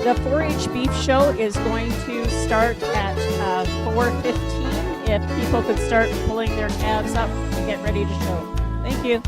The 4-H beef show is going to start at 4:15. If people could start pulling their calves up to get ready to show. Thank you.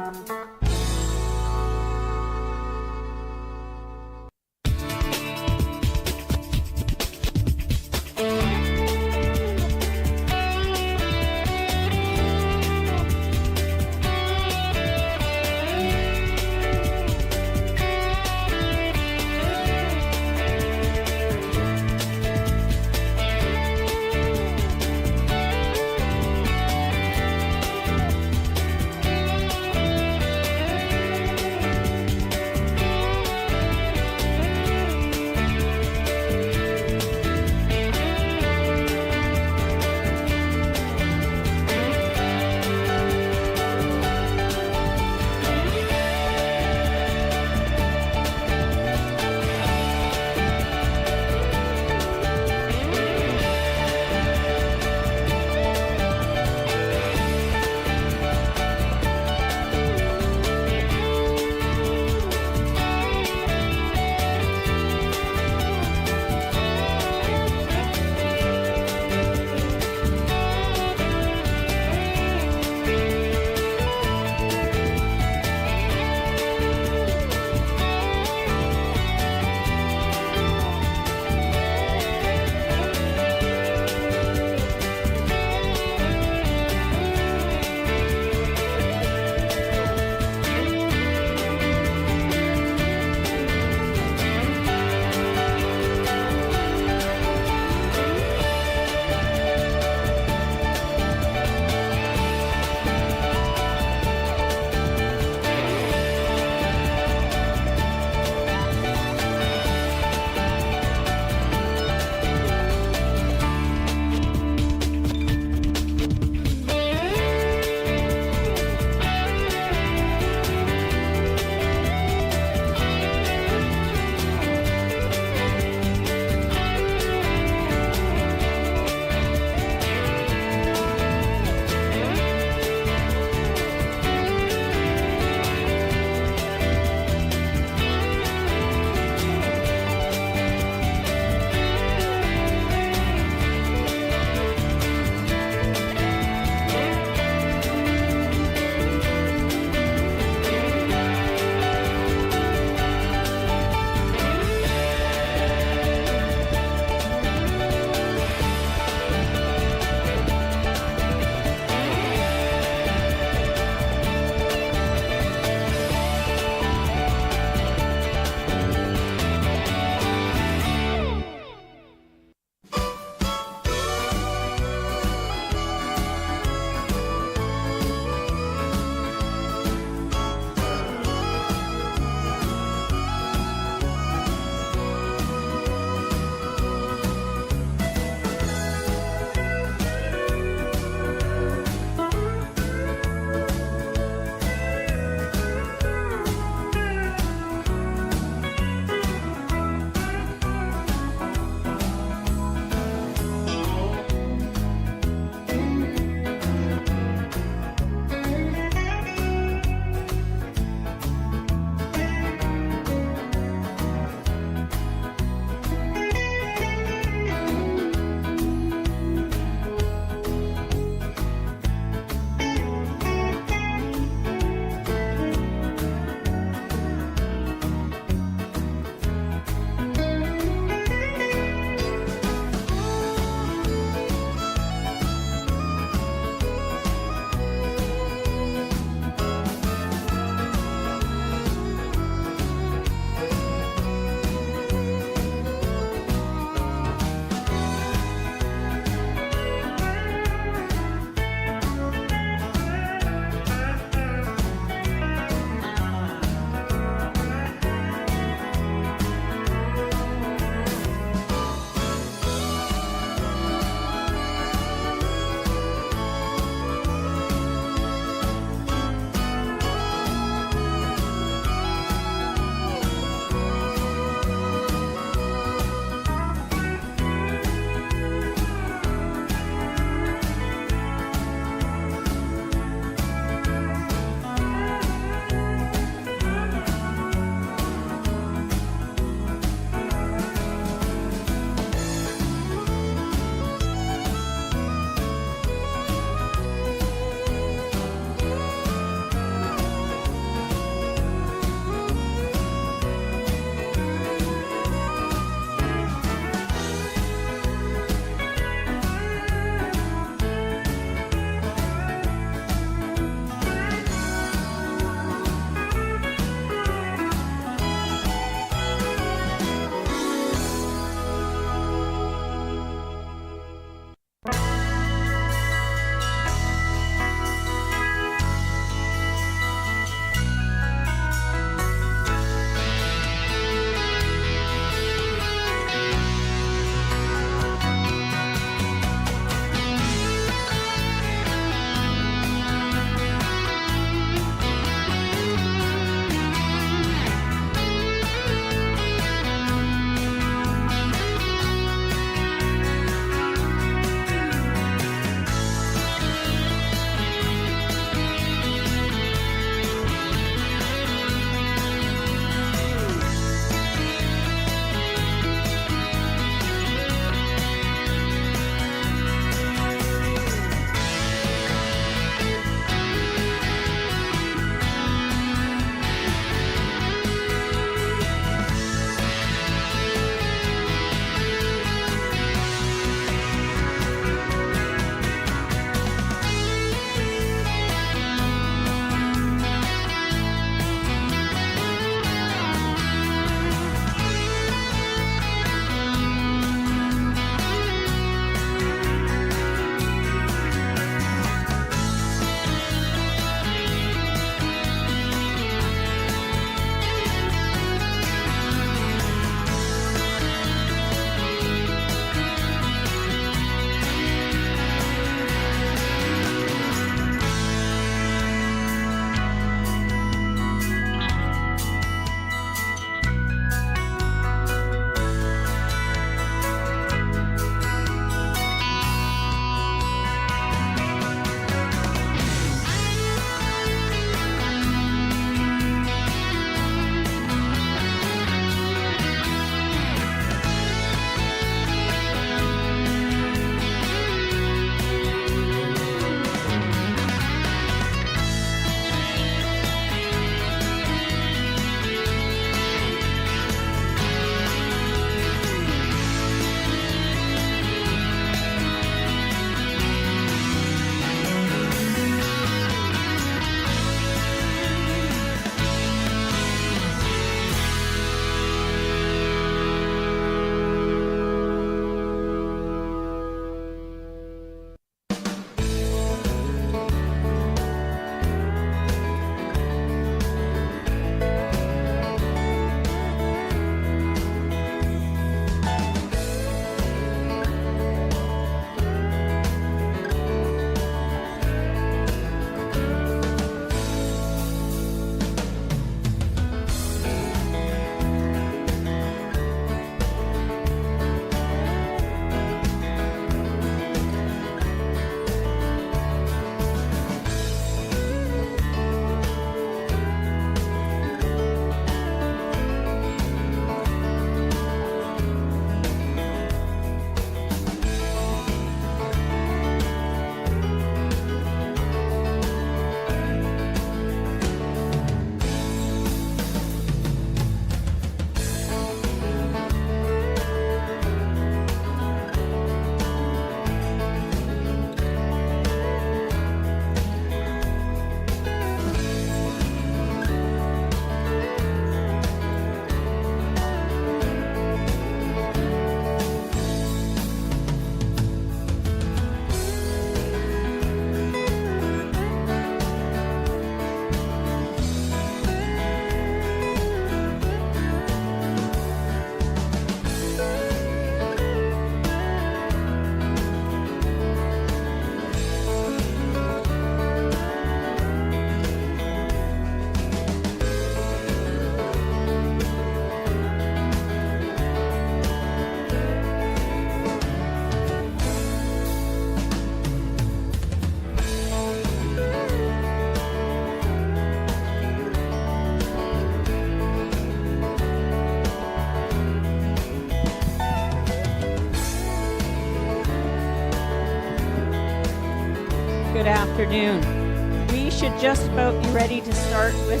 Good afternoon. We should just about be ready to start with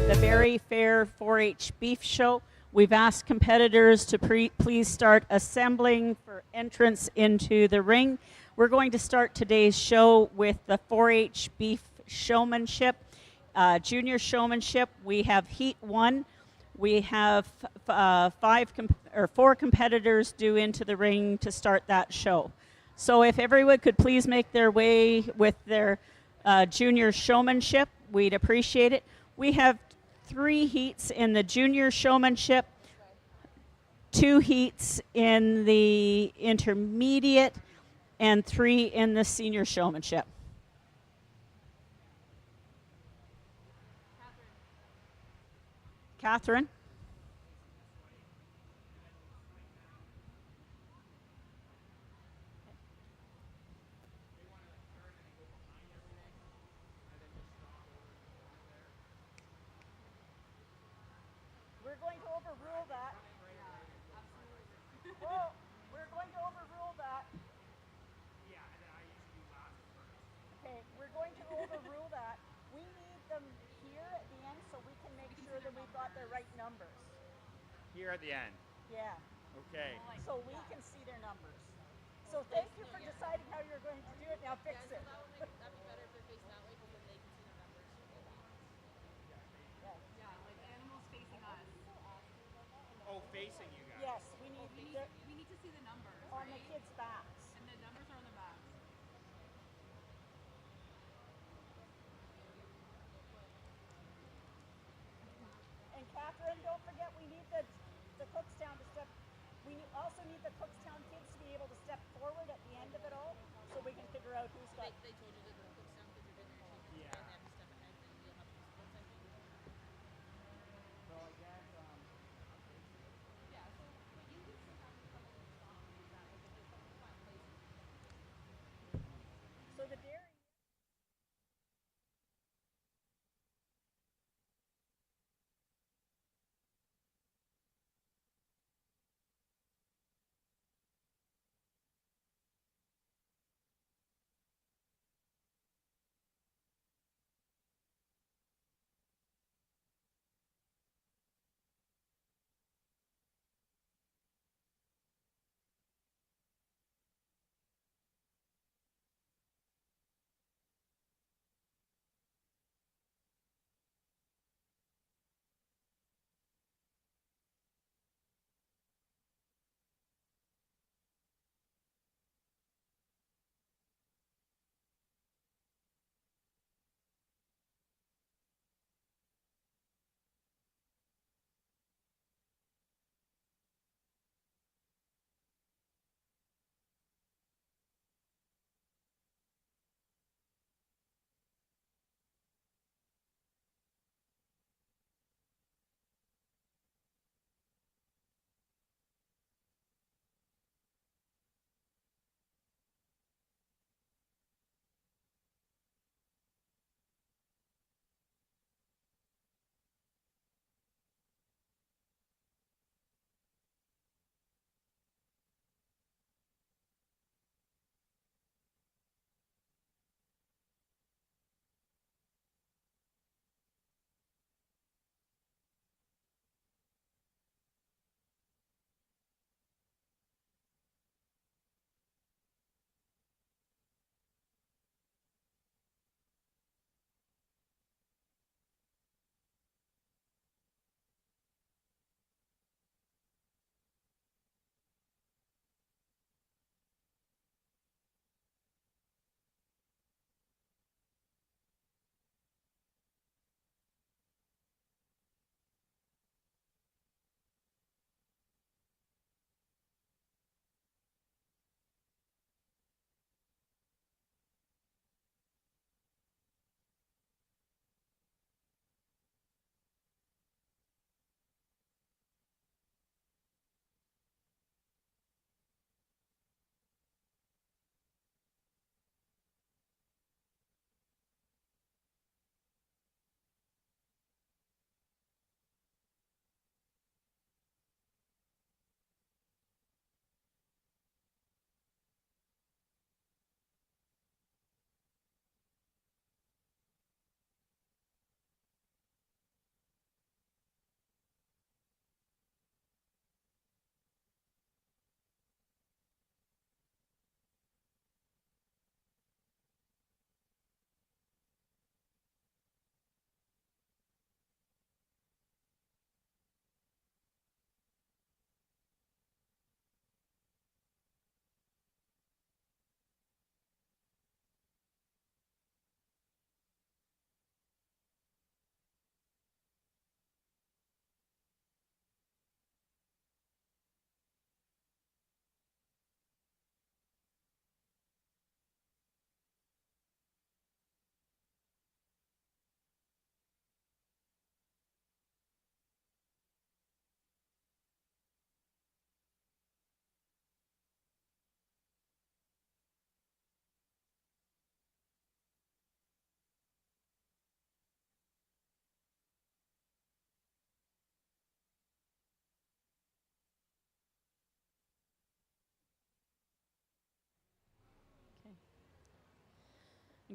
the Barrie Fair 4-H Beef Show. We've asked competitors to please start assembling for entrance into the ring. We're going to start today's show with the 4-H Beef Showmanship, Junior Showmanship. We have Heat 1. We have 4 competitors due into the ring to start that show. So if everyone could please make their way with their junior showmanship, we'd appreciate it. We have 3 heats in the junior showmanship, 2 heats in the intermediate, and 3 in the senior showmanship. Catherine? We're going to overrule that. Well, we're going to overrule that. Okay, we're going to overrule that. We need them here at the end so we can make sure that we've got their right numbers. Here at the end. Yeah. Okay. So we can see their numbers. So thank you for deciding how you're going to do it. Now fix it. That'd be better if they're facing that way because then they can see their numbers. Yeah, like animals facing us. Oh, facing you guys. Yes, we need We need to see the numbers, on right? the kids' backs. And the numbers are on the backs. And Catherine, don't forget we need the Cookstown to step. We also need the Cookstown kids to be able to step forward at the end of it all, so we can figure out who's got. They told you that the cook sound kids are doing their achievements, Yeah. and they have to step ahead, and you'll have to split second. So I guess, Yeah, so but you can still have a couple of songs that like if there's something fun places. So the dairy.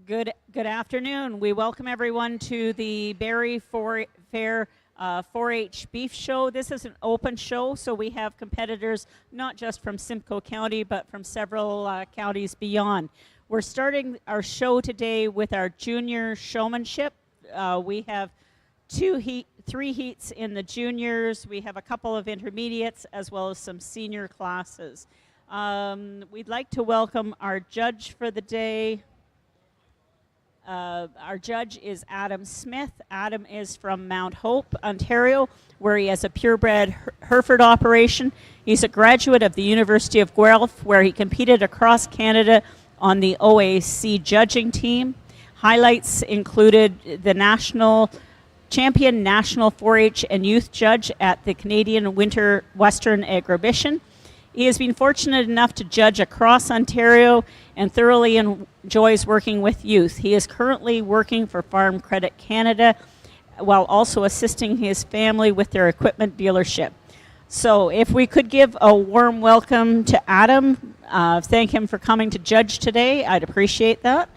Good afternoon. We welcome everyone to the Barrie Fair 4-H Beef Show. This is an open show, so we have competitors not just from Simcoe County, but from several counties beyond. We're starting our show today with our junior showmanship. We have three heats in the juniors. We have a couple of intermediates as well as some senior classes. We'd like to welcome our judge for the day. Our judge is Adam Smith. Adam is from Mount Hope, Ontario, where he has a purebred Hereford operation. He's a graduate of the University of Guelph, where he competed across Canada on the OAC judging team. Highlights included the national 4-H and youth judge at the Canadian Winter Western Agribition. He has been fortunate enough to judge across Ontario and thoroughly enjoys working with youth. He is currently working for Farm Credit Canada while also assisting his family with their equipment dealership. So if we could give a warm welcome to Adam, thank him for coming to judge today. I'd appreciate that.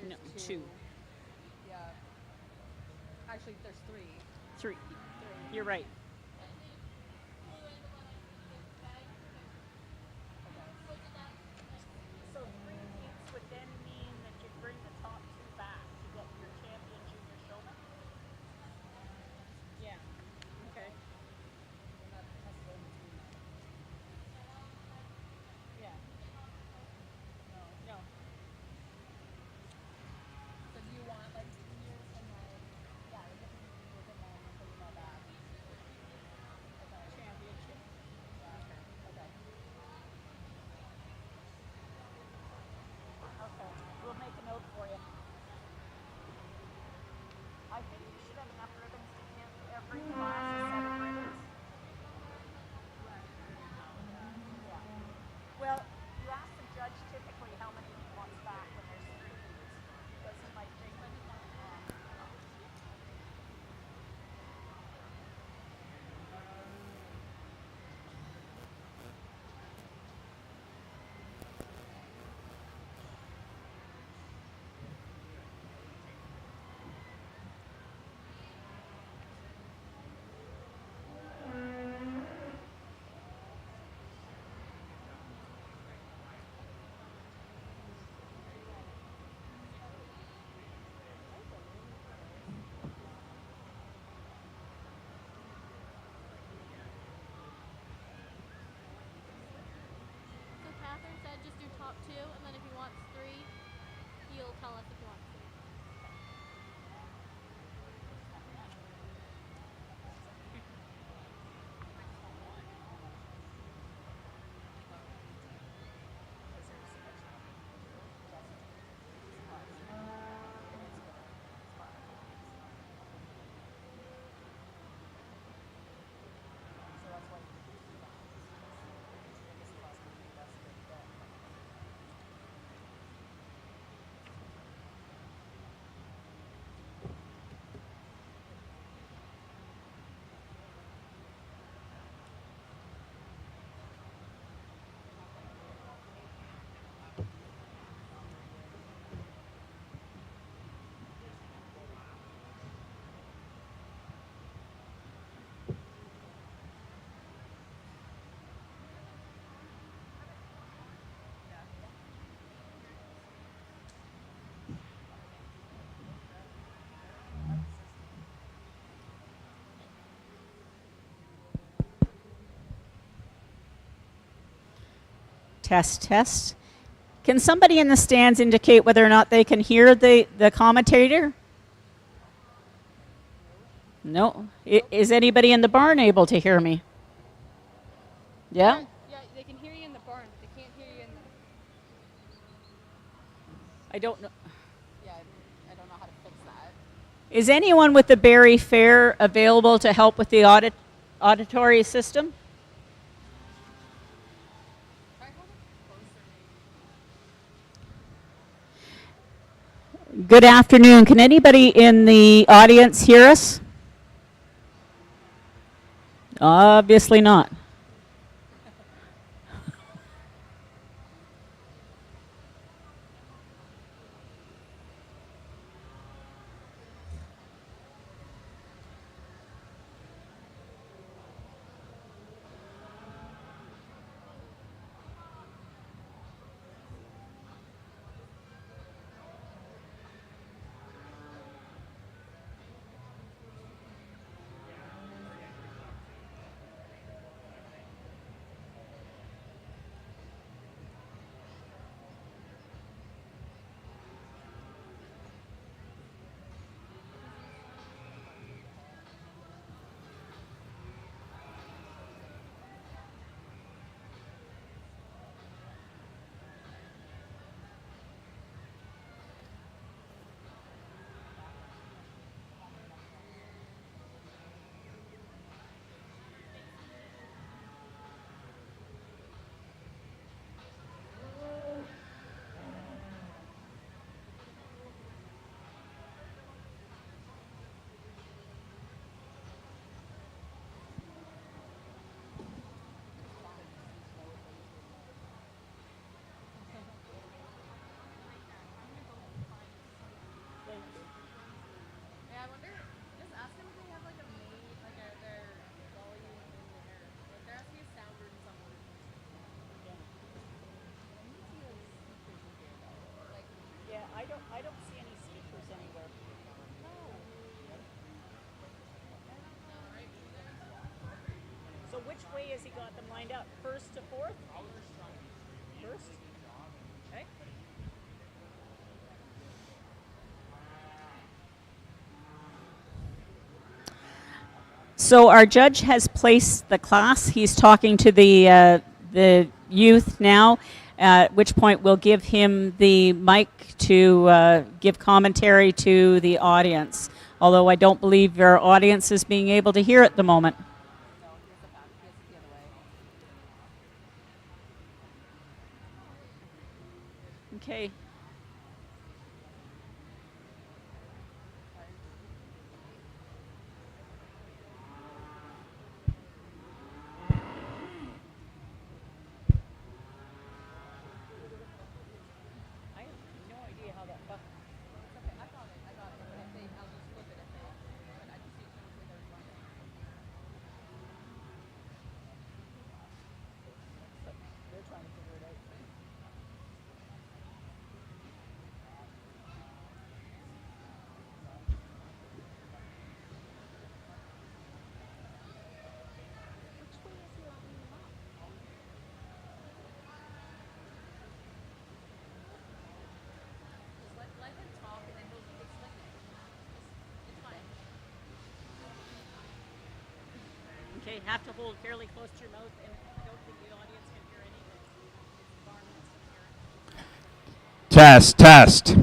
No, two. Yeah. Actually, there's three. Three. You're right. So three heats would then mean that you bring the top two back to get your champion junior showman? Yeah. Okay. Yeah. No. So do you want like juniors and then yeah, we get the juniors and then bring them all back. Okay. Championship. Yeah. Okay. Okay. We'll make a note for you. I think you should have enough ribbons to give every class a set of ribbons. Yeah. Well, you ask the judge typically how many he wants back when there's three heats. Because he might think So Catherine said just do top two, and then if he wants three, he'll tell us if he wants three. test, test. Can somebody in the stands indicate whether or not they can hear the commentator? No. Is anybody in the barn able to hear me? Yeah? Yeah, they can hear you in the barn, but they can't hear you in the... I don't know. Yeah, I don't know how to fix that. Is anyone with the Barrie Fair available to help with the auditory system? Try holding closer maybe. Good afternoon. Can anybody in the audience hear us? Obviously not. Yeah, I wonder. Just ask them if they have like a main, like their volume in there. Like there has to be a sound or something. Let me see like speakers in here though. Like Yeah, I don't see any speakers anywhere. no. So which way has he got them lined up? First to fourth? First? Okay. So our judge has placed the class. He's talking to the youth now, at which point we'll give him the mic to give commentary to the audience. Although I don't believe our audience is being able to hear at the moment. No, here's the back. Here's the other way. Okay. I have no idea how that button. Okay, I got it. I got it. But if they, I'll just flip it if they. But I just see it when they're running. They're trying to figure it out. Just let him talk and then he'll explain it. It's fine. Okay, have to hold fairly close to your mouth, and I don't think the audience can hear anything. It's the barmaids can hear it. Test, test.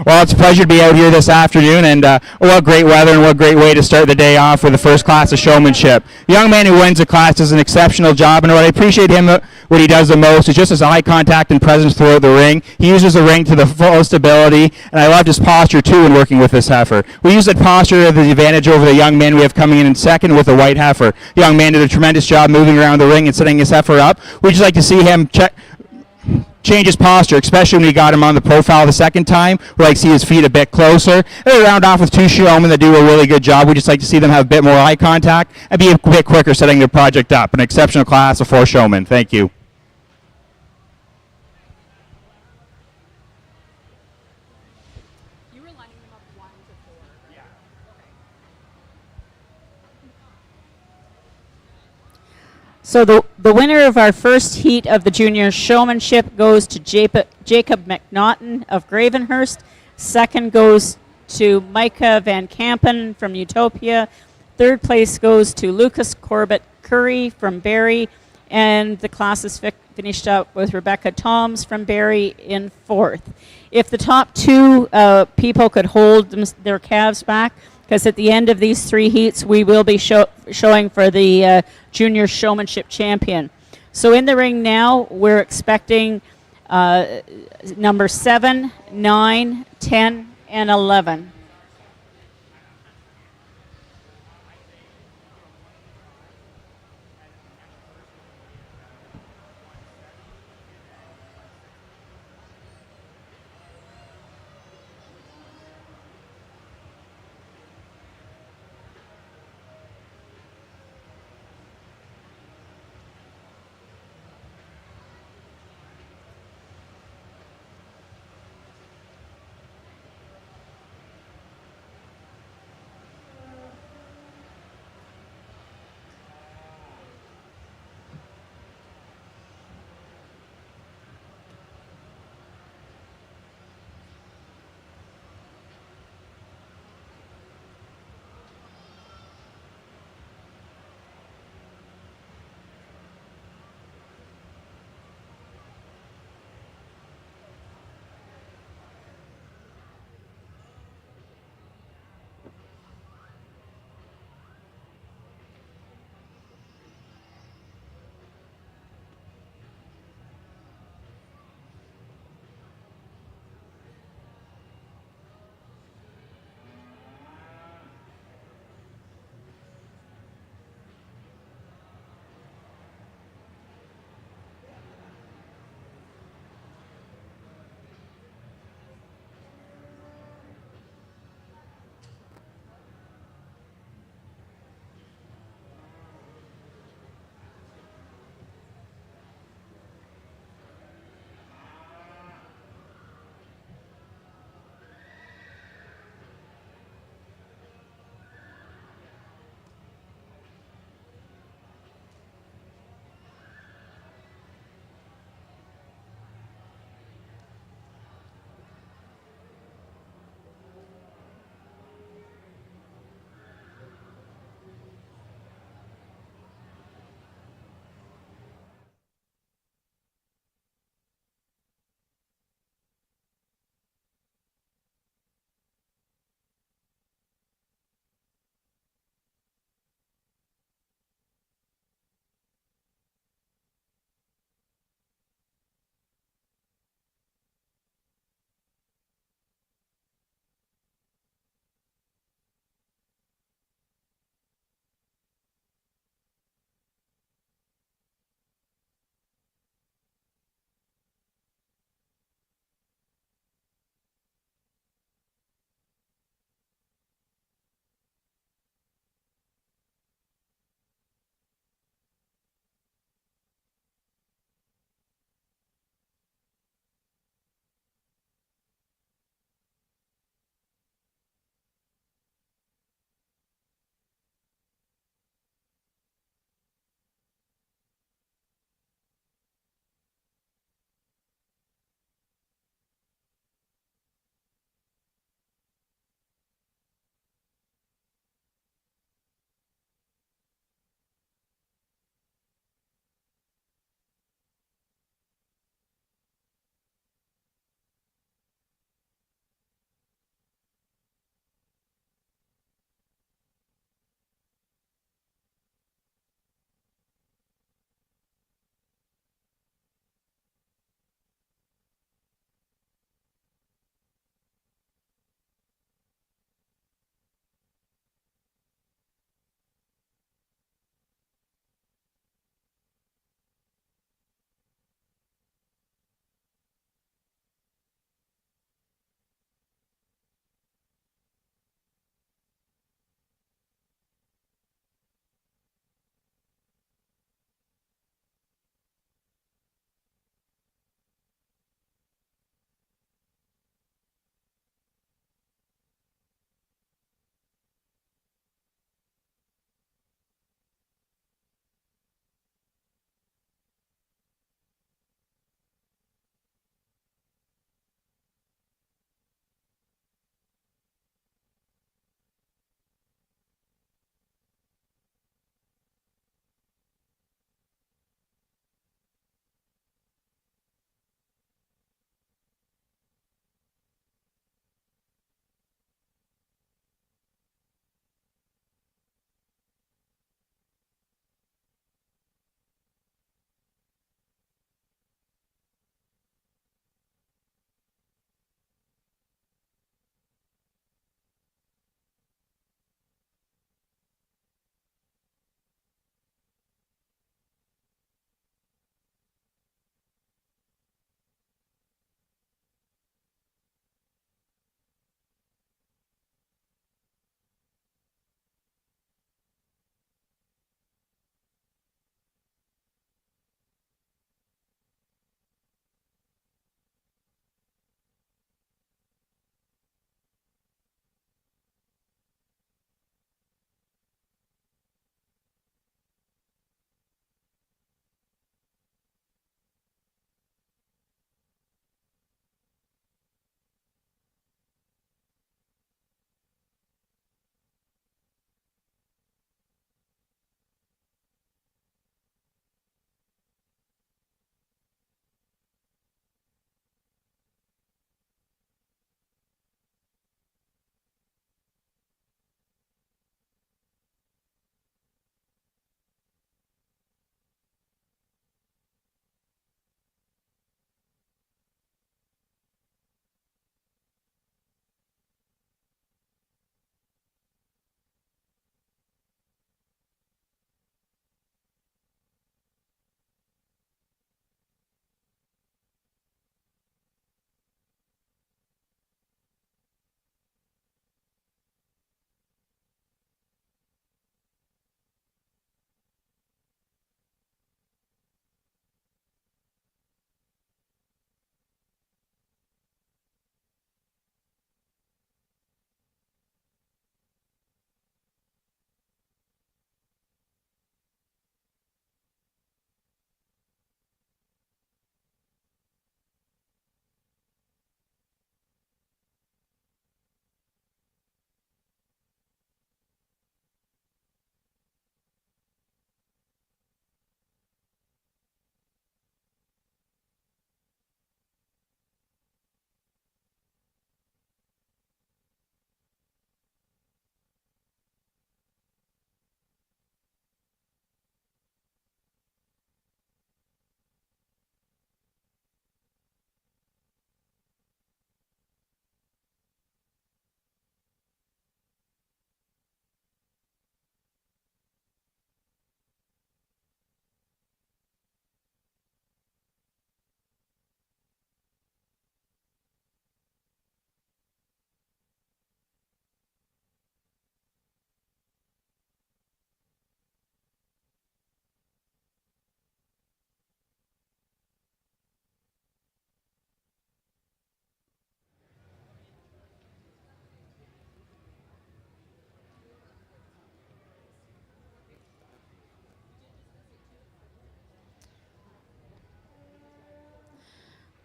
Well, it's a pleasure to be out here this afternoon, and what great weather and what great way to start the day off with the first class of showmanship. The young man who wins the class does an exceptional job, and what I appreciate him, what he does the most is just his eye contact and presence throughout the ring. He uses the ring to the fullest ability, and I loved his posture too in working with this heifer. We use that posture as the advantage over the young man we have coming in second with the white heifer. The young man did a tremendous job moving around the ring and setting his heifer up. We'd just like to see him change his posture, especially when we got him on the profile the second time. We like to see his feet a bit closer. And we round off with two showmen that do a really good job. We just like to see them have a bit more eye contact and be a bit quicker setting their project up. An exceptional class of 4 showmen. Thank you. You were lining them up 1 to 4. Right? Yeah. Okay. So the winner of our first heat of the junior showmanship goes to Jacob McNaughton of Gravenhurst. Second goes to Micah Van Kampen from Utopia. Third place goes to Lucas Corbett Curry from Barrie. And the class is finished up with Rebecca Toms from Barrie in fourth. If the top two people could hold their calves back, because at the end of these 3 heats, we will be showing for the junior showmanship champion. So in the ring now, we're expecting number 7, 9, 10, and 11.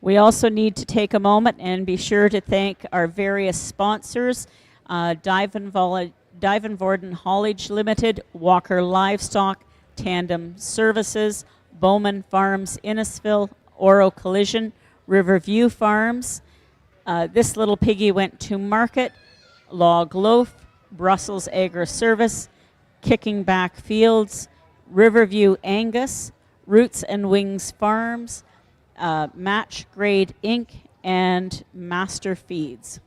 We also need to take a moment and be sure to thank our various sponsors, Divenvorden Haulage Limited, Walker Livestock, Tandem Services, Bowman Farms Innisfil, Oro Collision, Riverview Farms. This little piggy went to market, Log Loaf, Brussels Agri Service, Kicking Back Fields, Riverview Angus, Roots and Wings Farms, Match Grade Inc., and Master Feeds.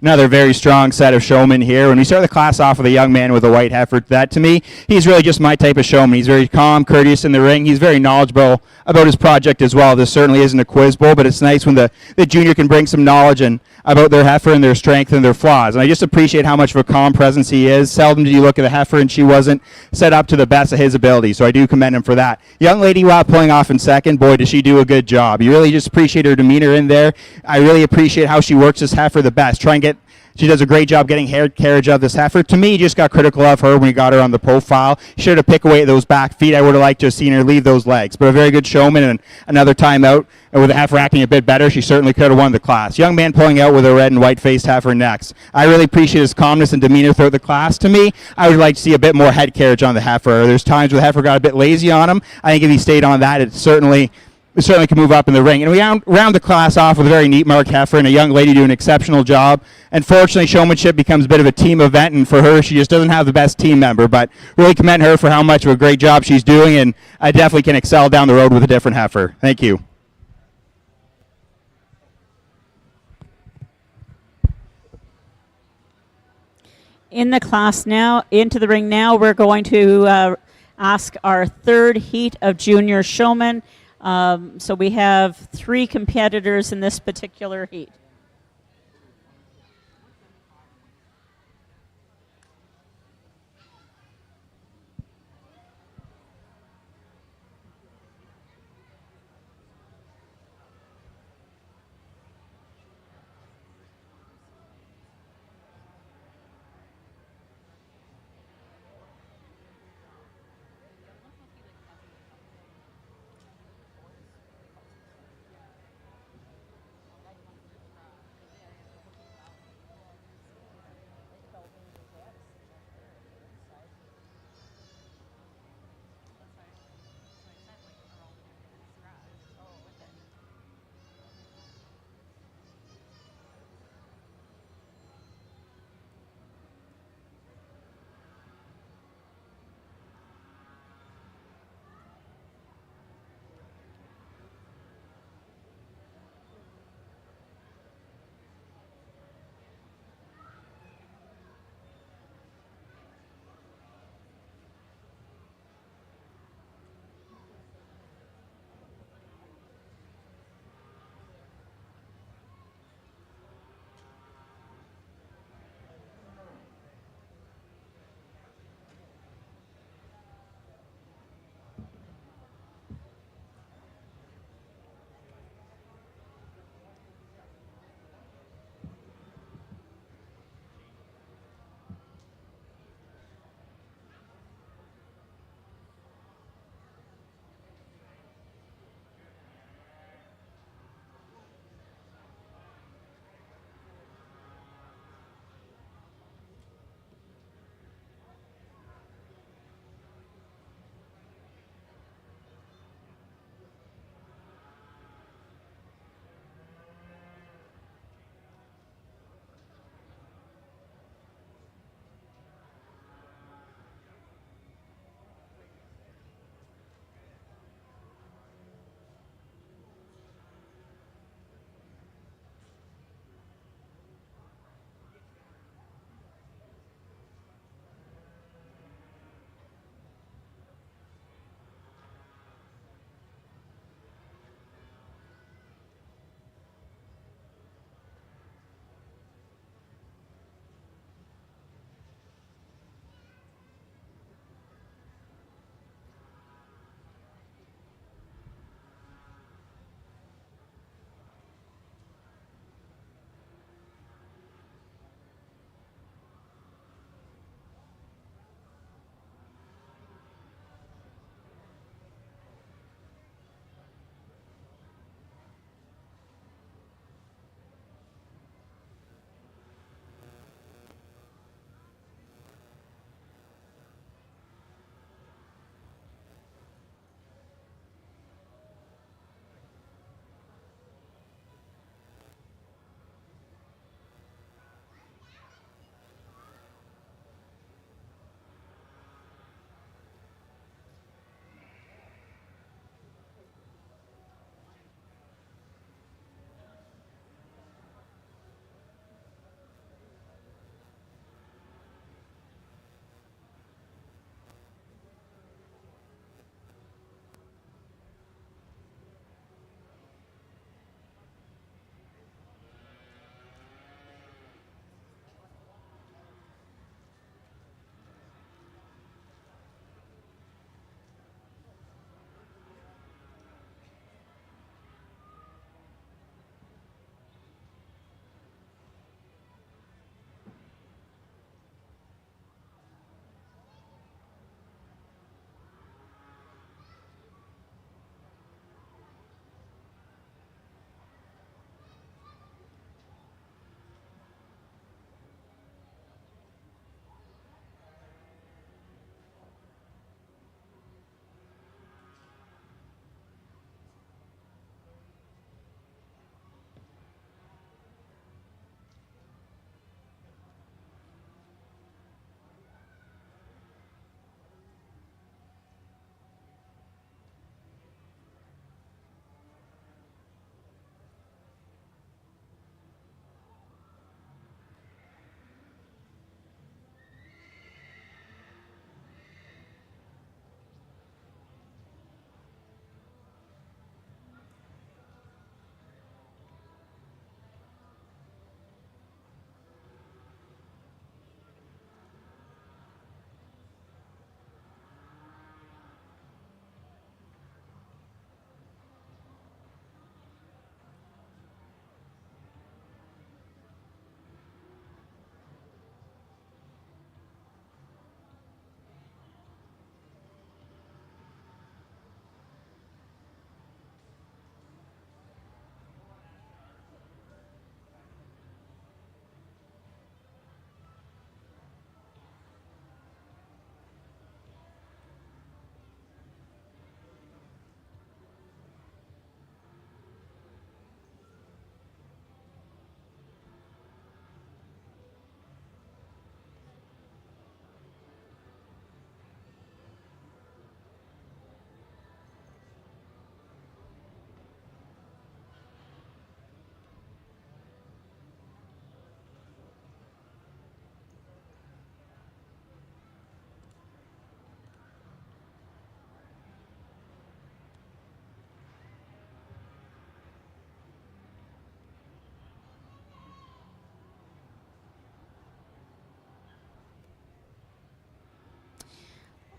Another very strong set of showmen here. When we start the class off with a young man with a white heifer, that to me, he's really just my type of showman. He's very calm, courteous in the ring. He's very knowledgeable about his project as well. This certainly isn't a quiz bowl, but it's nice when the junior can bring some knowledge and about their heifer and their strength and their flaws. And I just appreciate how much of a calm presence he is. Seldom do you look at the heifer and she wasn't set up to the best of his ability. So I do commend him for that. Young lady, while pulling off in second, boy, does she do a good job. You really just appreciate her demeanor in there. I really appreciate how she works this heifer the best. She does a great job getting hair carriage of this heifer. To me, you just got critical of her when we got her on the profile. She had to pick away at those back feet. I would have liked to have seen her leave those legs. But a very good showman and another timeout. And with the heifer acting a bit better, she certainly could have won the class. Young man pulling out with a red and white-faced heifer next. I really appreciate his calmness and demeanor throughout the class. To me, I would like to see a bit more head carriage on the heifer. There's times where the heifer got a bit lazy on him. I think if he stayed on that, it certainly can move up in the ring. And we round the class off with a very neat marked heifer and a young lady doing an exceptional job. Unfortunately, showmanship becomes a bit of a team event, and for her, she just doesn't have the best team member. But really commend her for how much of a great job she's doing, and I definitely can excel down the road with a different heifer. Thank you. In the class now, into the ring now, we're going to ask our third heat of junior showmen. So we have 3 competitors in this particular heat.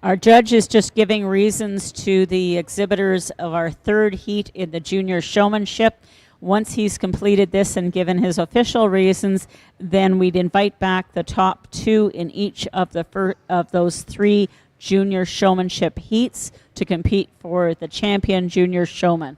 Our judge is just giving reasons to the exhibitors of our third heat in the junior showmanship. Once he's completed this and given his official reasons, then we'd invite back the top two in each of of those three junior showmanship heats to compete for the champion junior showman.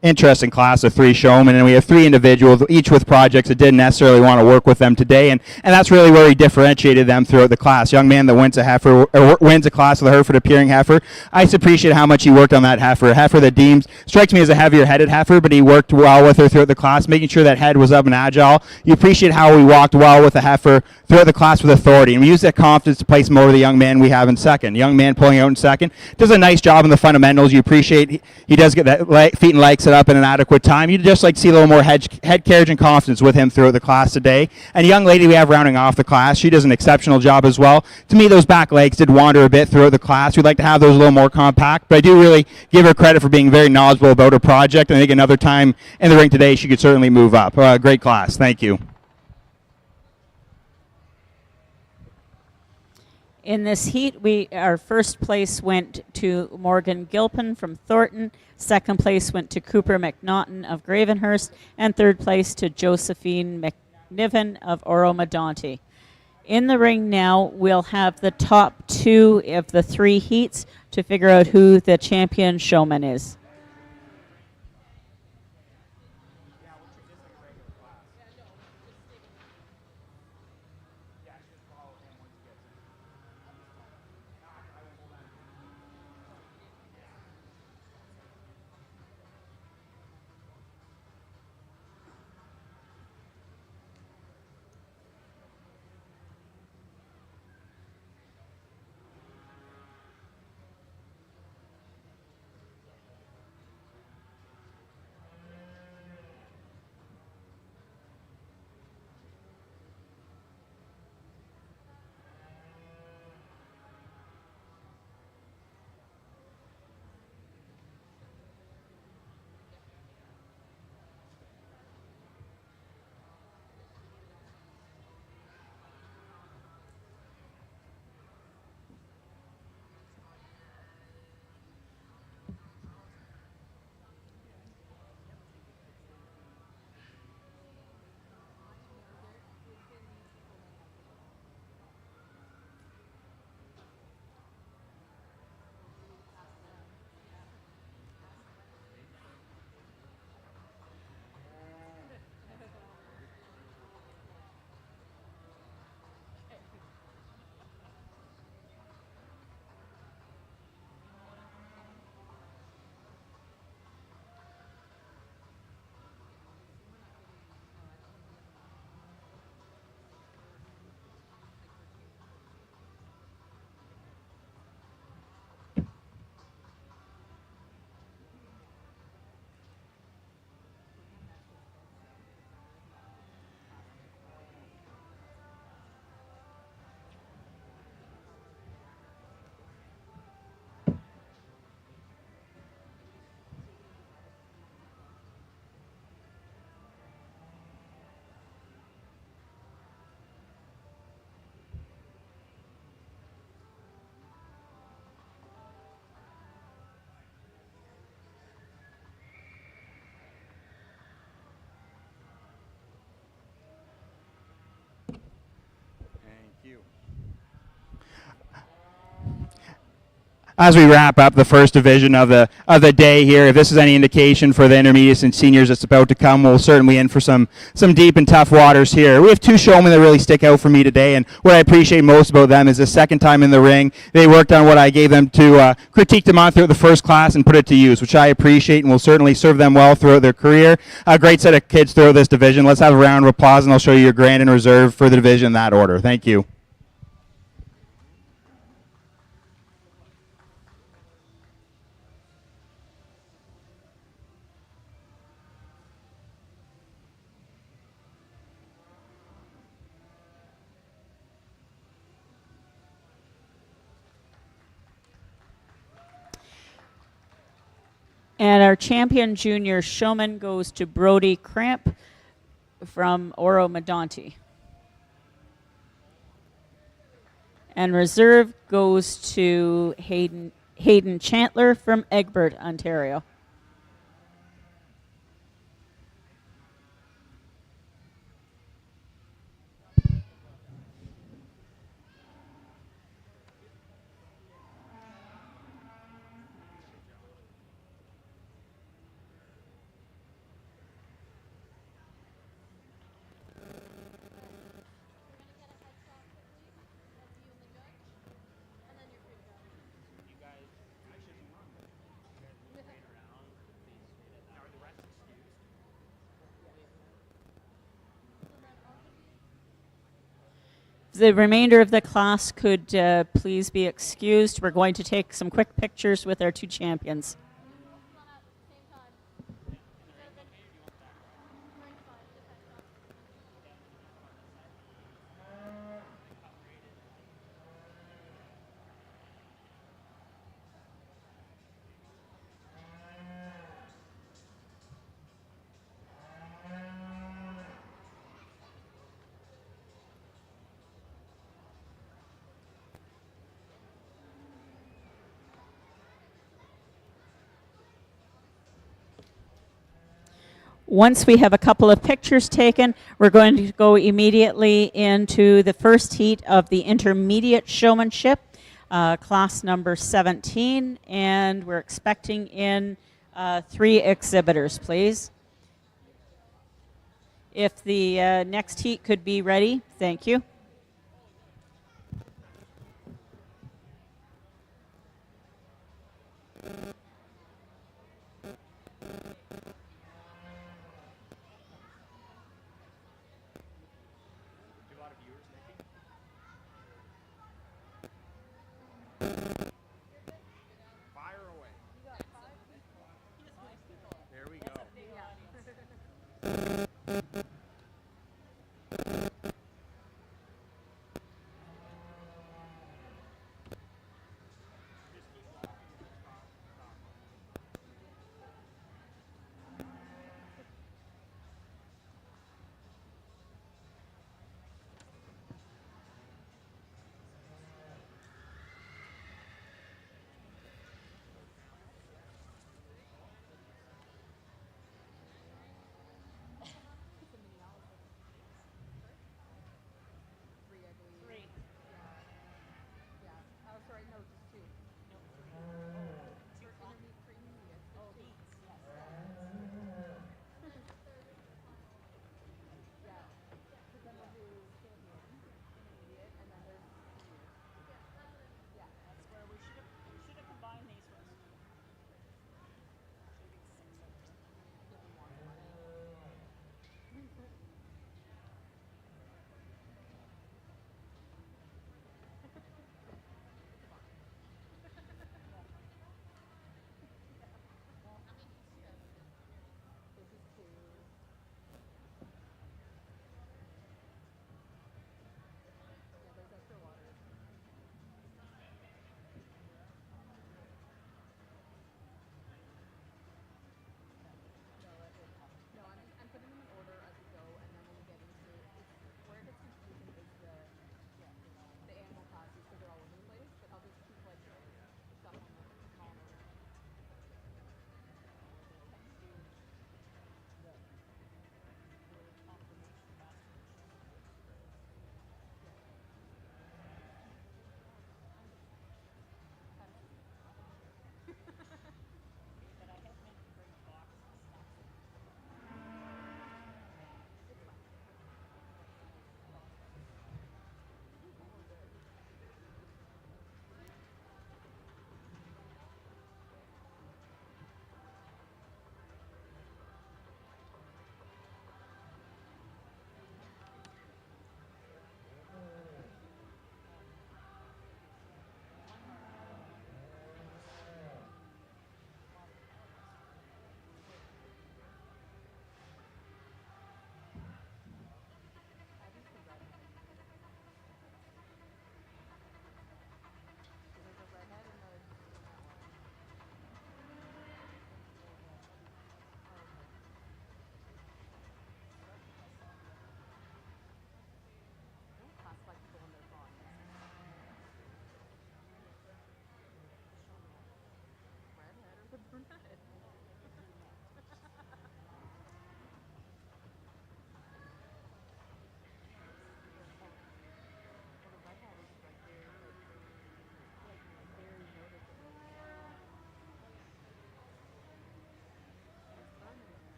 Interesting class of three showmen, and we have three individuals, each with projects that didn't necessarily want to work with them today, and that's really where we differentiated them throughout the class. Young man that wins a heifer, or wins a class with a Hereford appearing heifer. I just appreciate how much he worked on that heifer. A heifer that strikes me as a heavier headed heifer, but he worked well with her throughout the class, making sure that head was up and agile. You appreciate how we walked well with the heifer throughout the class with authority, and we use that confidence to place him over the young man we have in second. Young man pulling out in second does a nice job in the fundamentals. You appreciate he does get that feet and legs set up in an adequate time. You'd just like to see a little more head carriage and confidence with him throughout the class today. And a young lady we have rounding off the class, she does an exceptional job as well. To me, those back legs did wander a bit throughout the class. We'd like to have those a little more compact, but I do really give her credit for being very knowledgeable about her project, and I think another time in the ring today she could certainly move up. Great class. Thank you. In this heat, our first place went to Morgan Gilpin from Thornton, second place went to Cooper McNaughton of Gravenhurst, and third place to Josephine McNiven of Oromadonte. In the ring now, we'll have the top two of the three heats to figure out who the champion showman is. as we wrap up the first division of the day here, if this is any indication for the intermediates and seniors that's about to come, we'll certainly in for some deep and tough waters here. We have two showmen that really stick out for me today, and what I appreciate most about them is the second time in the ring, they worked on what I gave them to critique them on throughout the first class and put it to use, which I appreciate and will certainly serve them well throughout their career. A great set of kids throughout this division. Let's have a round of applause, and I'll show you your grand and reserve for the division in that order. Thank you. And our champion junior showman goes to Brody Cramp from Oro Medonte. And reserve goes to Hayden Chandler from Egbert, Ontario. The remainder of the class could please be excused. We're going to take some quick pictures with our two champions. Once we have a couple of pictures taken, we're going to go immediately into the first heat of the intermediate showmanship, class number 17, and we're expecting in 3 exhibitors, please. If the next heat could be ready, thank you.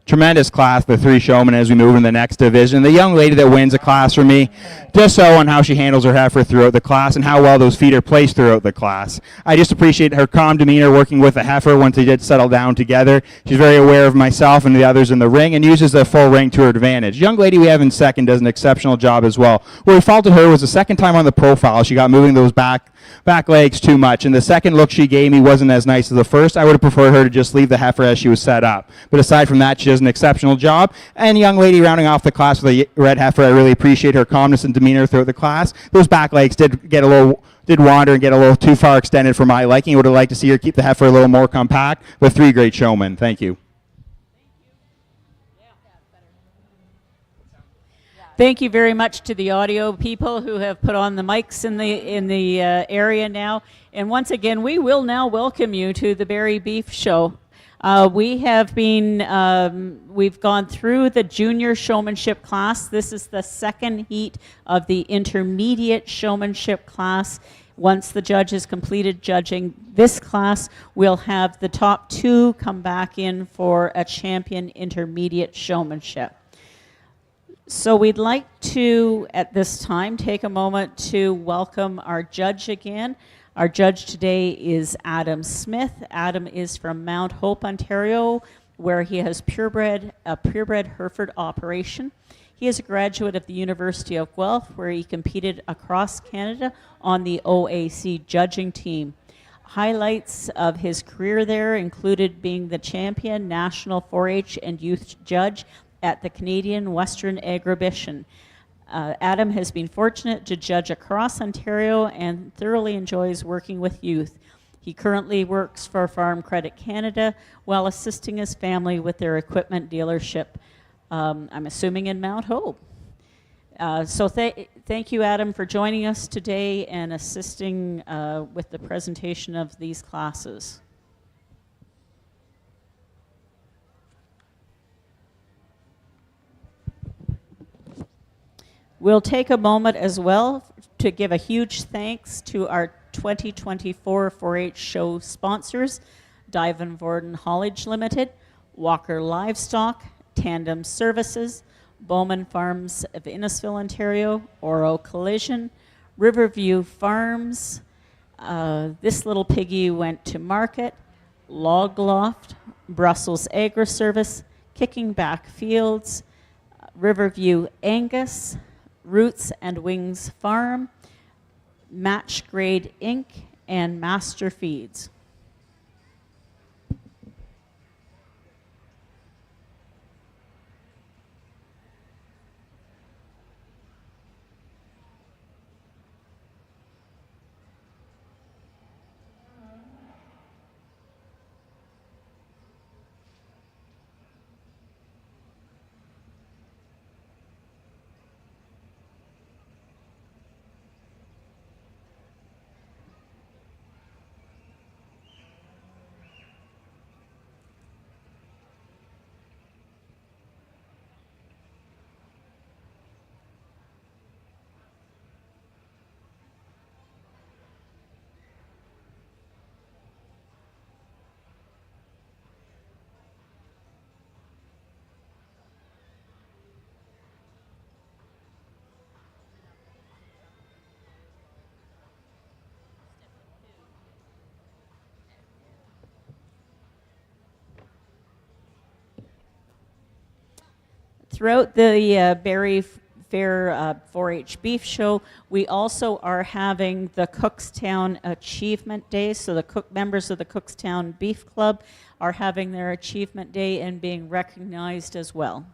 Tremendous class, the three showmen, as we move into the next division. The young lady that wins a class for me, just so on how she handles her heifer throughout the class and how well those feet are placed throughout the class. I just appreciate her calm demeanor working with the heifer once they did settle down together. She's very aware of myself and the others in the ring and uses the full ring to her advantage. Young lady we have in second does an exceptional job as well. Where we faulted her was the second time on the profile. She got moving those back legs too much, and the second look she gave me wasn't as nice as the first. I would have preferred her to just leave the heifer as she was set up. But aside from that, she does does an exceptional job. And young lady rounding off the class with a red heifer, I really appreciate her calmness and demeanor throughout the class. Those back legs did wander and get a little too far extended for my liking. Would have liked to see her keep the heifer a little more compact, but 3 great showmen. Thank you. Thank you very much to the audio people who have put on the mics in the area now. And once again, we will now welcome you to the Barrie Beef Show. We've gone through the junior showmanship class. This is the second heat of the intermediate showmanship class. Once the judges completed judging this class, we'll have the top 2 come back in for a champion intermediate showmanship. So we'd like to, at this time, take a moment to welcome our judge again. Our judge today is Adam Smith. Adam is from Mount Hope, Ontario, where he has a purebred Hereford operation. He is a graduate of the University of Guelph, where he competed across Canada on the OAC judging team. Highlights of his career there included being the champion national 4-H and youth judge at the Canadian Western Agribition. Adam has been fortunate to judge across Ontario and thoroughly enjoys working with youth. He currently works for Farm Credit Canada while assisting his family with their equipment dealership, I'm assuming in Mount Hope. So thank you, Adam, for joining us today and assisting with the presentation of these classes. We'll take a moment as well to give a huge thanks to our 2024 4-H show sponsors, Divan Vorden Haulage Limited, Walker Livestock, Tandem Services, Bowman Farms of Innisfil, Ontario, Oro Collision, Riverview Farms, This Little Piggy Went to Market, Log Loft, Brussels Agri Service, Kicking Back Fields, Riverview Angus, Roots and Wings Farm, Match Grade Inc., and Master Feeds. Throughout the Barrie Fair 4-H Beef Show, we also are having the Cookstown Achievement Day. So the members of the Cookstown Beef Club are having their Achievement Day and being recognized as well.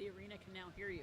the arena can now hear you.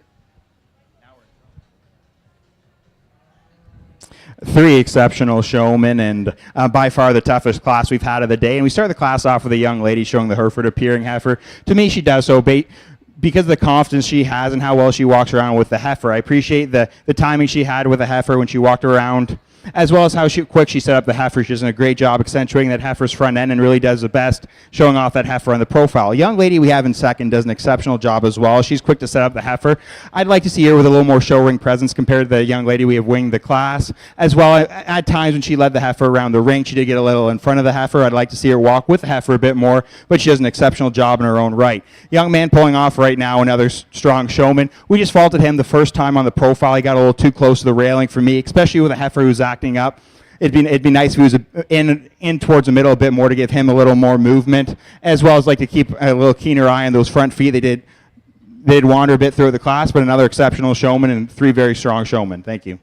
Three exceptional showmen, and by far the toughest class we've had of the day. And we start the class off with a young lady showing the Hereford appearing heifer. To me, she does so because of the confidence she has and how well she walks around with the heifer. I appreciate the timing she had with the heifer when she walked around, as well as how quick she set up the heifer. She's done a great job accentuating that heifer's front end and really does the best showing off that heifer on the profile. A young lady we have in second does an exceptional job as well. She's quick to set up the heifer. I'd like to see her with a little more show ring presence compared to the young lady we have winged the class. As well, at times when she led the heifer around the ring, she did get a little in front of the heifer. I'd like to see her walk with the heifer a bit more, but she does an exceptional job in her own right. Young man pulling off right now, another strong showman. We just faulted him the first time on the profile. He got a little too close to the railing for me, especially with a heifer who's acting up. It'd be nice if he was in towards the middle a bit more to give him a little more movement, as well as like to keep a little keener eye on those front feet. They'd wander a bit through the class, but another exceptional showman and three very strong showmen. Thank you.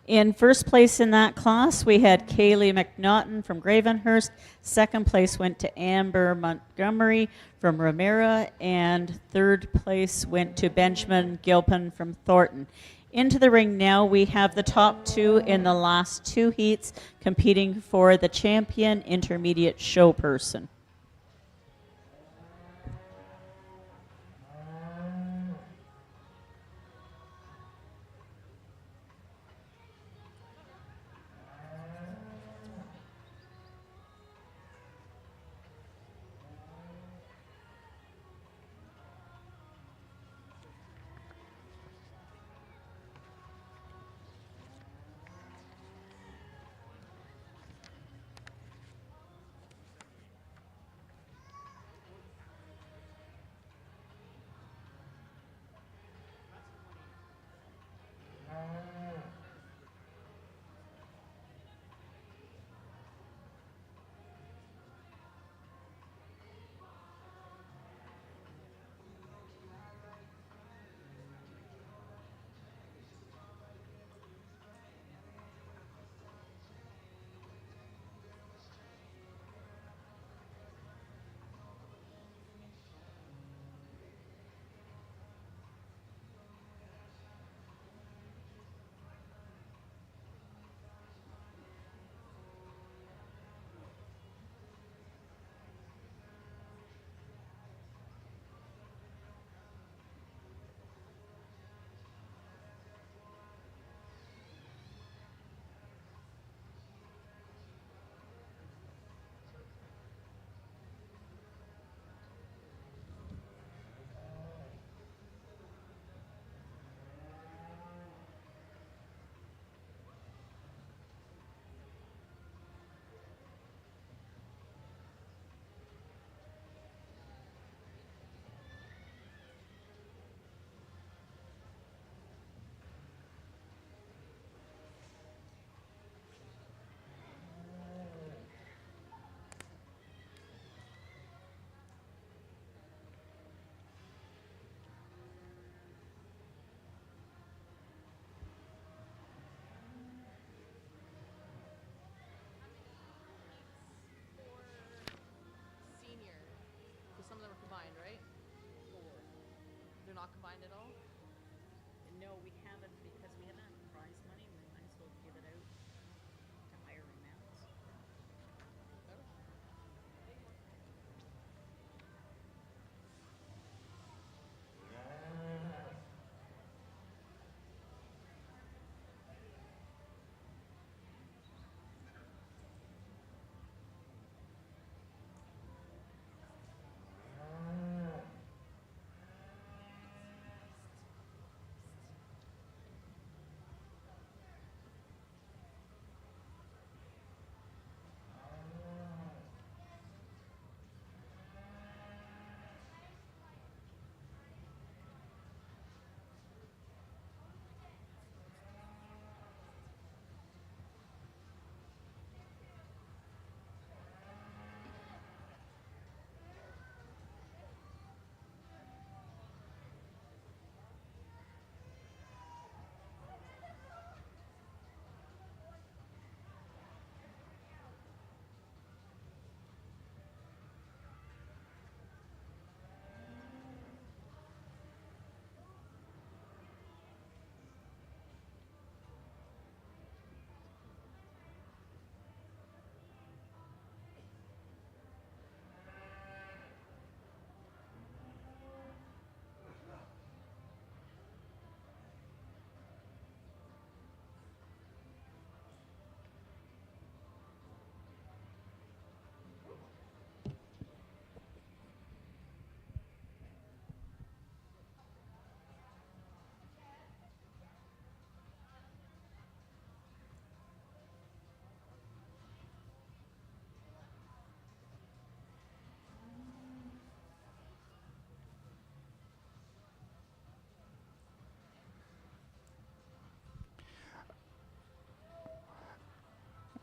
In first place in that class, we had Kaylee McNaughton from Gravenhurst. Second place went to Amber Montgomery from Ramira, and third place went to Benjamin Gilpin from Thornton. Into the ring now, we have the top two in the last two heats competing for the champion intermediate show person.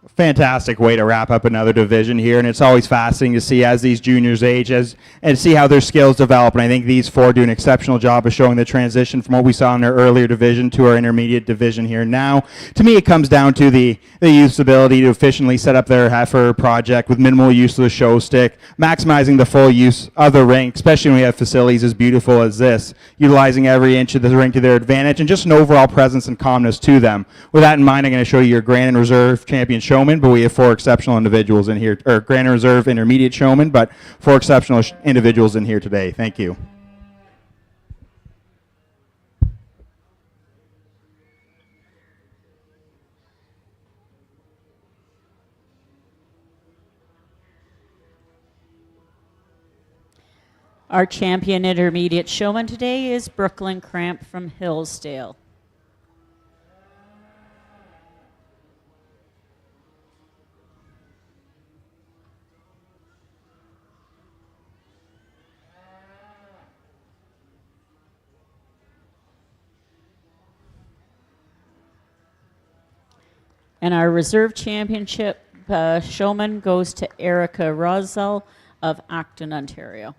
Fantastic way to wrap up another division here, and it's always fascinating to see as these juniors age and see how their skills develop. And I think these four do an exceptional job of showing the transition from what we saw in their earlier division to our intermediate division here now. To me, it comes down to the youth's ability to efficiently set up their heifer project with minimal use of the show stick, maximizing the full use of the ring, especially when we have facilities as beautiful as this, utilizing every inch of the ring to their advantage, and just an overall presence and calmness to them. With that in mind, I'm going to show you your Grand and Reserve champion showman, but we have four exceptional individuals in here, or Grand and Reserve intermediate showmen, but four exceptional individuals in here today. Thank you. Our champion intermediate showman today is Brooklyn Cramp from Hillsdale. And our reserve championship showman goes to Erica Rosell of Acton, Ontario.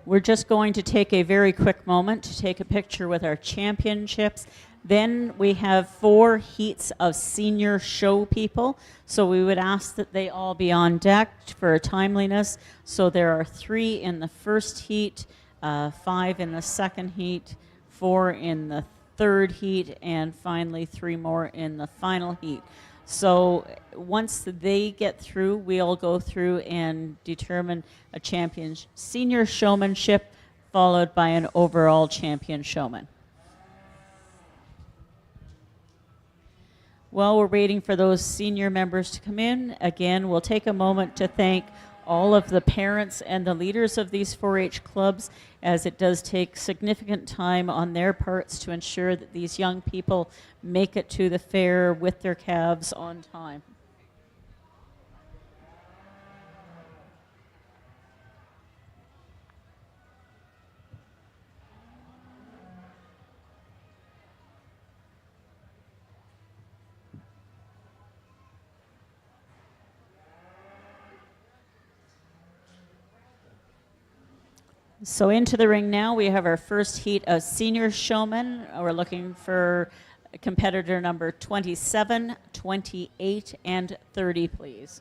We're just going to take a very quick moment to take a picture with our championships. Then we have 4 heats of senior show people. So we would ask that they all be on deck for timeliness. So there are 3 in the first heat, 5 in the second heat, 4 in the third heat, and finally 3 more in the final heat. So once they get through, we'll go through and determine a champion senior showmanship followed by an overall champion showman. While we're waiting for those senior members to come in, again, we'll take a moment to thank all of the parents and the leaders of these 4-H clubs, as it does take significant time on their parts to ensure that these young people make it to the fair with their calves on time. So into the ring now, we have our first heat of senior showmen. We're looking for competitor number 27, 28, and 30, please.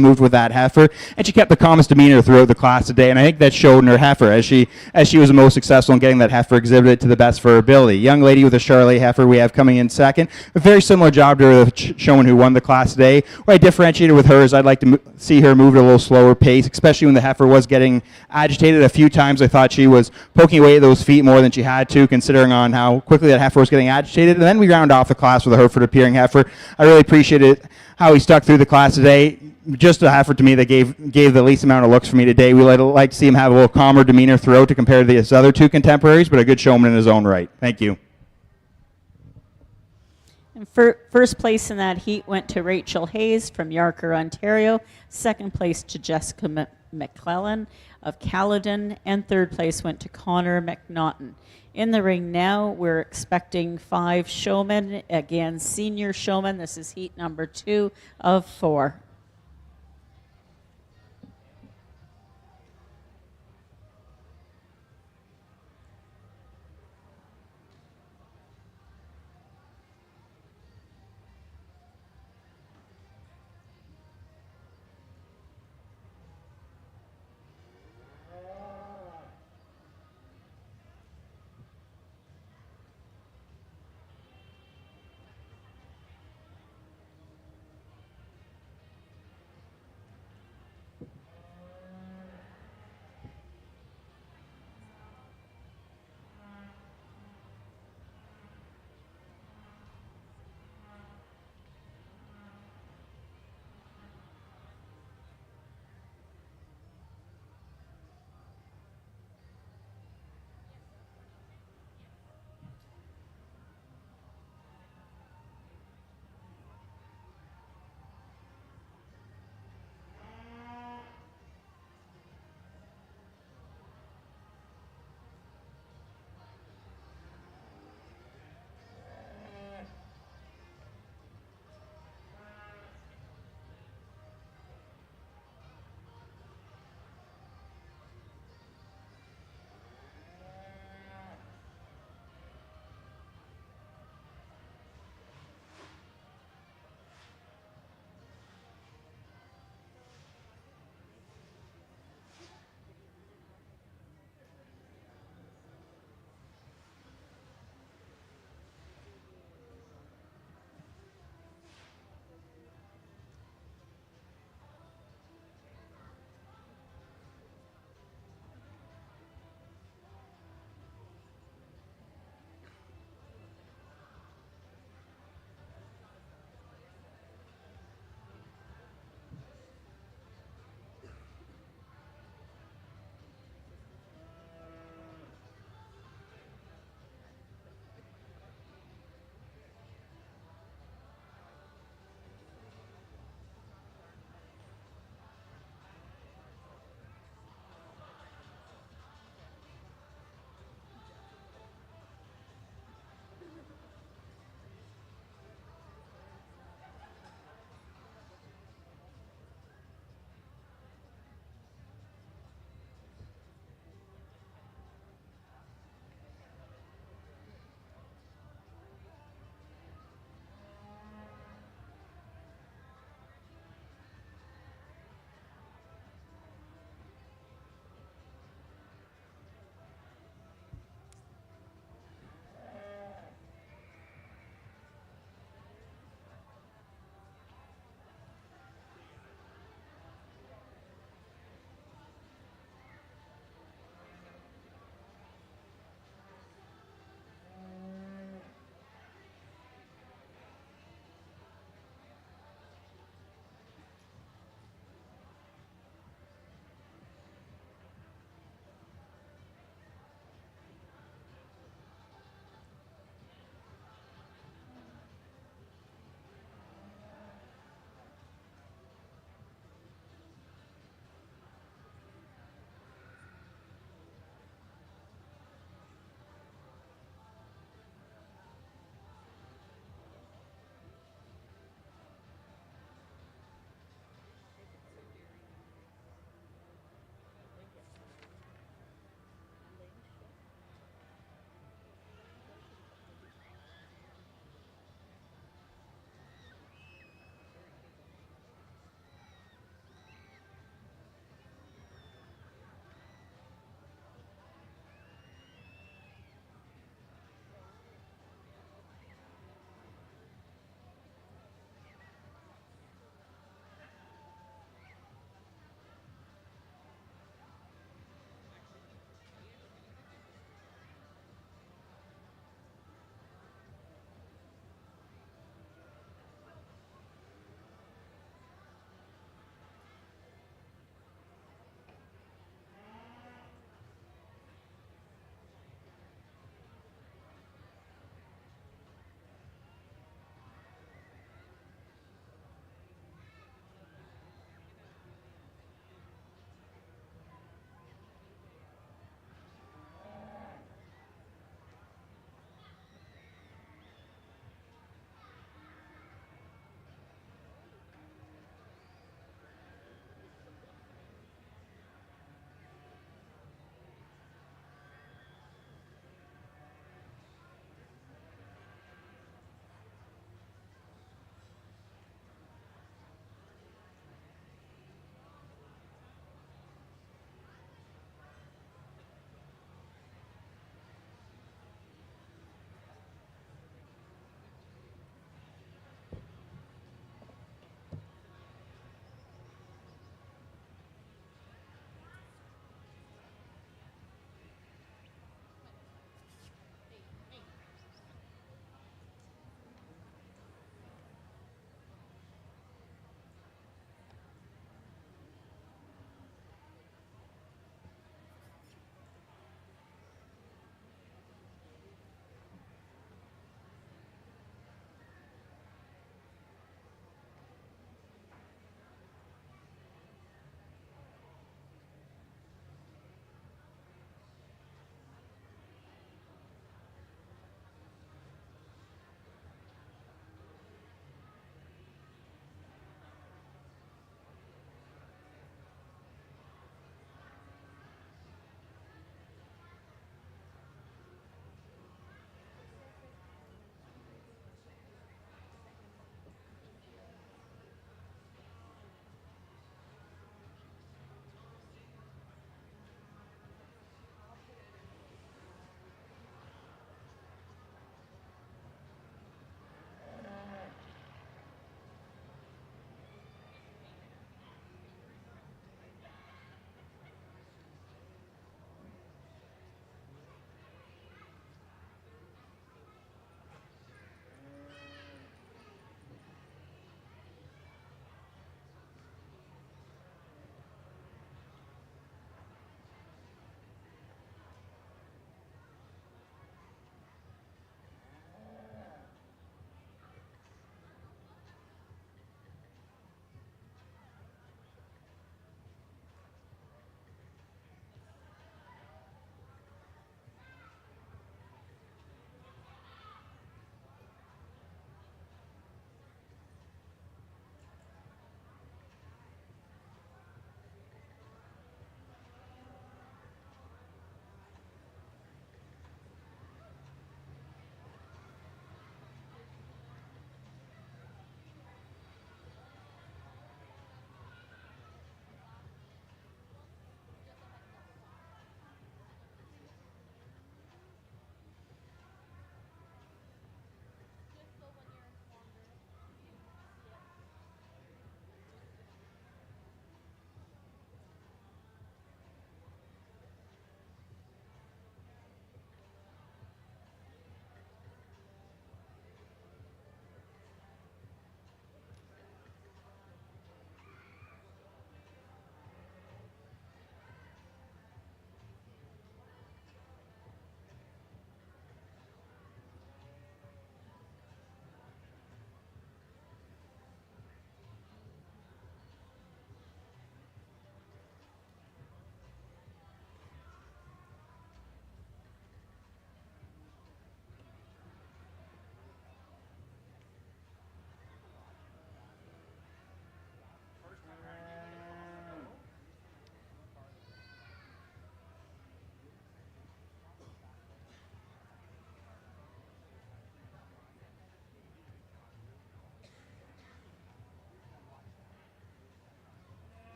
moved with that heifer, and she kept the calmest demeanor throughout the class today, and I think that showed in her heifer as she was the most successful in getting that heifer exhibited to the best for her ability. Young lady with a Charolais heifer we have coming in second, a very similar job to the showman who won the class today. What I differentiated with her is I'd like to see her move at a little slower pace, especially when the heifer was getting agitated. A few times I thought she was poking away at those feet more than she had to, considering on how quickly that heifer was getting agitated. And then we round off the class with a Hereford appearing heifer. I really appreciated how he stuck through the class today. Just a heifer to me that gave the least amount of looks for me today. We like to see him have a little calmer demeanor throughout to compare to his other two contemporaries, but a good showman in his own right. Thank you. And first place in that heat went to Rachel Hayes from Yarker, Ontario. Second place to Jessica McClellan of Caledon. And third place went to Connor McNaughton. In the ring now, we're expecting 5 showmen. Again, senior showmen. This is heat number 2 of 4.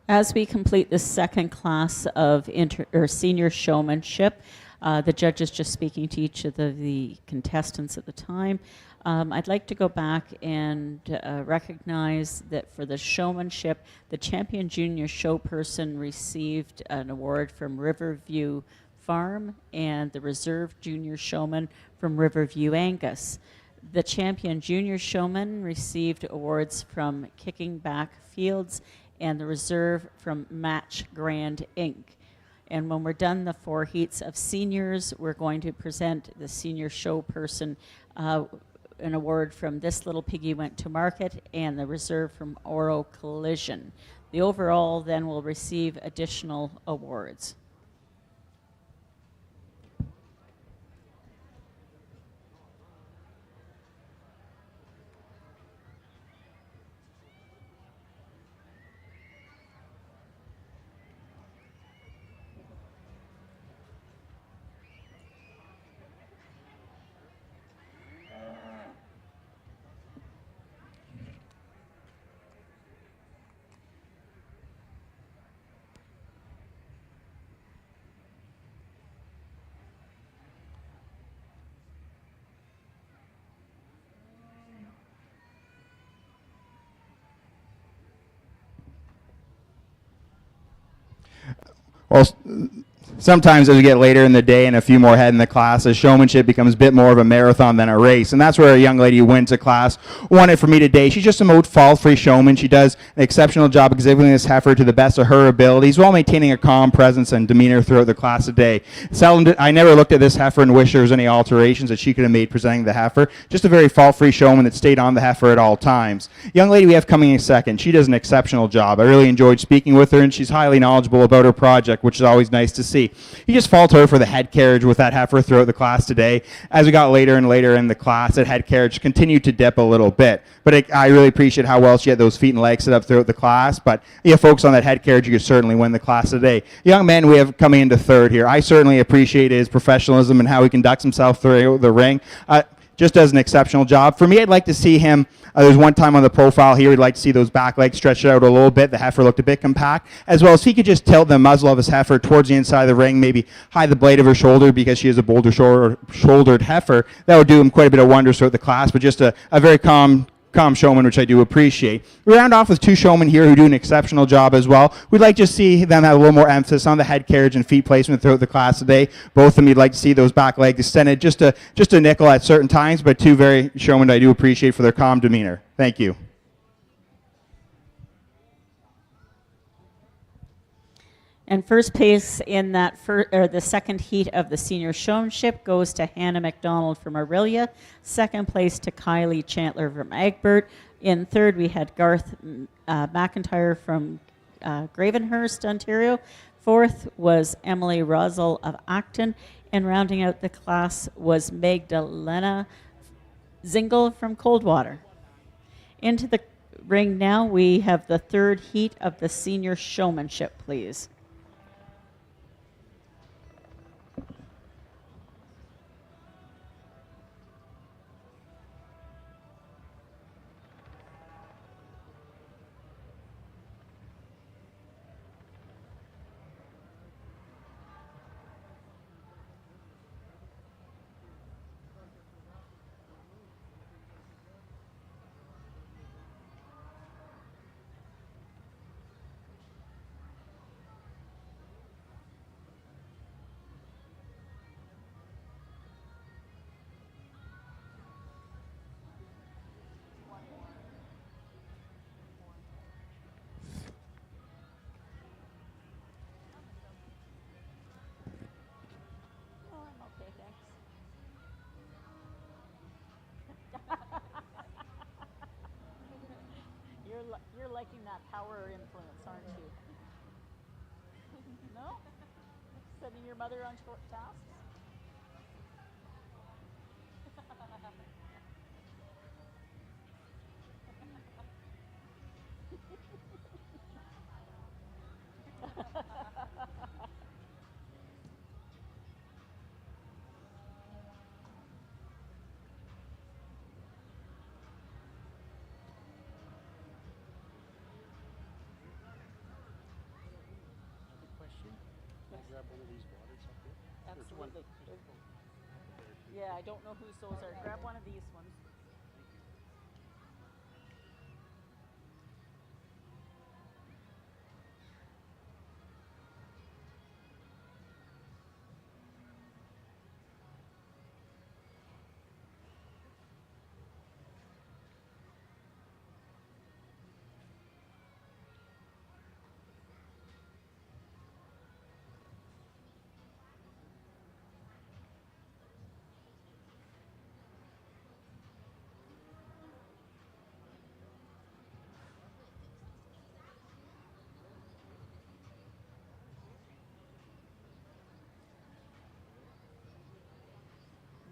As we complete the second class of senior showmanship, the judge is just speaking to each of the contestants at the time. I'd like to go back and recognize that for the showmanship, the champion junior show person received an award from Riverview Farm and the reserve junior showman from Riverview Angus. The champion junior showman received awards from Kicking Back Fields and the reserve from Match Grand Inc. And when we're done the 4 heats of seniors, we're going to present the senior show person an award from This Little Piggy Went to Market and the reserve from Oro Collision. The overall then will receive additional awards. Well, sometimes as we get later in the day and a few more ahead in the class, the showmanship becomes a bit more of a marathon than a race. And that's where a young lady who wins a class won it for me today. She's just a most fault-free showman. She does an exceptional job exhibiting this heifer to the best of her abilities while maintaining a calm presence and demeanor throughout the class today. I never looked at this heifer and wished there was any alterations that she could have made presenting the heifer. Just a very fault-free showman that stayed on the heifer at all times. Young lady we have coming in second, she does an exceptional job. I really enjoyed speaking with her, and she's highly knowledgeable about her project, which is always nice to see. You just fault her for the head carriage with that heifer throughout the class today. As we got later and later in the class, that head carriage continued to dip a little bit. But I really appreciate how well she had those feet and legs set up throughout the class. But you focus on that head carriage, you could certainly win the class today. Young man we have coming into third here. I certainly appreciate his professionalism and how he conducts himself through the ring. Just does an exceptional job. For me, I'd like to see him, there's one time on the profile here, we'd like to see those back legs stretched out a little bit. The heifer looked a bit compact, as well as he could just tilt the muzzle of his heifer towards the inside of the ring, maybe hide the blade of her shoulder because she is a boulder shouldered heifer. That would do him quite a bit of wonders throughout the class, but just a very calm showman, which I do appreciate. We round off with 2 showmen here who do an exceptional job as well. We'd like to see them have a little more emphasis on the head carriage and feet placement throughout the class today. Both of them, you'd like to see those back legs extended just a nickel at certain times, but 2 very showmen I do appreciate for their calm demeanor. Thank you. And first place in that the second heat of the senior showmanship goes to Hannah McDonald from Aurelia. Second place to Kylie Chandler from Egbert. In third, we had Garth McIntyre from Gravenhurst, Ontario. Fourth was Emily Rosal of Acton. And rounding out the class was Magdalena Zingle from Coldwater. Into the ring now, we have the third heat of the senior showmanship, please. You're liking that power influence, aren't you? No? Sending your mother on short tasks? grab one of these waters up here? Absolutely. There's one. Yeah, I don't know whose those are. Grab one of these ones. Thank you.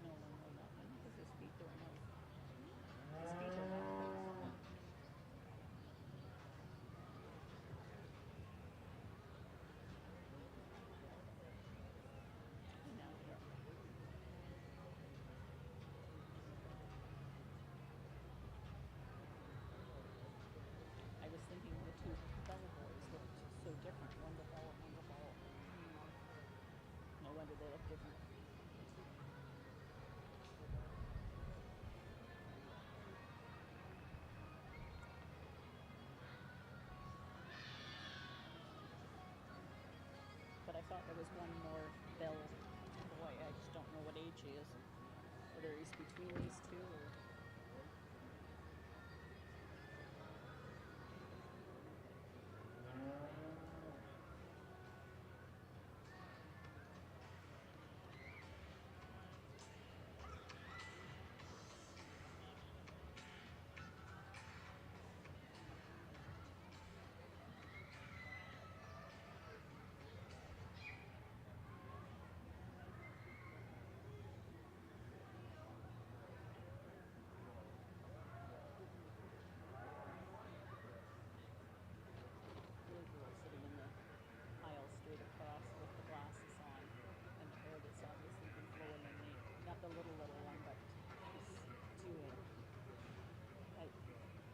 No, not one because his feet don't know. His feet are not closed. No. I was thinking the two Bell boys looked so different. One with all, one without. No wonder they look different. But I thought there was one more Bell boy. I just don't know what age he is. Whether he's between these two or. Little girl sitting in the aisle straight across with the glasses on and the hair that's obviously been flowing in the, not the little one, but this doing. I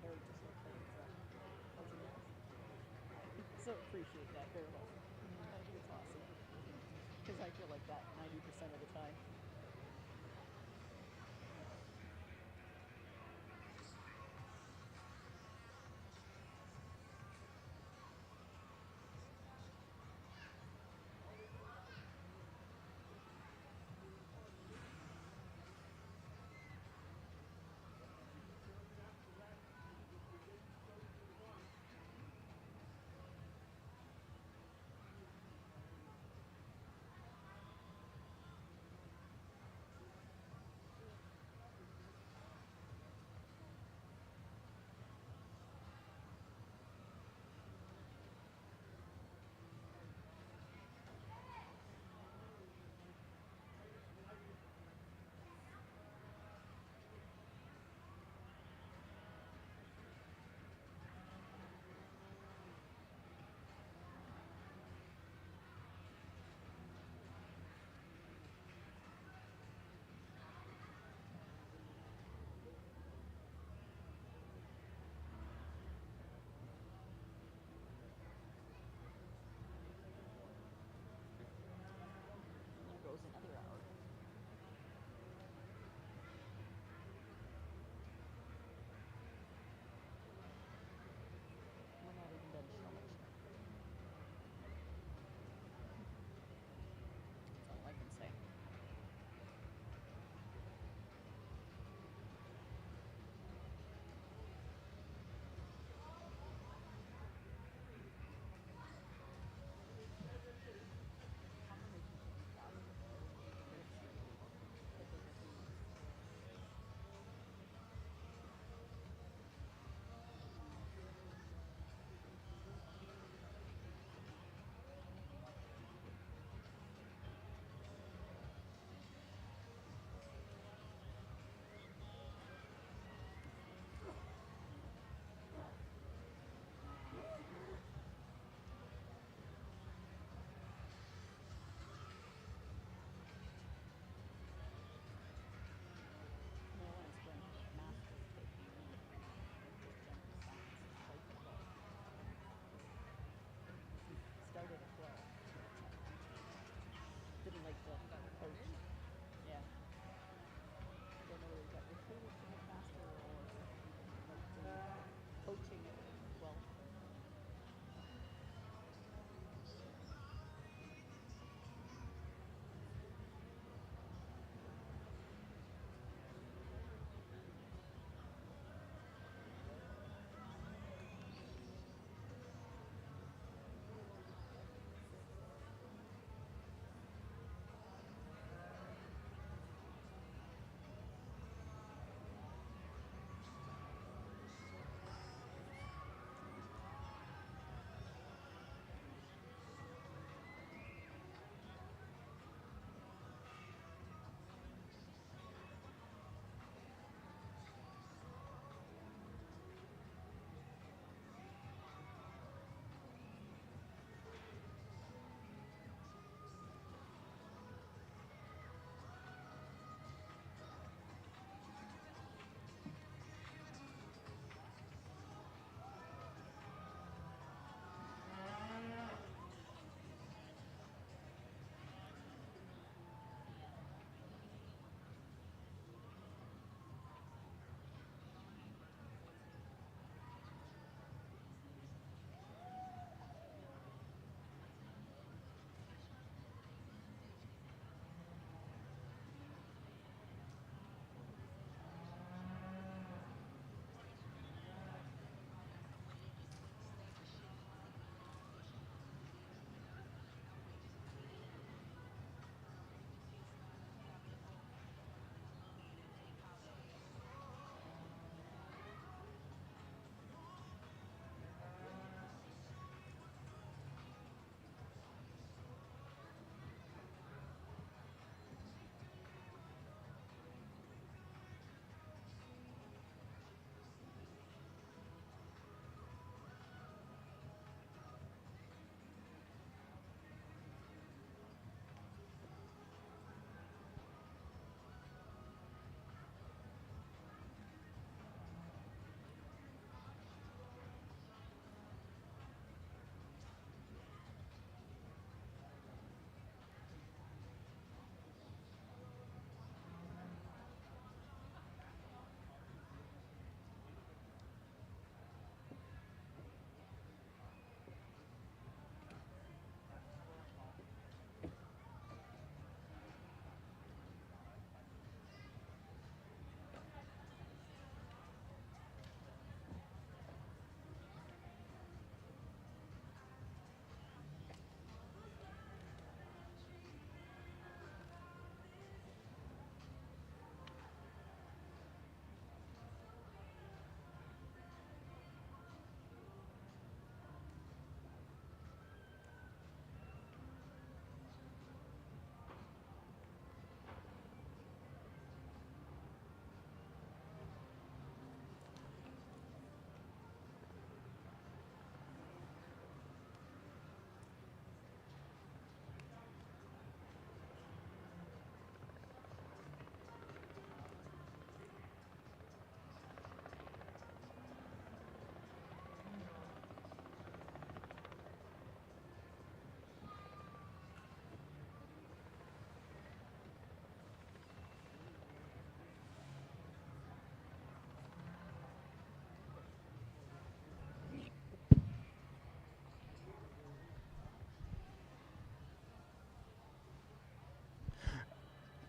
hair just looks like it's a fuzzy mess. I so appreciate that very much. I think it's awesome. Because I feel like that 90% of the time.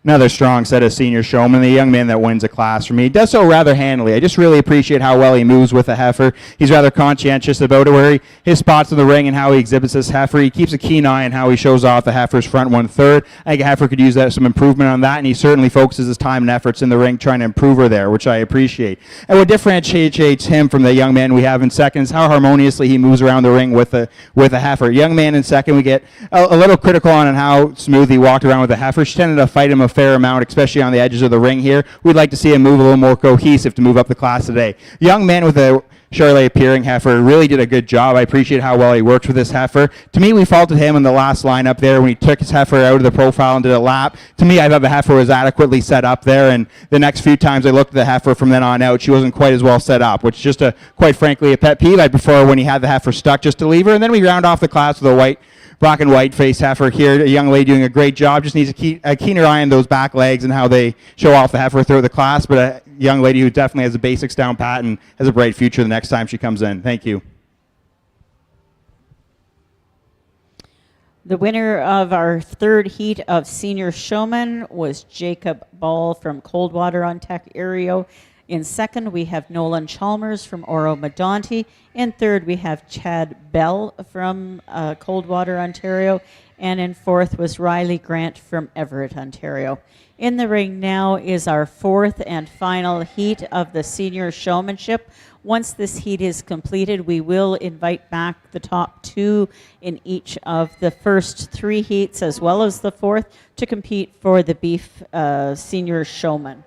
Another strong set of senior showmen, the young man that wins a class for me. He does so rather handily. I just really appreciate how well he moves with the heifer. He's rather conscientious about it, where his spots in the ring and how he exhibits this heifer. He keeps a keen eye on how he shows off the heifer's front 1/3. I think a heifer could use some improvement on that, and he certainly focuses his time and efforts in the ring trying to improve her there, which I appreciate. And what differentiates him from the young man we have in second is how harmoniously he moves around the ring with a heifer. Young man in second, we get a little critical on how smooth he walked around with the heifer. She tended to fight him a fair amount, especially on the edges of the ring here. We'd like to see him move a little more cohesive to move up the class today. Young man with a Charolais appearing heifer really did a good job. I appreciate how well he worked with this heifer. To me, we faulted him in the last lineup there when he took his heifer out of the profile and did a lap. To me, I thought the heifer was adequately set up there, and the next few times I looked at the heifer from then on out, she wasn't quite as well set up, which is just quite frankly a pet peeve. I prefer when he had the heifer stuck just to leave her, and then we round off the class with a black and white face heifer here. A young lady doing a great job. Just needs a keener eye on those back legs and how they show off the heifer throughout the class. But a young lady who definitely has the basics down pat and has a bright future the next time she comes in. Thank you. The winner of our third heat of senior showman was Jacob Ball from Coldwater, Ontario. In second, we have Nolan Chalmers from Oro Medonte. In third, we have Chad Bell from Coldwater, Ontario. And in fourth was Riley Grant from Everett, Ontario. In the ring now is our fourth and final heat of the senior showmanship. Once this heat is completed, we will invite back the top two in each of the first three heats, as well as the fourth, to compete for the beef senior showman.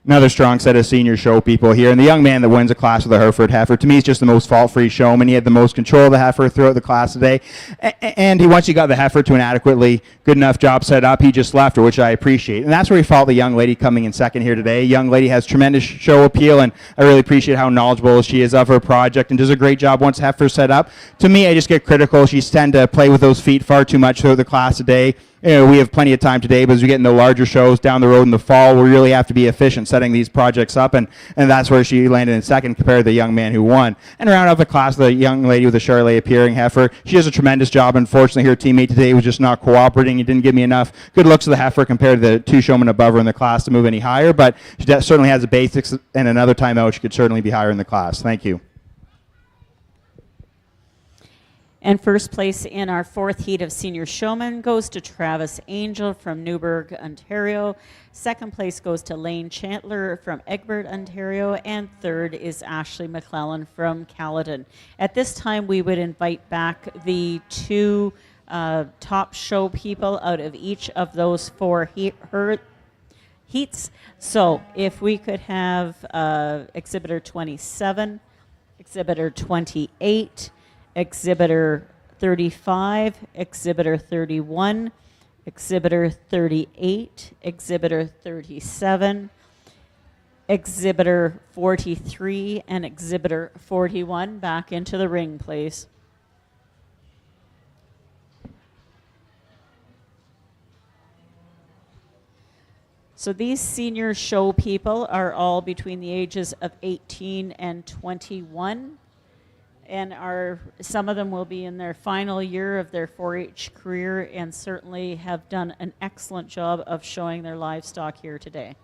Another strong set of senior show people here. And the young man that wins a class with a Hereford heifer, to me, is just the most fault-free showman. He had the most control of the heifer throughout the class today. And once he got the heifer to an adequately good enough job set up, he just left her, which I appreciate. And that's where we fault the young lady coming in second here today. Young lady has tremendous show appeal, and I really appreciate how knowledgeable she is of her project and does a great job once heifer's set up. To me, I just get critical. She's tend to play with those feet far too much throughout the class today. You know, we have plenty of time today, but as we get into larger shows down the road in the fall, we really have to be efficient setting these projects up, and that's where she landed in second compared to the young man who won. And around out the class, the young lady with the Charlet appearing heifer, she does a tremendous job. Unfortunately, her teammate today was just not cooperating. He didn't give me enough good looks of the heifer compared to the two showmen above her in the class to move any higher, but she certainly has the basics, and another time out, she could certainly be higher in the class. Thank you. And first place in our fourth heat of senior showman goes to Travis Angel from Newburgh, Ontario. Second place goes to Lane Chandler from Egbert, Ontario. And third is Ashley McClellan from Caledon. At this time, we would invite back the two top show people out of each of those four heats. So if we could have Exhibitor 27, Exhibitor 28, Exhibitor 35, Exhibitor 31, Exhibitor 38, Exhibitor 37, Exhibitor 43, and Exhibitor 41 back into the ring, please. So these senior show people are all between the ages of 18 and 21. And some of them will be in their final year of their 4-H career and certainly have done an excellent job of showing their livestock here today.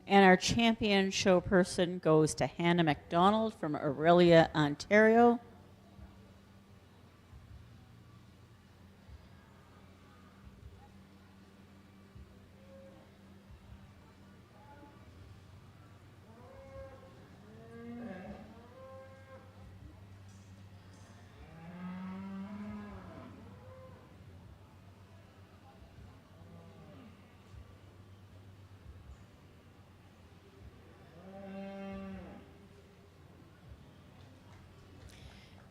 And our champion show person goes to Hannah McDonald from Aurelia, Ontario.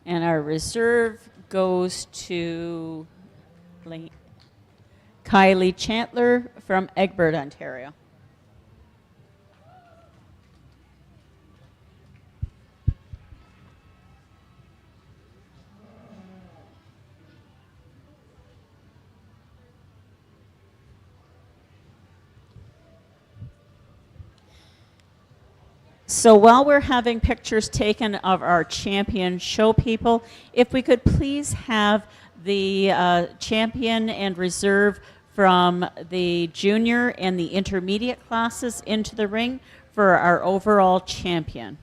And our reserve goes to Kylie Chandler from Egbert, Ontario. So while we're having pictures taken of our champion show people, if we could please have the champion and reserve from the junior and the intermediate classes into the ring for our overall champion.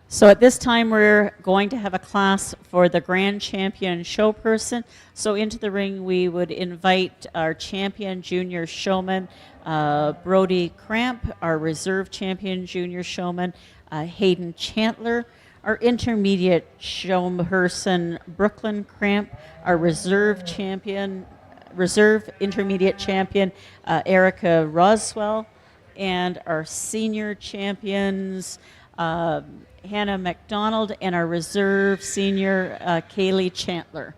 So at this time, we're going to have a class for the grand champion show person. So into the ring, we would invite our champion junior showman, Brody Cramp, our reserve champion junior showman, Hayden Chandler, our intermediate show person, Brooklyn Cramp, our reserve intermediate champion, Erica Roswell, and our senior champions, Hannah McDonald, and our reserve senior, Kaylee Chandler.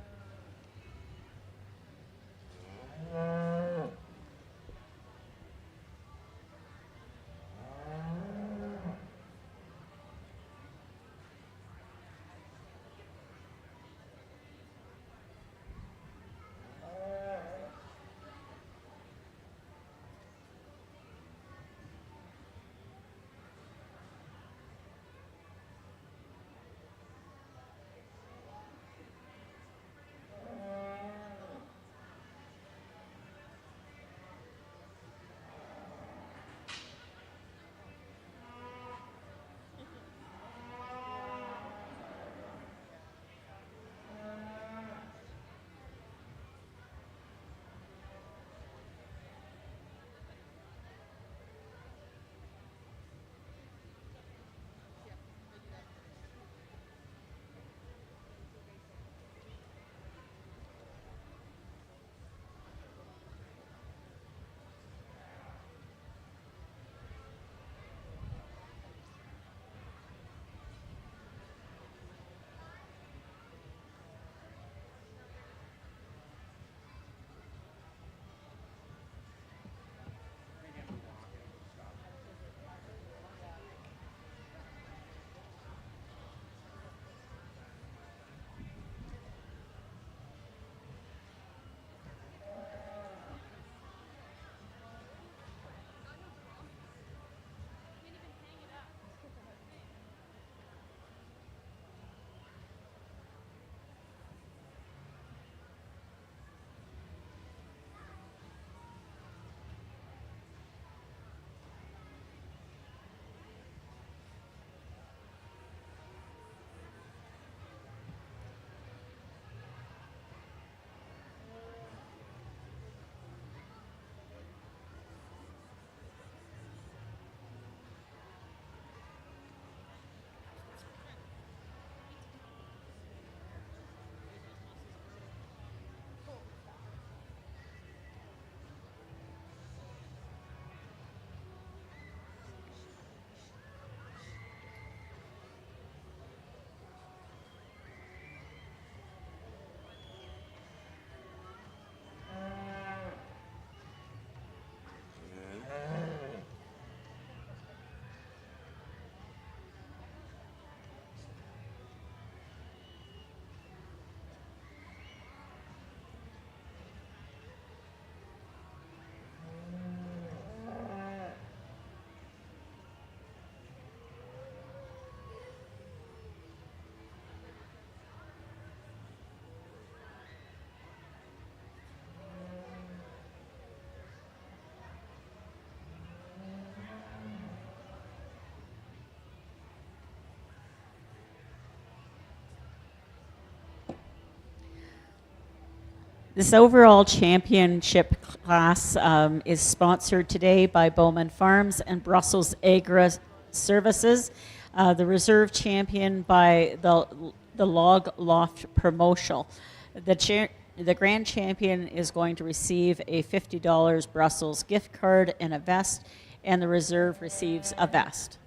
This overall championship class is sponsored today by Bowman Farms and Brussels Agri Services. The reserve champion by the Log Loft Promotional. The grand champion is going to receive a $50 Brussels gift card and a vest, and the reserve receives a vest.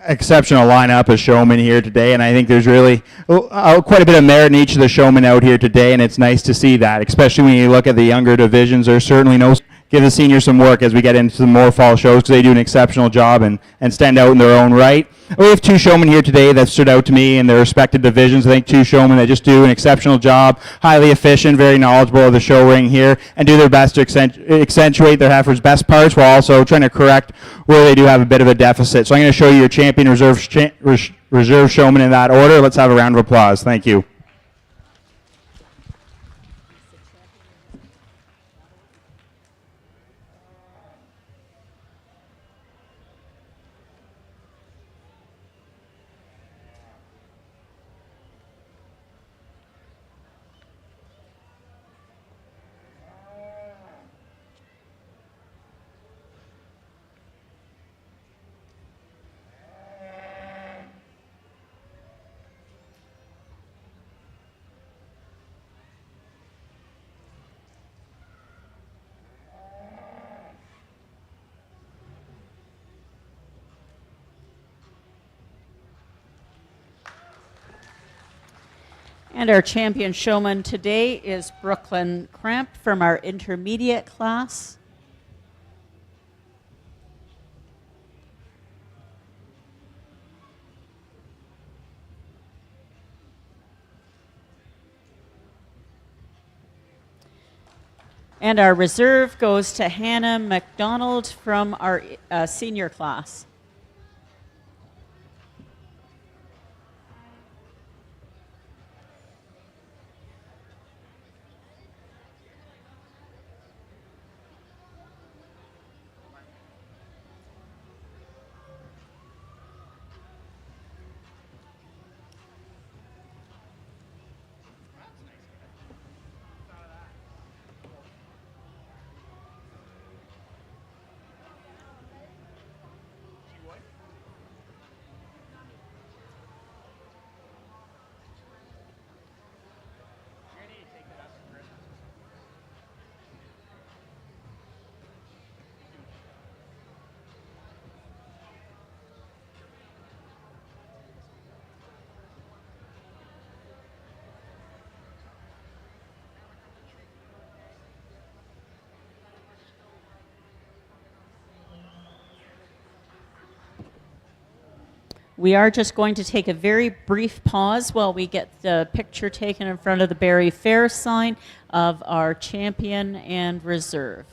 Exceptional lineup of showmen here today, and I think there's really quite a bit of merit in each of the showmen out here today, and it's nice to see that, especially when you look at the younger divisions. There's certainly no give the seniors some work as we get into some more fall shows because they do an exceptional job and stand out in their own right. We have two showmen here today that stood out to me in their respective divisions. I think two showmen that just do an exceptional job, highly efficient, very knowledgeable of the show ring here, and do their best to accentuate their heifer's best parts while also trying to correct where they do have a bit of a deficit. So I'm going to show you your champion reserve showman in that order. Let's have a round of applause. Thank you. And our champion showman today is Brooklyn Cramp from our intermediate class. And our reserve goes to Hannah McDonald from our senior class. We are just going to take a very brief pause while we get the picture taken in front of the Barrie Fair sign of our champion and reserve.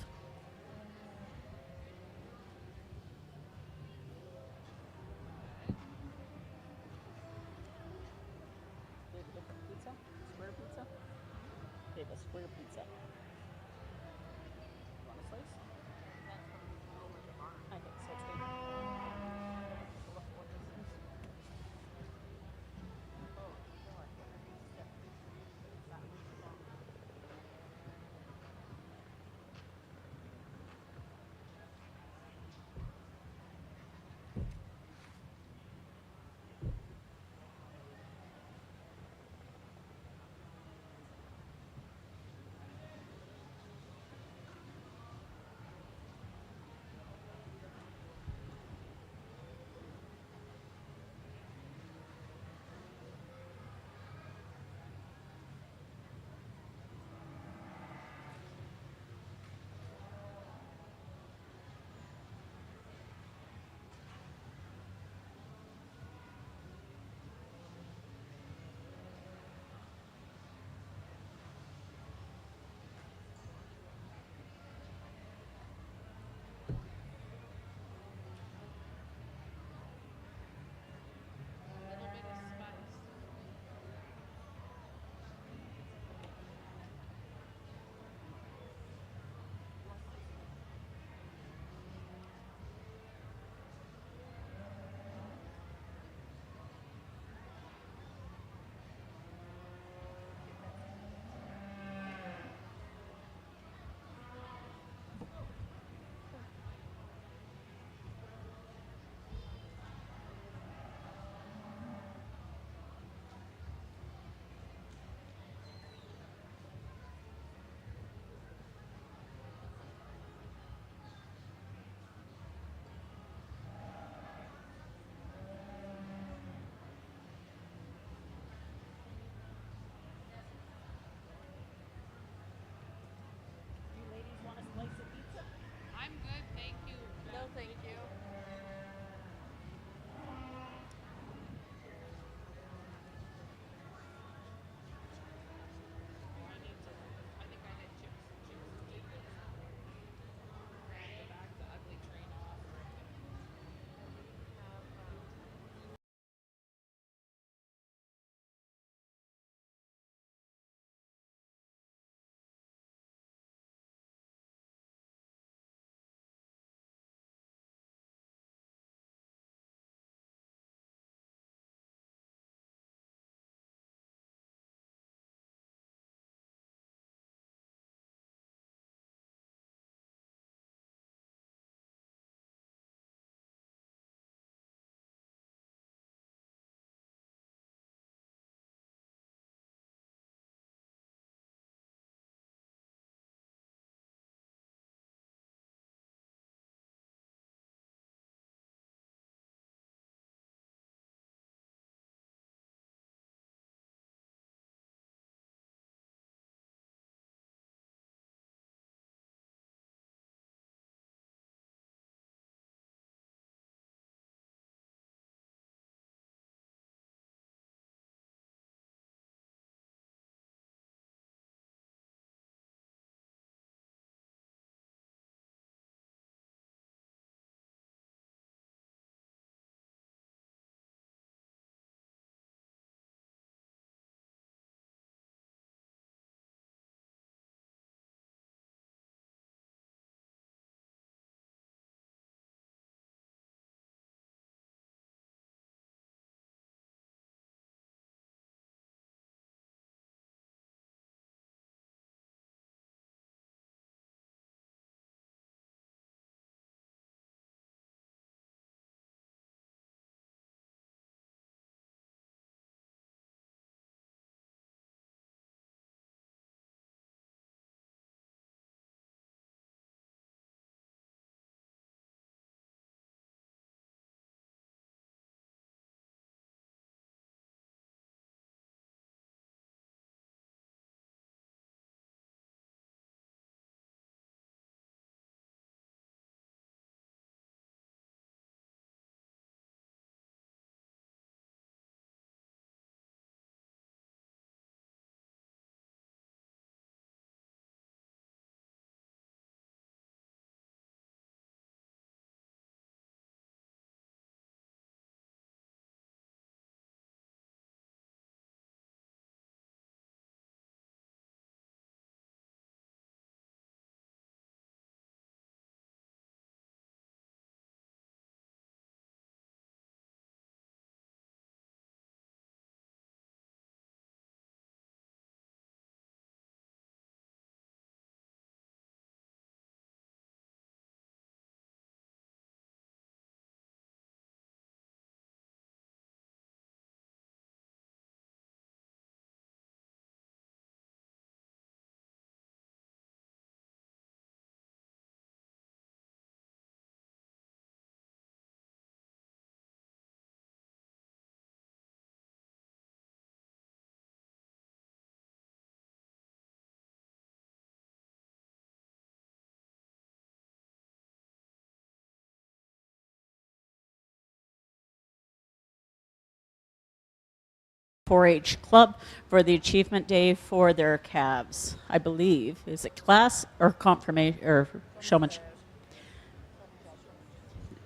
4-H club for the achievement day for their calves. I believe, is it class or confirmation or showmanship?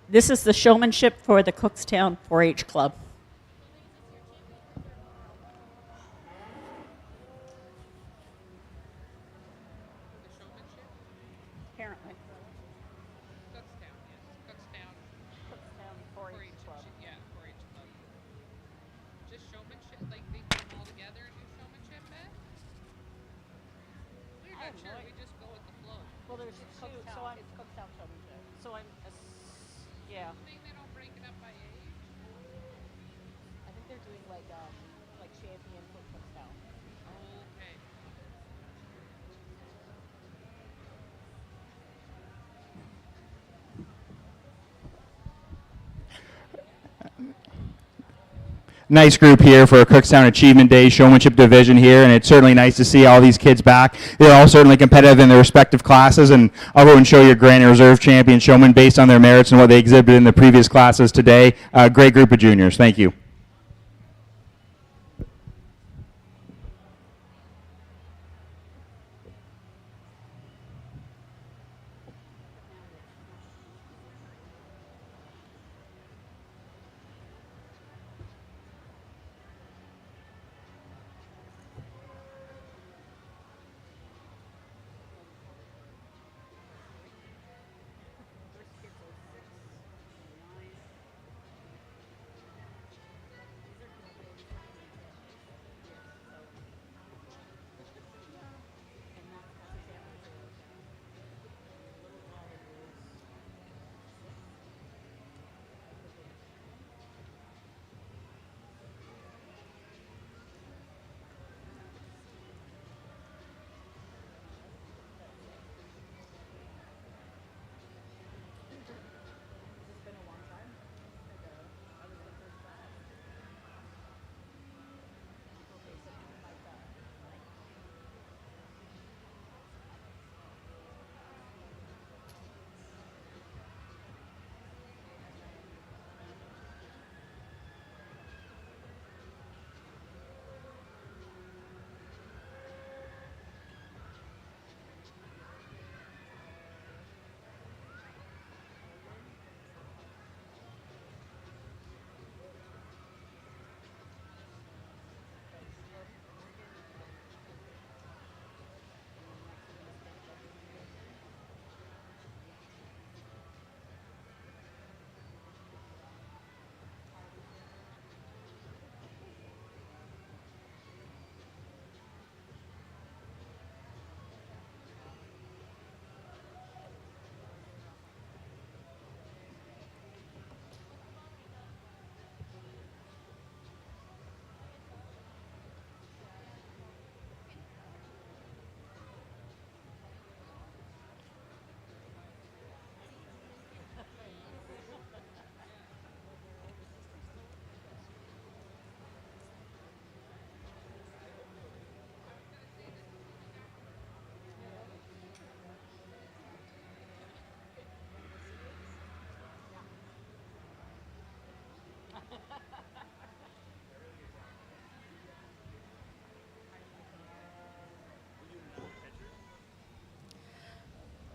This is the showmanship for the Cookstown 4-H club. The showmanship? Apparently. Cookstown, yes. Cookstown Cookstown 4-H club. Yeah, 4-H club. Just showmanship? Like they put them all together and do showmanship, eh? We're I not have no sure. We idea. just go with the flow. Well, there's It's two, so Cooktown. I'm, It's Cooktown Showmanship. so I'm, yeah. You think they don't break it up by age? I think they're doing like champion for Cooktown. Okay. Nice group here for a Cookstown Achievement Day showmanship division here, and it's certainly nice to see all these kids back. They're all certainly competitive in their respective classes, and I'll go and show you Granite Reserve champion showmen based on their merits and what they exhibited in the previous classes today. Great group of juniors. Thank you.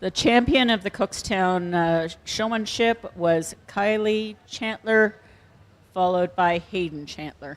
The champion of the Cookstown showmanship was Kylie Chantler, followed by Hayden Chantler.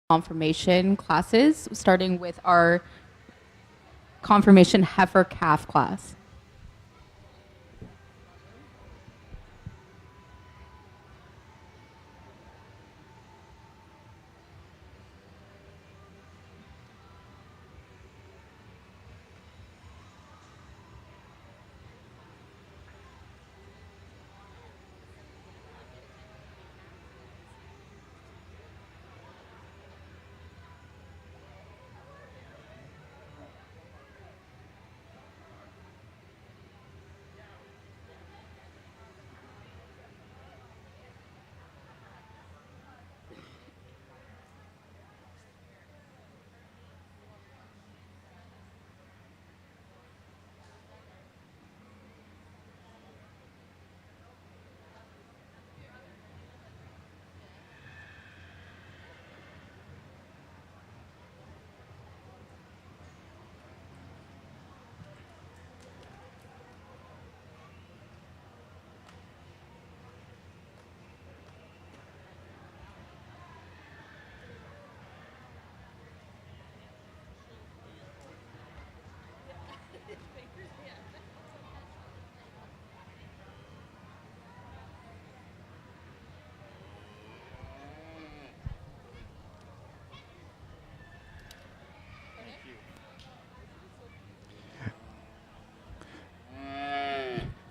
confirmation classes, starting with our confirmation heifer calf class.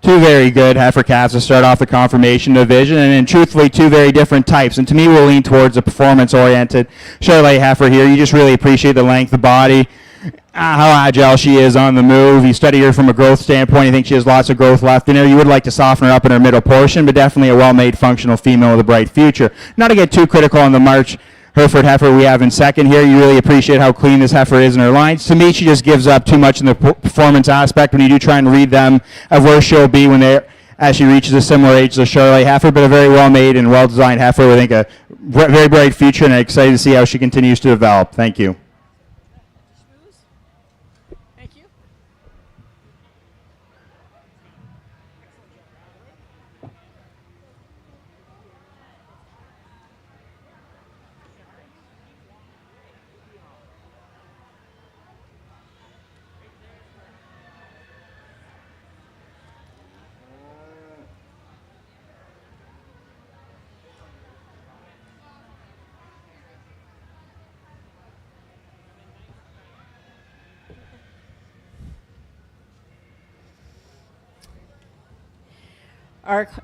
Two very good heifer calves to start off the confirmation division, and then truthfully, two very different types. And to me, we'll lean towards a performance-oriented Charolais heifer here. You just really appreciate the length, the body, how agile she is on the move. You study her from a growth standpoint. You think she has lots of growth left in her. You would like to soften her up in her middle portion, but definitely a well-made, functional female with a bright future. Not to get too critical on the March Hereford heifer we have in second here. You really appreciate how clean this heifer is in her lines. To me, she just gives up too much in the performance aspect when you do try and read them of where she'll be when as she reaches a similar age to the Charolais heifer, but a very well-made and well-designed heifer. We think a very bright future, and I'm excited to see how she continues to develop. Thank you. Thank you.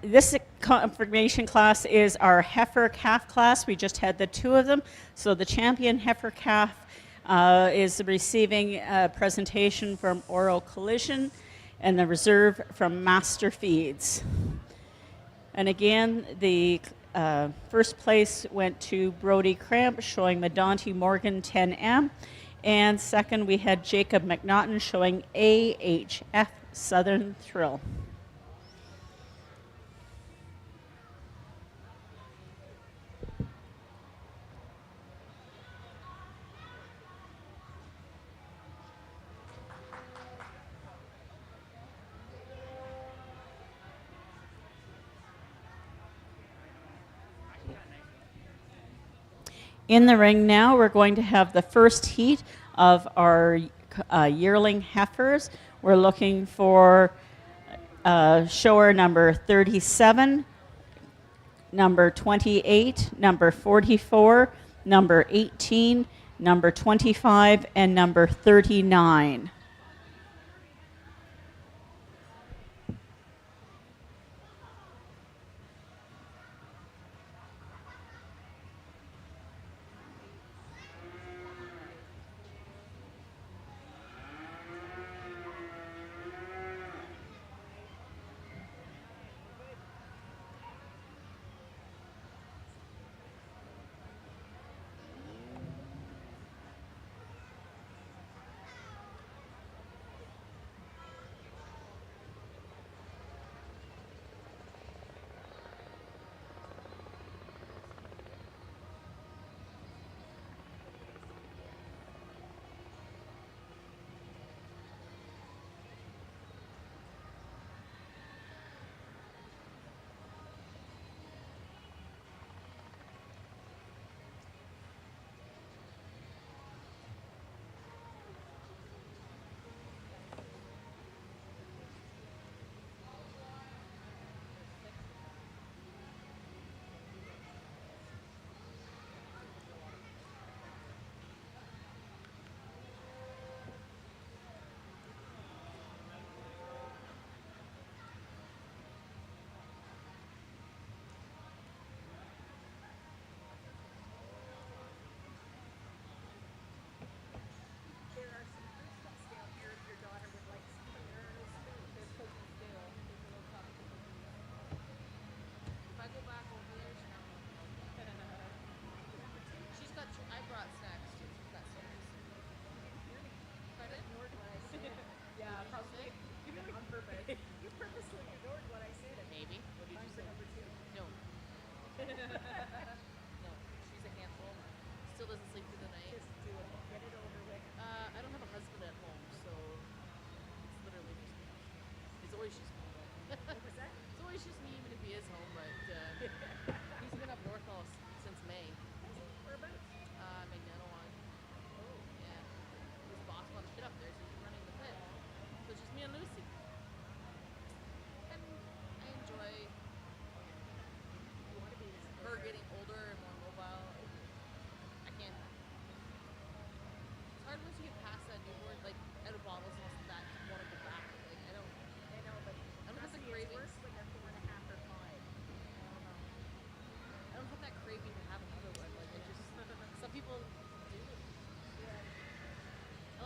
This confirmation class is our heifer calf class. We just had the two of them. So the champion heifer calf is receiving a presentation from Oral Collision and the reserve from Master Feeds. And again, the first place went to Brody Cramp showing Medonte Morgan 10M. And second, we had Jacob McNaughton showing AHF Southern Thrill. In the ring now, we're going to have the first heat of our yearling heifers. We're looking for shower number 37, number 28, number 44, number 18, number 25, and number 39.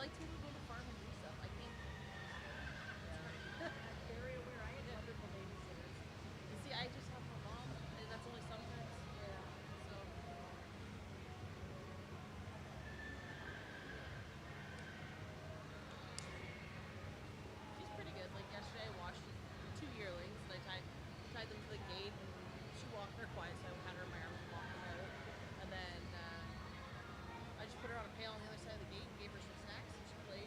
like to go to the farm and do stuff. I think. Yeah. I'm very aware. I have wonderful babysitters. You see, I just have my mom, and that's only sometimes. Yeah. So. She's pretty good. Like yesterday, I washed 2 yearlings, and I tied them to the gate, and she walked her quiet, so I had her in my arms and walked them out. And then I just put her on a pail on the other side of the gate and gave her some snacks, and she played.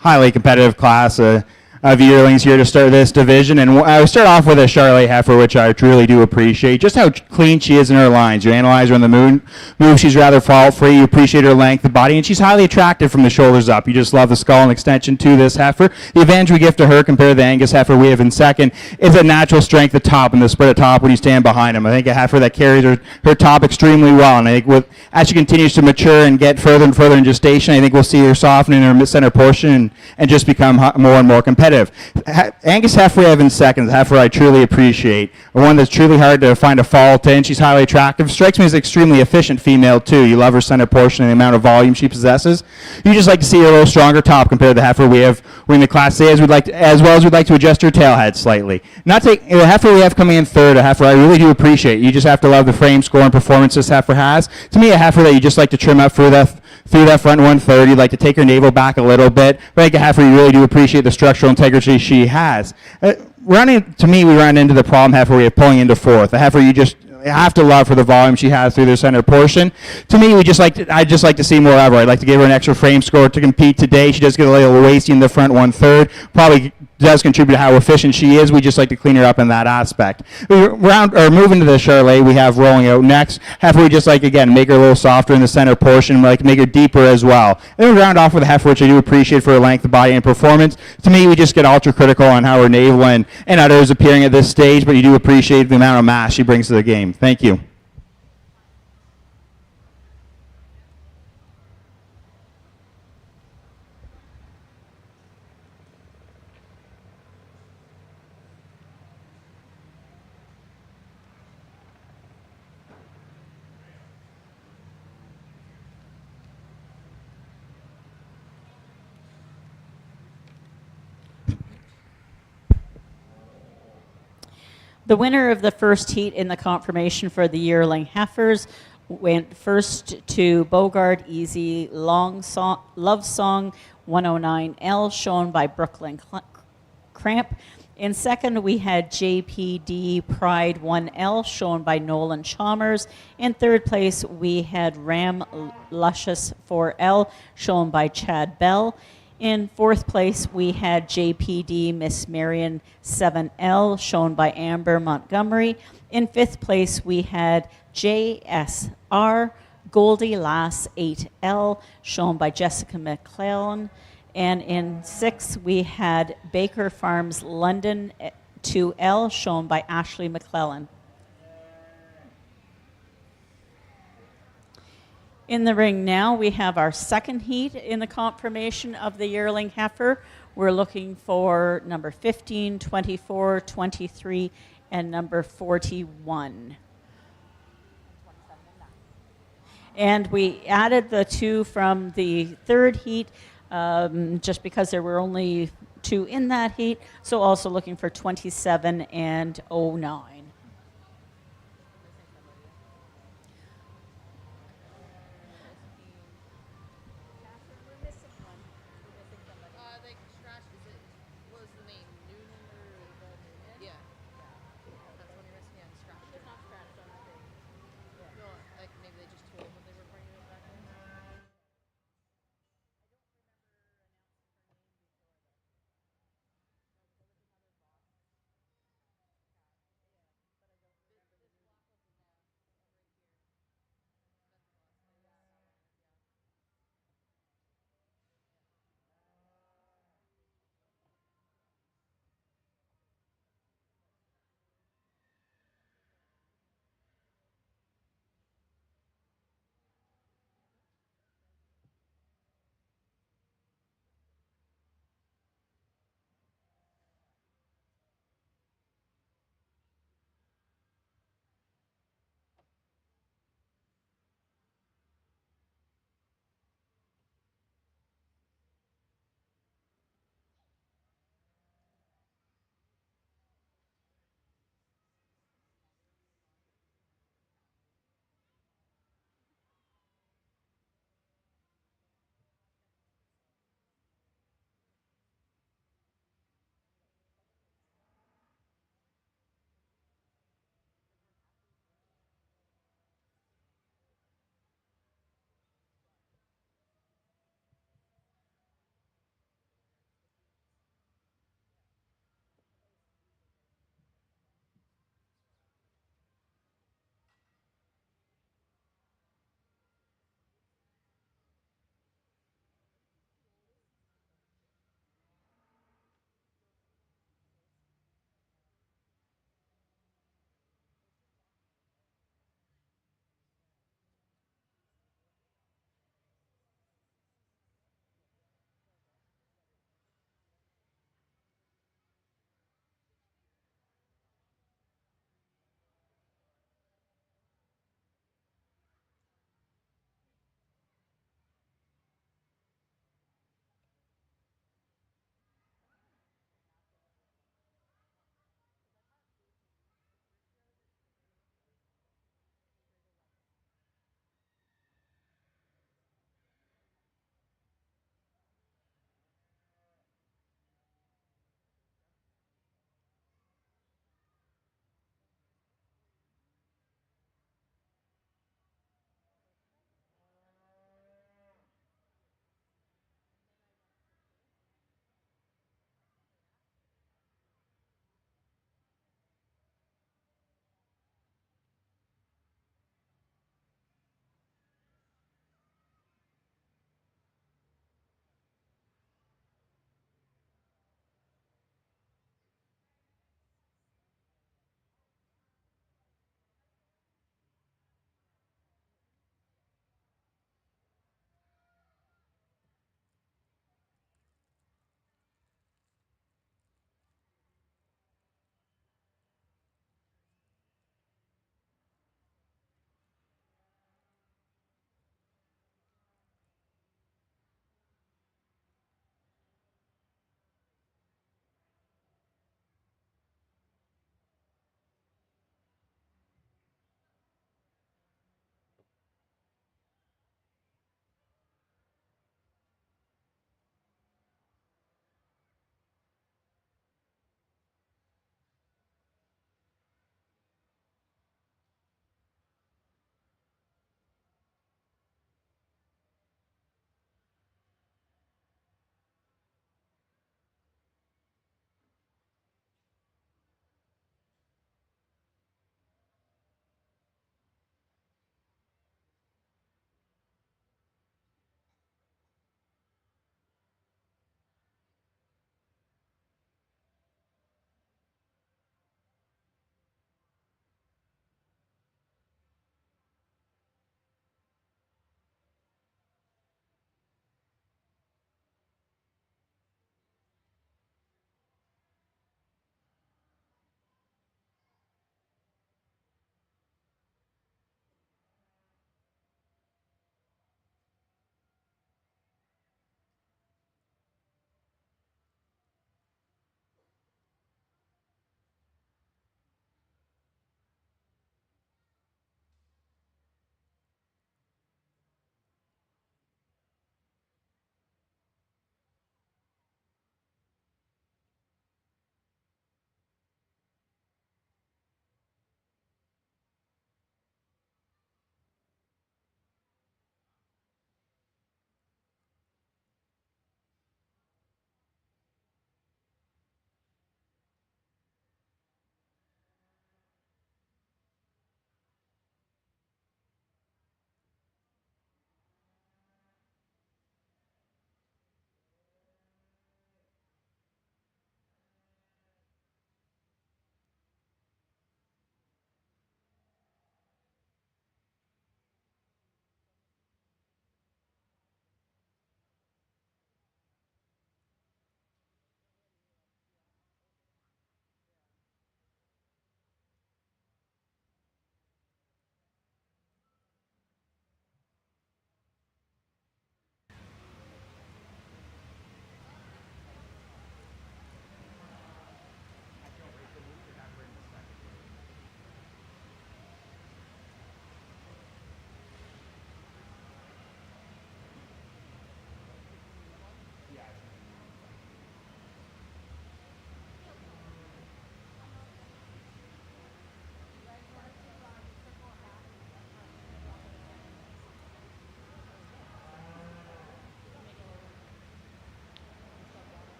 highly competitive class of yearlings here to start this division. And I start off with a Charlotte heifer, which I truly do appreciate. Just how clean she is in her lines. You analyze her on the move, she's rather fault-free. You appreciate her length of body, and she's highly attractive from the shoulders up. You just love the skull and extension to this heifer. The advantage we give to her compared to the Angus heifer we have in second is a natural strength at top and the spread at top when you stand behind him. I think a heifer that carries her top extremely well, and I think as she continues to mature and get further and further in gestation, I think we'll see her soften in her center portion and just become more and more competitive. Angus heifer I have in second, the heifer I truly appreciate. One that's truly hard to find a fault in. She's highly attractive. Strikes me as extremely efficient female too. You love her center portion and the amount of volume she possesses. You just like to see her a little stronger top compared to the heifer we're in the Class A, as well as we'd like to adjust her tail head slightly. Not take the heifer we have coming in third, a heifer I really do appreciate. You just have to love the frame, score, and performance this heifer has. To me, a heifer that you just like to trim up through that front 130, like to take her navel back a little bit. But like a heifer, you really do appreciate the structural integrity she has. We run into the problem heifer we have pulling into fourth. A heifer you just have to love for the volume she has through the center portion. To me, I'd just like to see more of her. I'd like to give her an extra frame score to compete today. She does get a little wasty in the front 1/3. Probably does contribute to how efficient she is. We just like to clean her up in that aspect. Moving to the Charlet, we have rolling out next. Heifer, we just like, again, make her a little softer in the center portion. We like to make her deeper as well. And we round off with a heifer, which I do appreciate for her length of body and performance. To me, we just get ultra critical on how her navel and others appearing at this stage, but you do appreciate the amount of mass she brings to the game. Thank you. The winner of the first heat in the confirmation for the yearling heifers went first to Bogart Easy Love Song 109L, shown by Brooklyn Cramp. In second, we had JPD Pride 1L, shown by Nolan Chalmers. In third place, we had Ram Luscious 4L, shown by Chad Bell. In fourth place, we had JPD Miss Marion 7L, shown by Amber Montgomery. In fifth place, we had JSR Goldie Lass 8L, shown by Jessica McClellan. And in sixth, we had Baker Farms London 2L, shown by Ashley McClellan. In the ring now, we have our second heat in the confirmation of the yearling heifer. We're looking for number 15, 24, 23, and number 41. And we added the two from the third heat just because there were only two in that heat. So also looking for 27 and 09. Like scratch, what was the name? Noonan or the Noonan? Yeah. That's when you're missing, yeah, scratch. It's not scratch on the thing. Yeah. No, like maybe they just told when they were bringing it back in.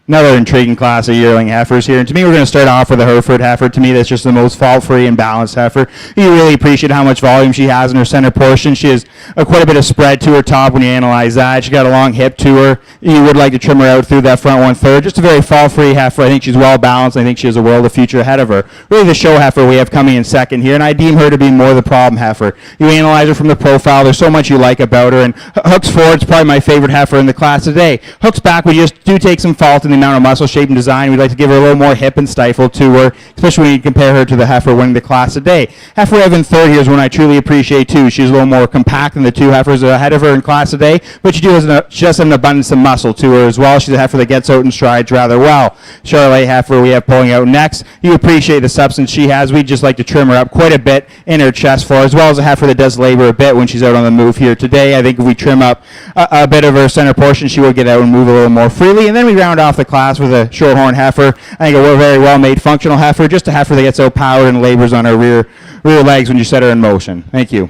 Another intriguing class of yearling heifers here. And to me, we're going to start off with a Hereford heifer. To me, that's just the most fault-free and balanced heifer. You really appreciate how much volume she has in her center portion. She has quite a bit of spread to her top when you analyze that. She's got a long hip to her. You would like to trim her out through that front one-third. Just a very fault-free heifer. I think she's well-balanced. I think she has a world of future ahead of her. Really the show heifer we have coming in second here, and I deem her to be more the problem heifer. You analyze her from the profile. There's so much you like about her, and Hooks forward's probably my favorite heifer in the class today. Hooks back, we just do take some fault in the amount of muscle shape and design. We'd like to give her a little more hip and stifle to her, especially when you compare her to the heifer winning the class today. Heifer Evan third here is one I truly appreciate too. She's a little more compact than the two heifers ahead of her in class today, but she does an abundance of muscle to her as well. She's a heifer that gets out and strides rather well. Charlotte heifer we have pulling out next. You appreciate the substance she has. We'd just like to trim her up quite a bit in her chest for her, as well as a heifer that does labor a bit when she's out on the move here today. I think if we trim up a bit of her center portion, she will get out and move a little more freely. And then we round off the class with a shorthorn heifer. I think a very well-made functional heifer, just a heifer that gets out powered and labors on her rear legs when you set her in motion. Thank you.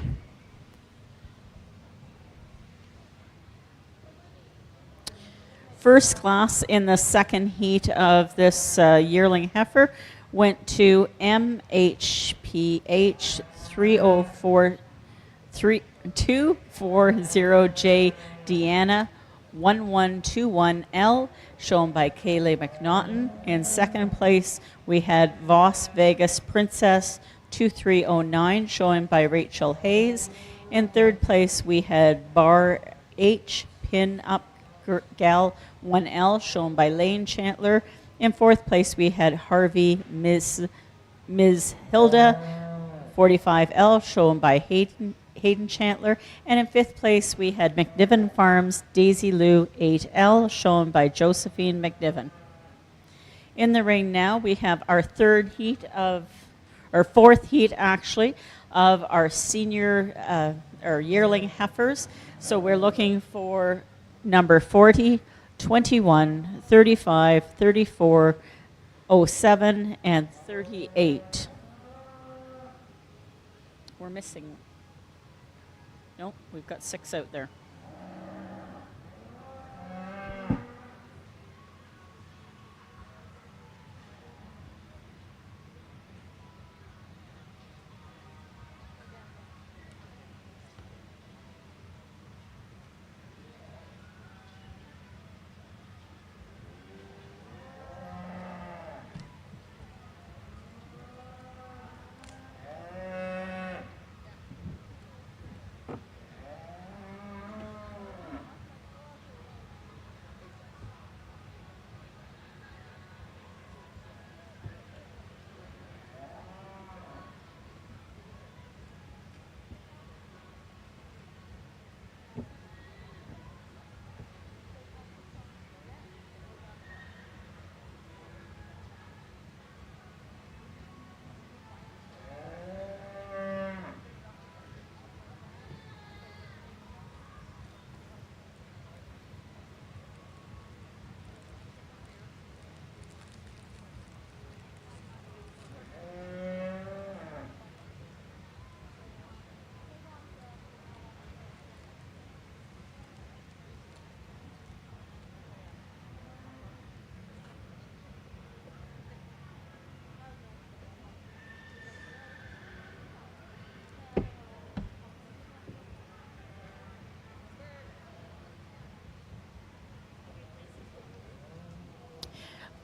First class in the second heat of this yearling heifer went to MHPH 240J Deanna 1121L, shown by Kayleigh McNaughton. In second place, we had Voss Vegas Princess 2309, shown by Rachel Hayes. In third place, we had Bar H Pin Up Gal 1L, shown by Lane Chantler. In fourth place, we had Harvey Ms. Hilda 45L, shown by Hayden Chantler. And in fifth place, we had McNiven Farms Daisy Lou 8L, shown by Josephine McNiven. In the ring now, we have our fourth heat actually, of our senior, or yearling heifers. So we're looking for number 40, 21, 35, 34, 07, and 38. We're missing. Nope, we've got 6 out there.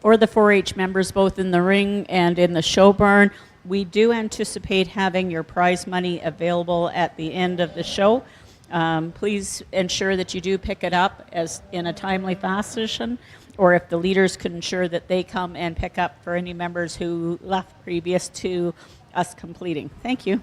For the 4-H members, both in the ring and in the show barn, we do anticipate having your prize money available at the end of the show. Please ensure that you do pick it up as in a timely fashion, or if the leaders could ensure that they come and pick up for any members who left previous to us completing. Thank you.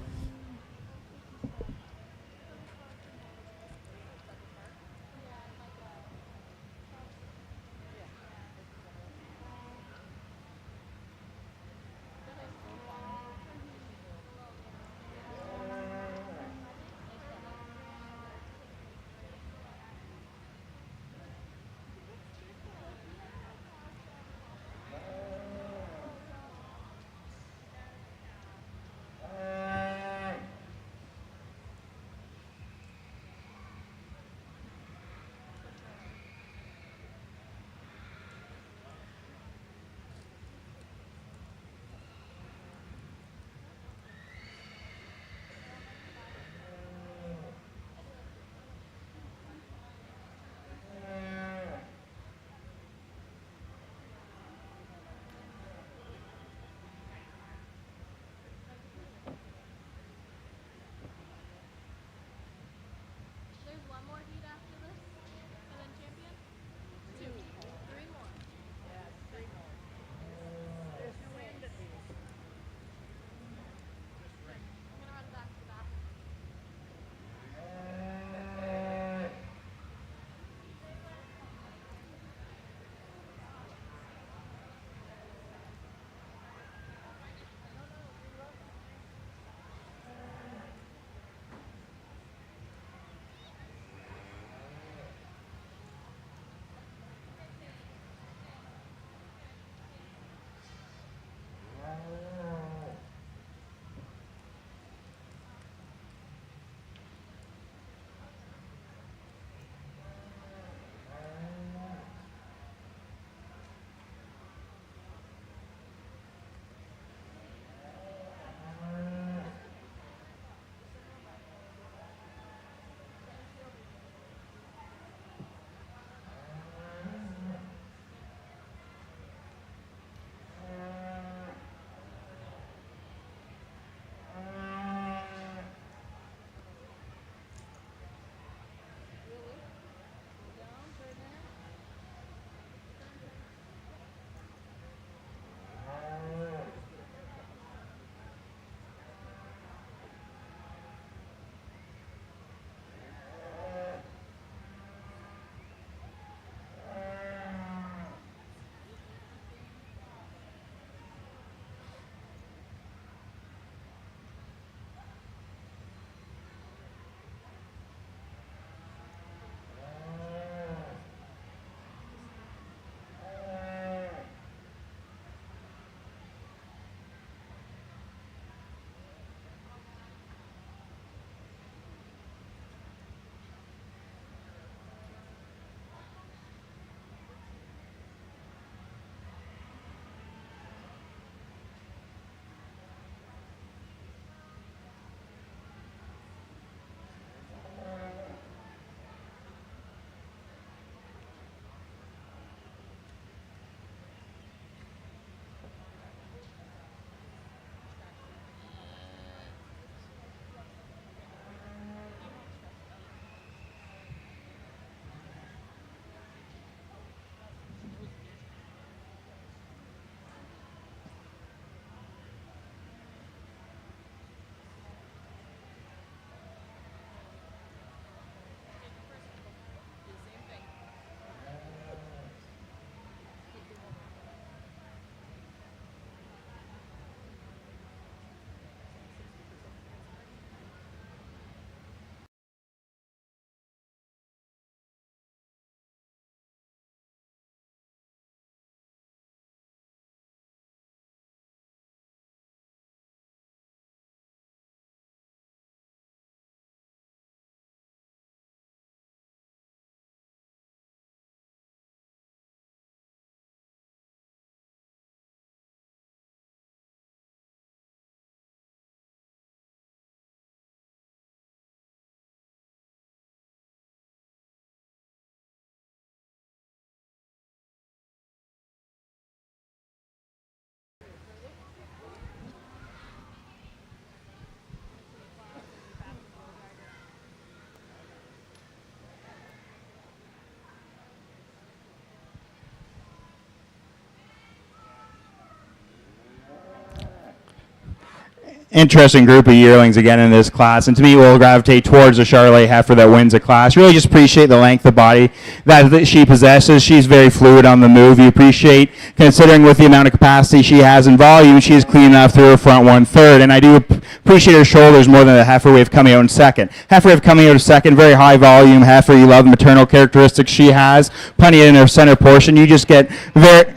interesting group of yearlings again in this class, and to me will gravitate towards the Charolais heifer that wins the class. Really just appreciate the length of body that she possesses. She's very fluid on the move. You appreciate, considering with the amount of capacity she has in volume, she's clean enough through her front 1/3, and I do appreciate her shoulders more than the heifer we have coming out in second. Heifer we have coming out in second, very high volume heifer. You love the maternal characteristics she has, plenty in her center portion. You just get very...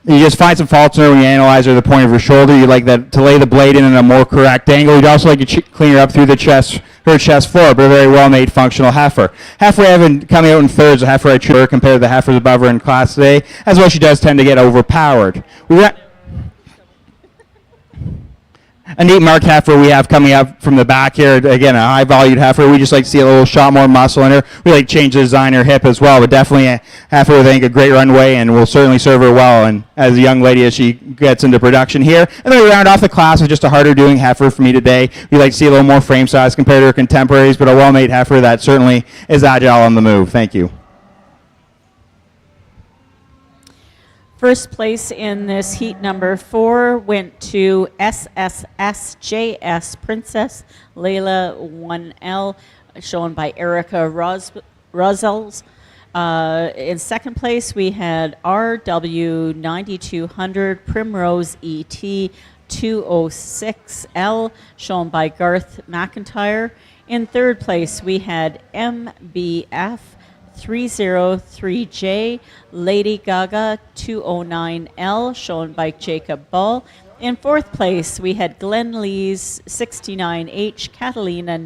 You just find some faults in her when you analyze her the point of her shoulder. You like that to lay the blade in a more correct angle. You'd also like to clean her up through the chest, her chest floor, but a very well-made functional heifer. Heifer having coming out in thirds, a heifer I treat her compared to the heifers above her in class today, as well she does tend to get overpowered. We got a neat marked heifer we have coming up from the back here. Again, a high-valued heifer. We just like to see a little shot more muscle in her. We like to change the design of her hip as well, but definitely a heifer with, I think, a great runway and will certainly serve her well and as a young lady as she gets into production here. And then we round off the class with just a harder-doing heifer for me today. We like to see a little more frame size compared to her contemporaries, but a well-made heifer that certainly is agile on the move. Thank you. First place in this heat number 4 went to SSSJS Princess Layla 1L, shown by Erica Rosels. In second place, we had RW 9200 Primrose ET 206L, shown by Garth McIntyre. In third place, we had MBF 303J Lady Gaga 209L, shown by Jacob Ball. In fourth place, we had Glen Lee's 69H Catalina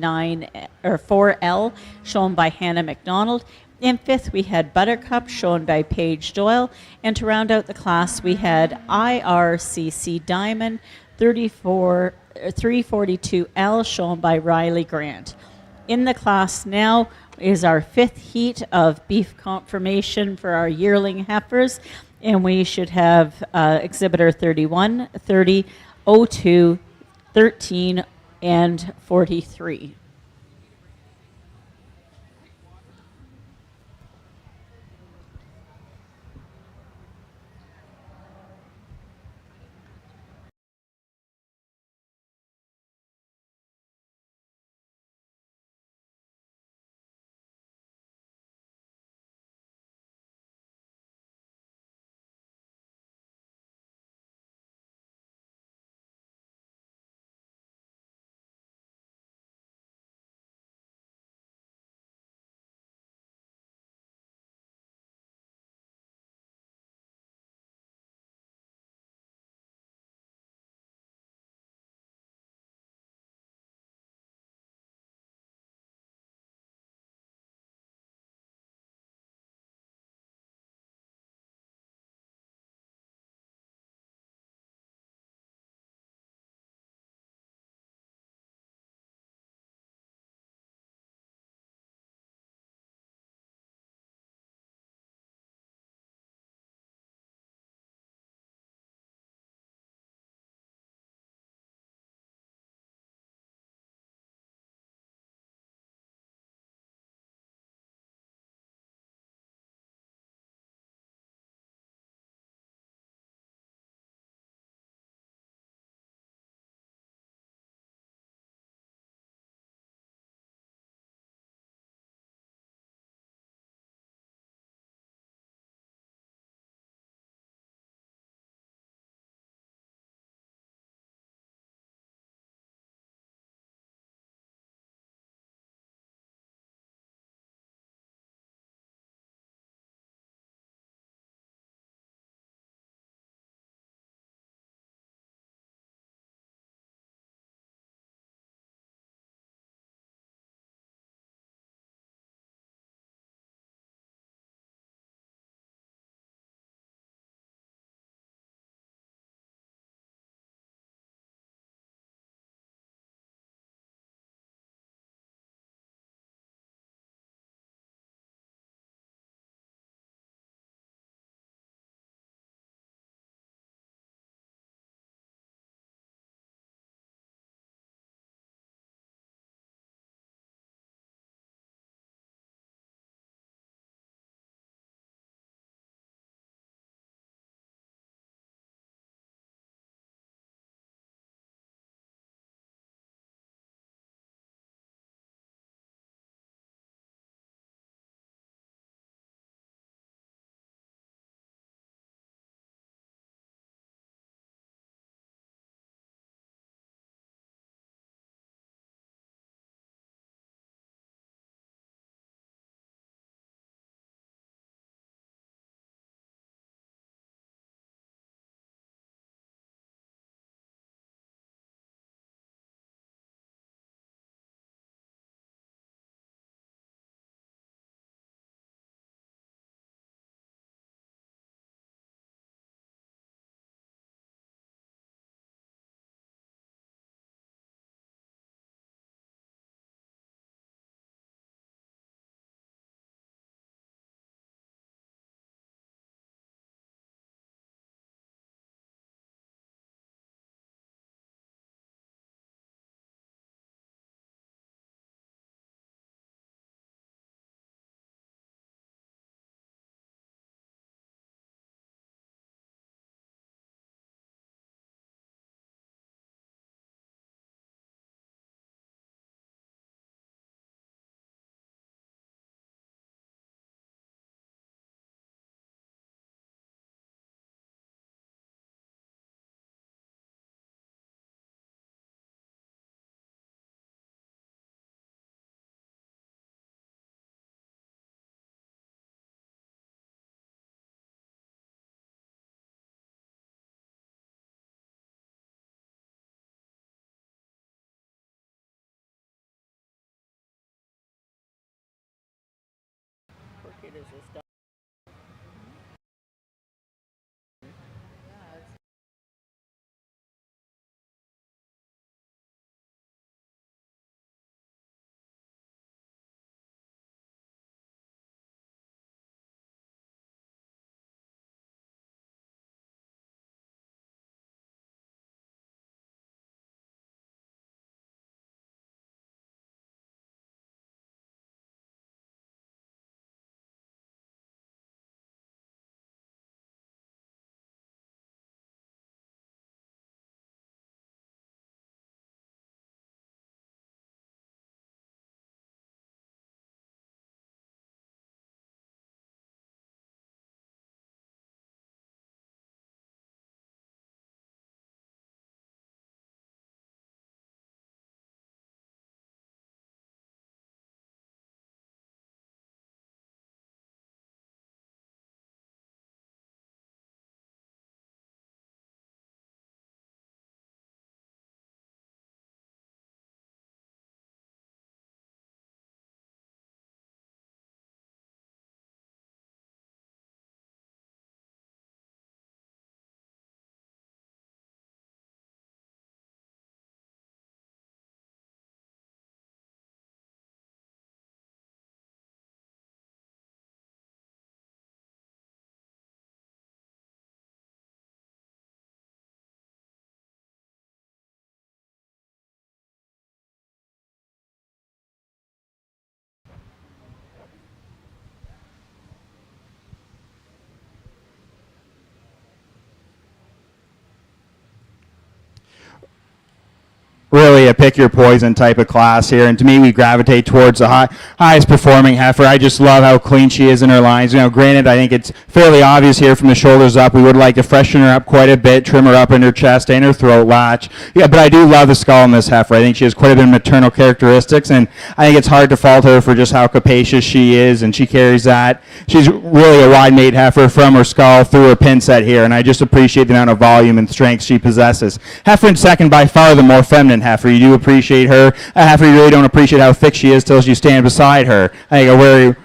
4L, shown by Hannah McDonald. In fifth, we had Buttercup, shown by Paige Doyle. And to round out the class, we had IRCC Diamond 342L, shown by Riley Grant. In the class now is our fifth heat of beef confirmation for our yearling heifers, and we should have exhibitor 31, 30, 02, 13, and 43. Really a pick your poison type of class here, and to me we gravitate towards the highest performing heifer. I just love how clean she is in her lines. You know, granted, I think it's fairly obvious here from the shoulders up. We would like to freshen her up quite a bit, trim her up in her chest and her throat latch. Yeah, but I do love the skull in this heifer. I think she has quite a bit of maternal characteristics, and I think it's hard to fault her for just how capacious she is, and she carries that. She's really a wide mate heifer from her skull through her pin set here, and I just appreciate the amount of volume and strength she possesses. Heifer in second, by far the more feminine heifer. You do appreciate her. A heifer, you really don't appreciate how thick she is till you stand beside her. I think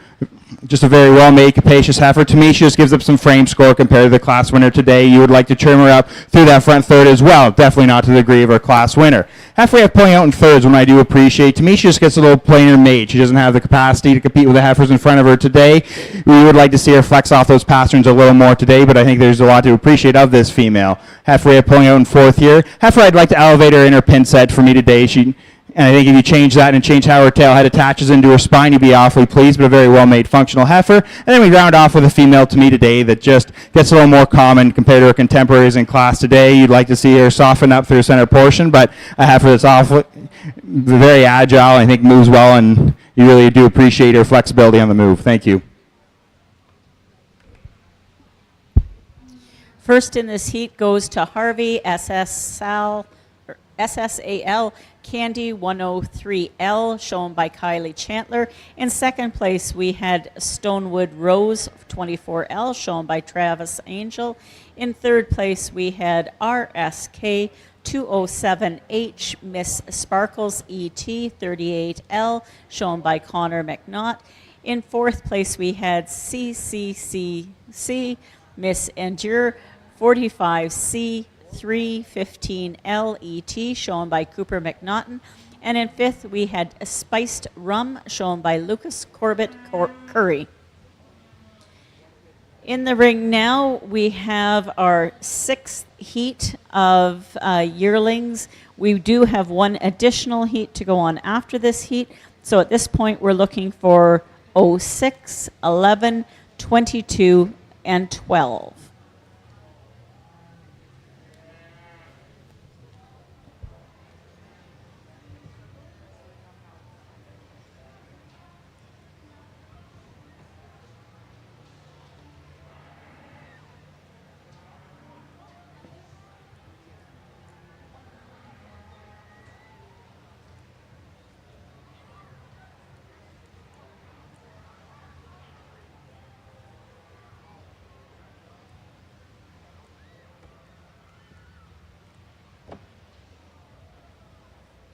just a very well-made, capacious heifer. To me, she just gives up some frame score compared to the class winner today. You would like to trim her up through that front third as well. Definitely not to the degree of our class winner. Heifer we have pulling out in thirds, one I do appreciate. To me, she just gets a little plainer made. She doesn't have the capacity to compete with the heifers in front of her today. We would like to see her flex off those pasterns a little more today, but I think there's a lot to appreciate of this female. Heifer we have pulling out in fourth here. Heifer, I'd like to elevate her in her pin set for me today. And I think if you change that and change how her tail head attaches into her spine, you'd be awfully pleased, but a very well-made functional heifer. And then we round off with a female to me today that just gets a little more common compared to her contemporaries in class today. You'd like to see her soften up through her center portion, but a heifer that's very agile, I think moves well, and you really do appreciate her flexibility on the move. Thank you. First in this heat goes to Harvey, SSAL Candy 103L, shown by Kylie Chantler. In second place, we had Stonewood Rose 24L, shown by Travis Angel. In third place, we had RSK 207H, Miss Sparkles ET 38L, shown by Connor McNaught. In fourth place, we had CCCC, Miss Endure 45C 315 LET, shown by Cooper McNaughton. And in fifth, we had Spiced Rum, shown by Lucas Corbett Curry. In the ring now, we have our sixth heat of yearlings. We do have one additional heat to go on after this heat. So at this point, we're looking for 06, 11, 22, and 12.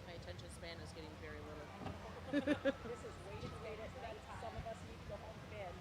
My attention span is getting very little. This is way to say that some of us need to go home to bed.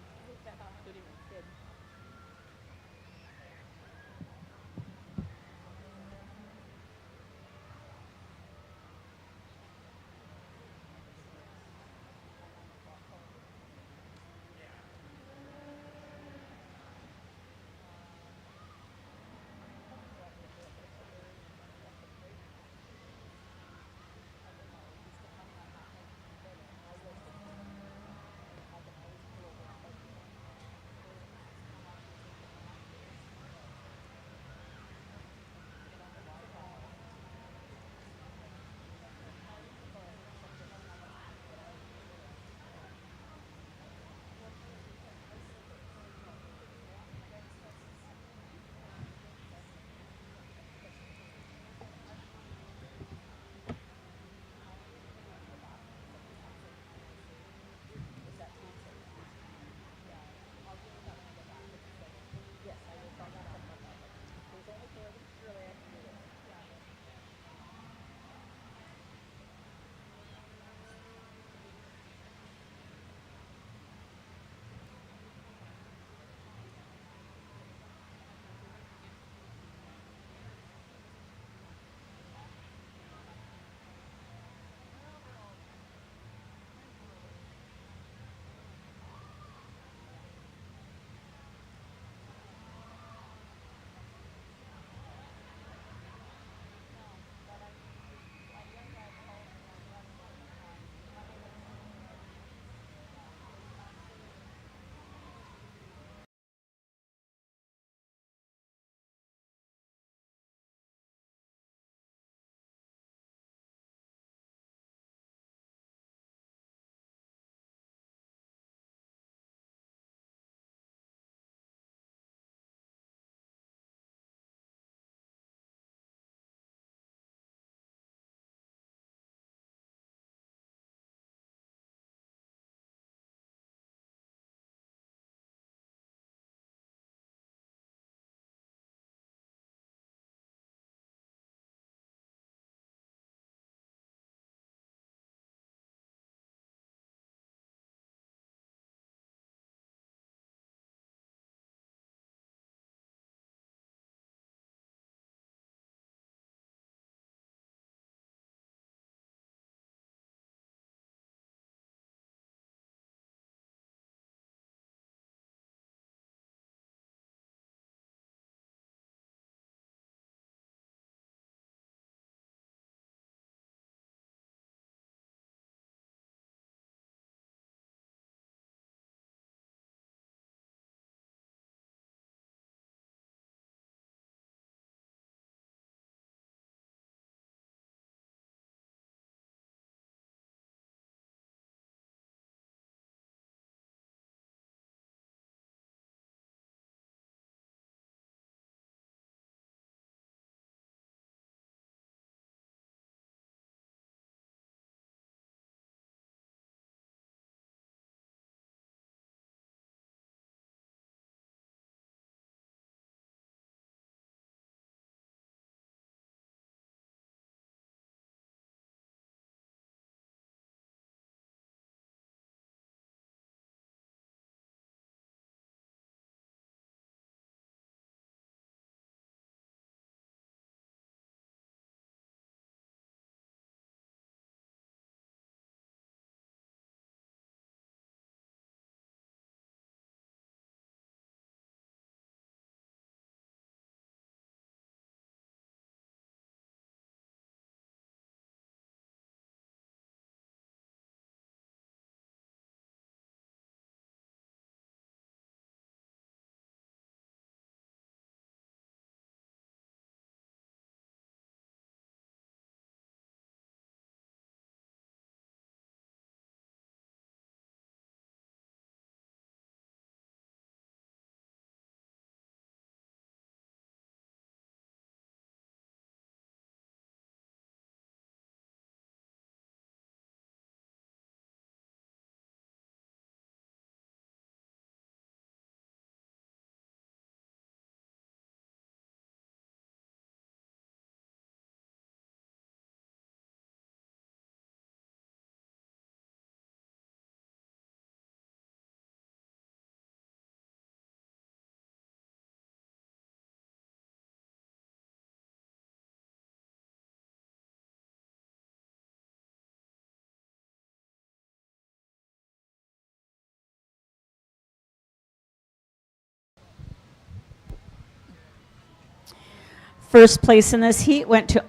First place in this heat went to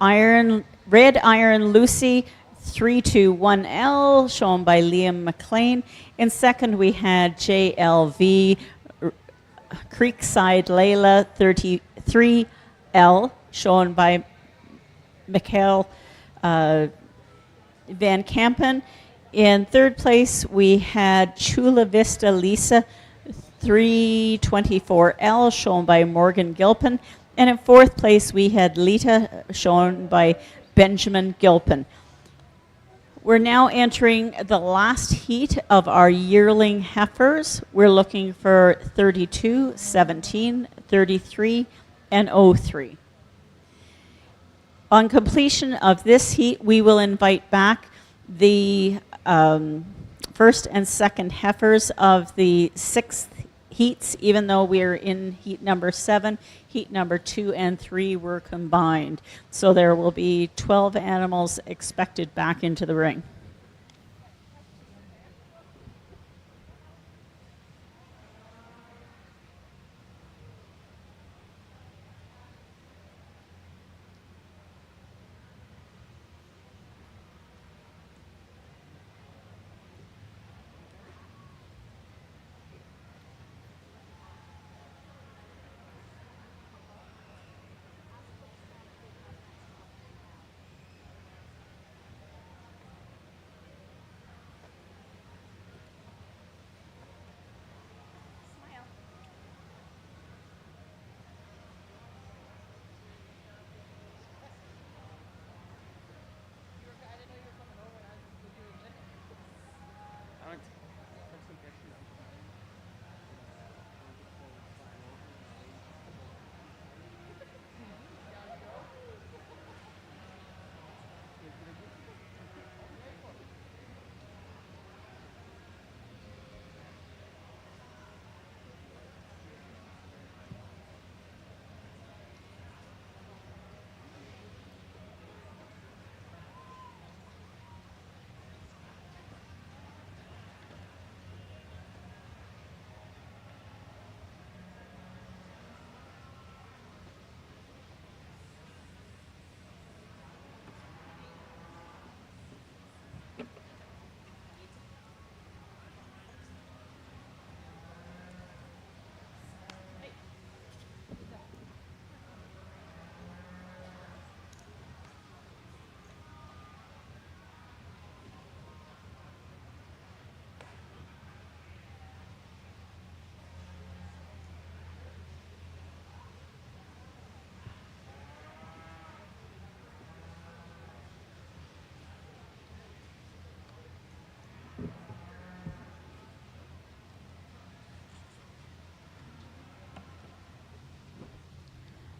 Red Iron Lucy 321L, shown by Liam McLean. In second, we had JLV Creekside Layla 33L, shown by Mikhail Van Kampen. In third place, we had Chula Vista Lisa 324L, shown by Morgan Gilpin. And in fourth place, we had Lita, shown by Benjamin Gilpin. We're now entering the last heat of our yearling heifers. We're looking for 32, 17, 33, and 03. On completion of this heat, we will invite back the first and second heifers of the sixth heats, even though we're in heat number 7. Heat number 2 and 3 were combined. So there will be 12 animals expected back into the ring.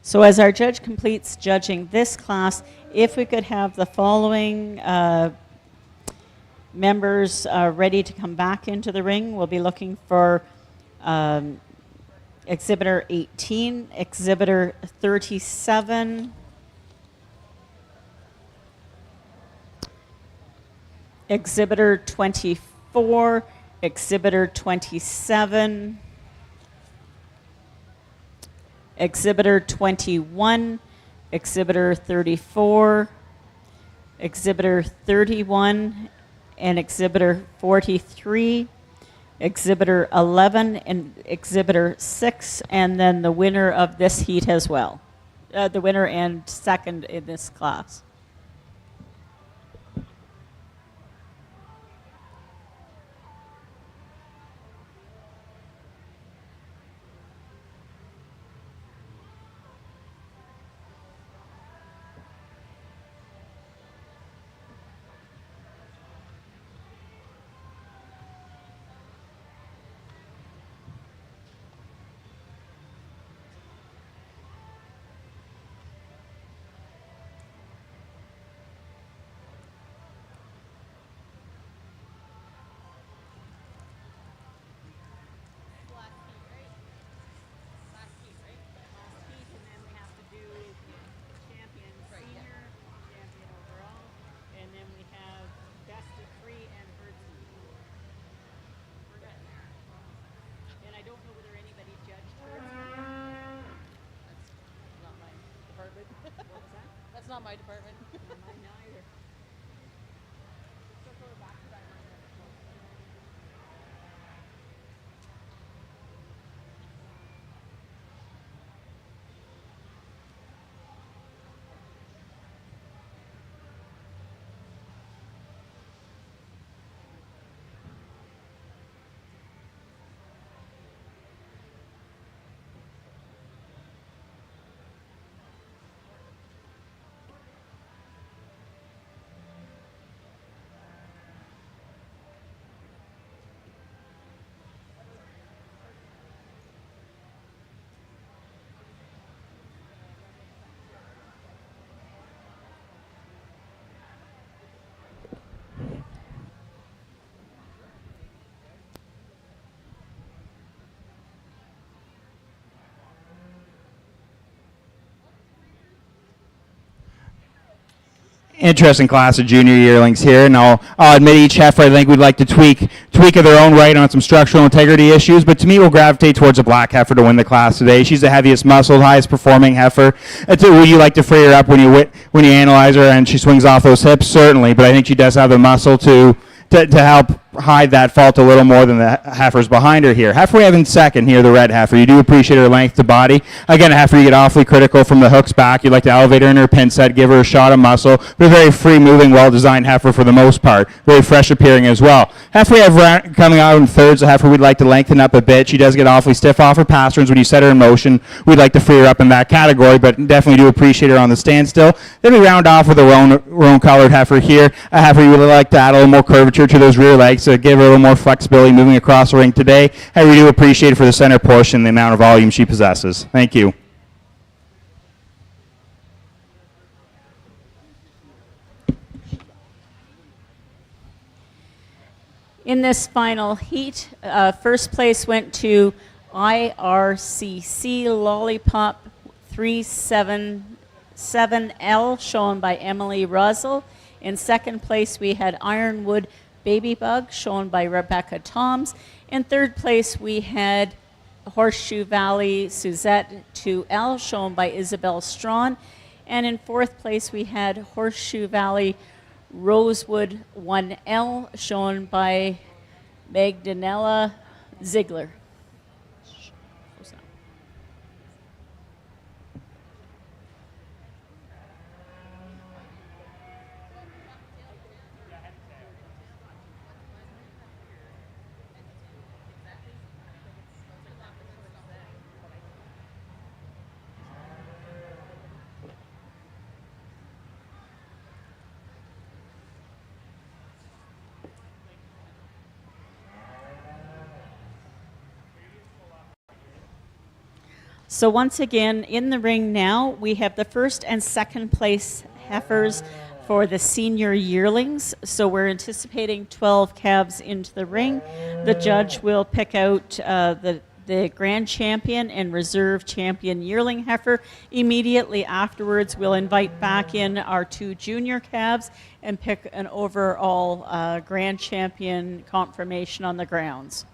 So as our judge completes judging this class, if we could have the following members ready to come back into the ring, we'll be looking for Exhibitor 18, Exhibitor 37, Exhibitor 24, Exhibitor 27, Exhibitor 21, Exhibitor 34, Exhibitor 31, and Exhibitor 43, Exhibitor 11, and Exhibitor 6, and then the winner of this heat as well. The winner and second in this class. That's not my department. Interesting class of junior yearlings here, and I'll admit each heifer I think we'd like to tweak of their own right on some structural integrity issues, but to me we'll gravitate towards a black heifer to win the class today. She's the heaviest muscled, highest performing heifer. Would you like to free her up when you analyze her and she swings off those hips? Certainly, but I think she does have the muscle to help hide that fault a little more than the heifers behind her here. Heifer we have in second here, the red heifer. You do appreciate her length to body. Again, a heifer you get awfully critical from the hooks back. You'd like to elevate her in her pin set, give her a shot of muscle, but a very free-moving, well-designed heifer for the most part. Very fresh appearing as well. Heifer we have coming out in thirds, a heifer we'd like to lengthen up a bit. She does get awfully stiff off her pasterns when you set her in motion. We'd like to free her up in that category, but definitely do appreciate her on the standstill. Then we round off with a roan-colored heifer here. A heifer you would like to add a little more curvature to those rear legs to give her a little more flexibility moving across the ring today. And we do appreciate it for the center portion, the amount of volume she possesses. Thank you. In this final heat, first place went to IRCC Lollipop 377L, shown by Emily Russell. In second place, we had Ironwood Baby Bug, shown by Rebecca Toms. In third place, we had Horseshoe Valley Suzette 2L, shown by Isabel Strawn. And in fourth place, we had Horseshoe Valley Rosewood 1L, shown by Magdalena Ziegler. So once again, in the ring now, we have the first and second place heifers for the senior yearlings. So we're anticipating 12 calves into the ring. The judge will pick out the grand champion and reserve champion yearling heifer. Immediately afterwards, we'll invite back in our 2 junior calves and pick an overall grand champion confirmation on the grounds.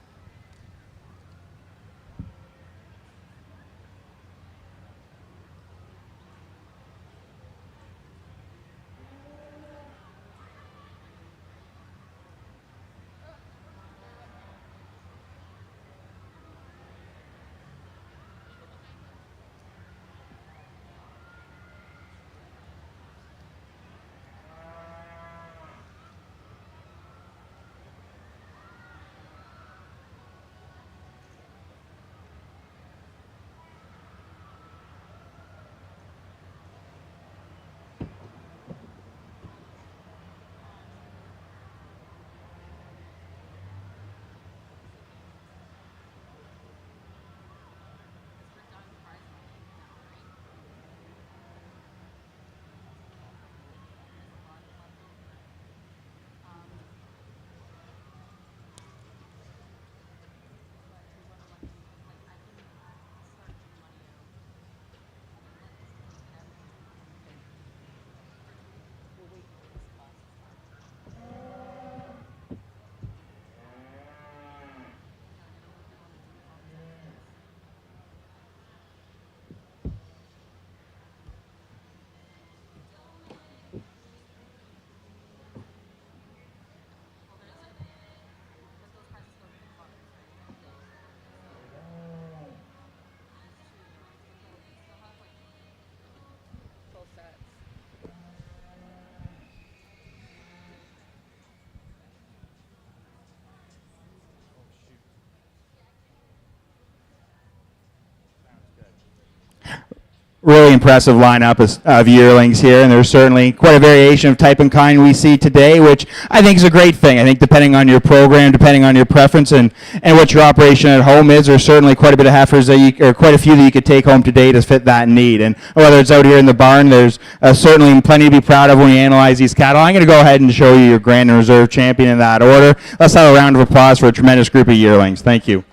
really impressive lineup of yearlings here, and there's certainly quite a variation of type and kind we see today, which I think is a great thing. I think depending on your program, depending on your preference, and what your operation at home is, there's certainly quite a bit of heifers or quite a few that you could take home today to fit that need. And whether it's out here in the barn, there's certainly plenty to be proud of when you analyze these cattle. I'm going to go ahead and show you your Grand and Reserve champion in that order. Let's have a round of applause for a tremendous group of yearlings. Thank you.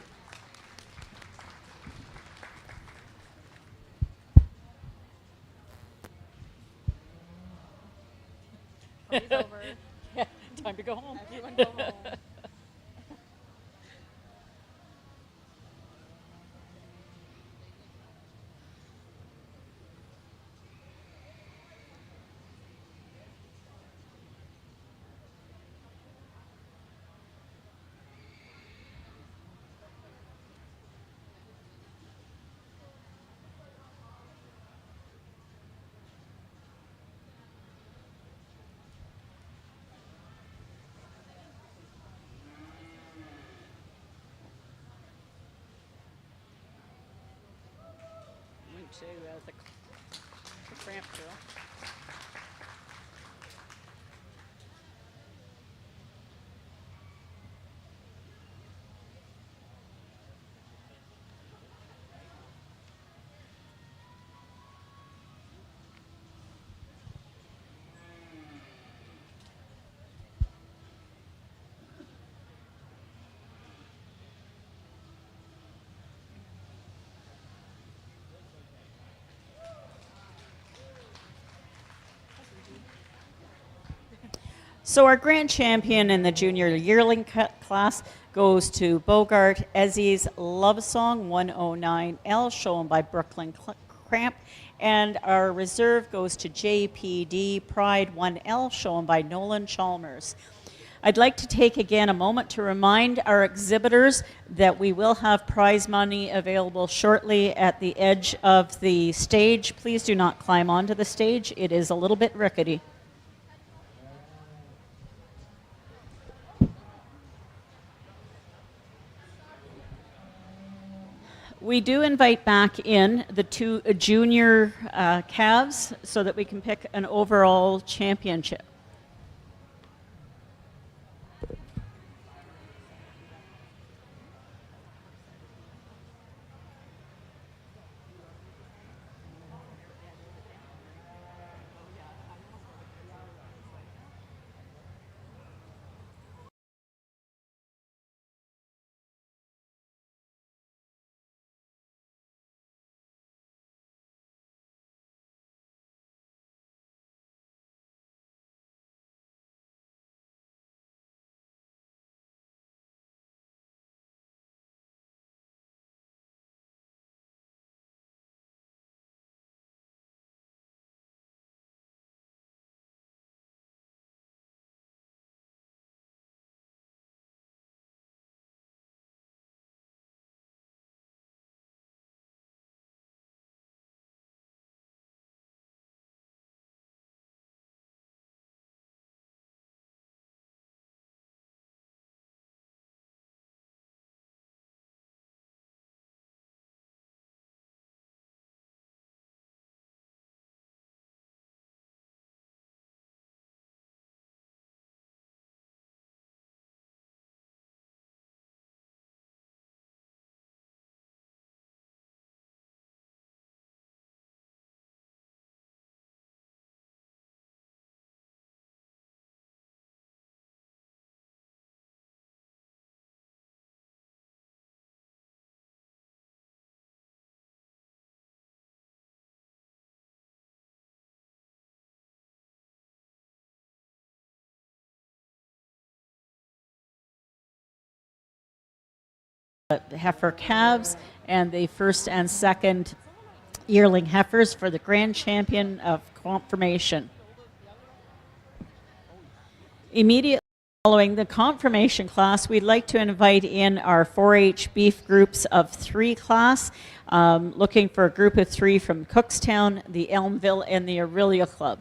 Party's over. Yeah, time to go home. Everyone go home. To the cramp drill. So our grand champion in the junior yearling class goes to Bogart Ezzy's Love Song 109L, shown by Brooklyn Cramp. And our reserve goes to JPD Pride 1L, shown by Nolan Chalmers. I'd like to take again a moment to remind our exhibitors that we will have prize money available shortly at the edge of the stage. Please do not climb onto the stage. It is a little bit rickety. We do invite back in the two junior calves so that we can pick an overall championship. Heifer calves and the first and second yearling heifers for the grand champion of confirmation. Immediately following the confirmation class, we'd like to invite in our 4-H beef groups of 3 class, looking for a group of 3 from Cookstown, the Elmville, and the Aurelia Club.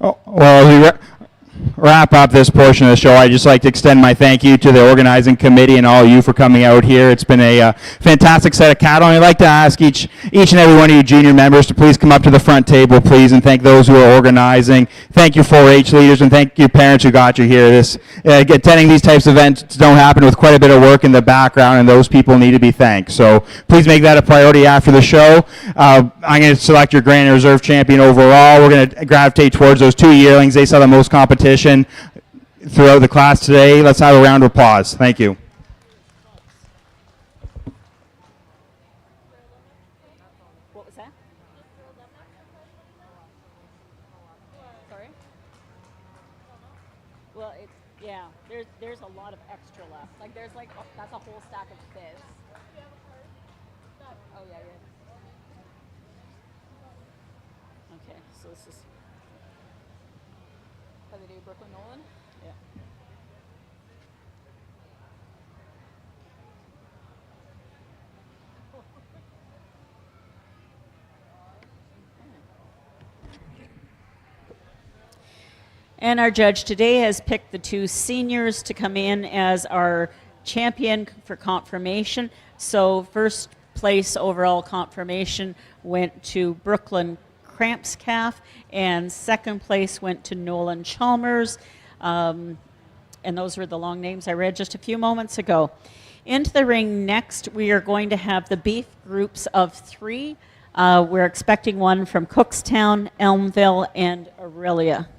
Oh, well, wrap up this portion of the show, I'd just like to extend my thank you to the organizing committee and all of you for coming out here. It's been a fantastic set of cattle, and I'd like to ask each and every one of you junior members to please come up to the front table, please, and thank those who are organizing. Thank you 4-H leaders, and thank you parents who got you here. Attending these types of events don't happen with quite a bit of work in the background, and those people need to be thanked. So please make that a priority after the show. I'm going to select your Grand Reserve champion overall. We're going to gravitate towards those 2 yearlings. They saw the most competition throughout the class today. Let's have a round of applause. Thank you. What was that? Sorry? Well, yeah, there's a lot of extra left. Like there's like, that's a whole stack of fizz. Oh, yeah, yeah. Okay, so this is, how they do Brooklyn Nolan? Yeah. And our judge today has picked the 2 seniors to come in as our champion for confirmation. So first place overall confirmation went to Brooklyn Cramps Calf, and second place went to Nolan Chalmers. And those were the long names I read just a few moments ago. Into the ring next, we are going to have the beef groups of 3. We're expecting one from Cookstown, Elmville, and Aurelia.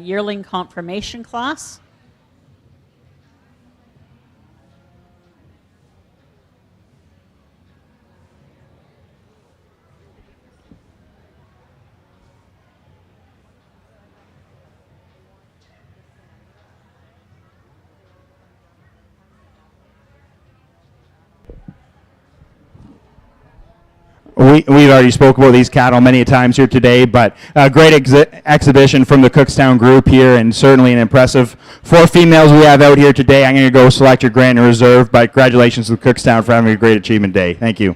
yearling confirmation class. We've already spoke about these cattle many times here today, but a great exhibition from the Cookstown group here, and certainly an impressive 4 females we have out here today. I'm going to go select your grant and reserve, but congratulations to Cookstown for having a great achievement day. Thank you.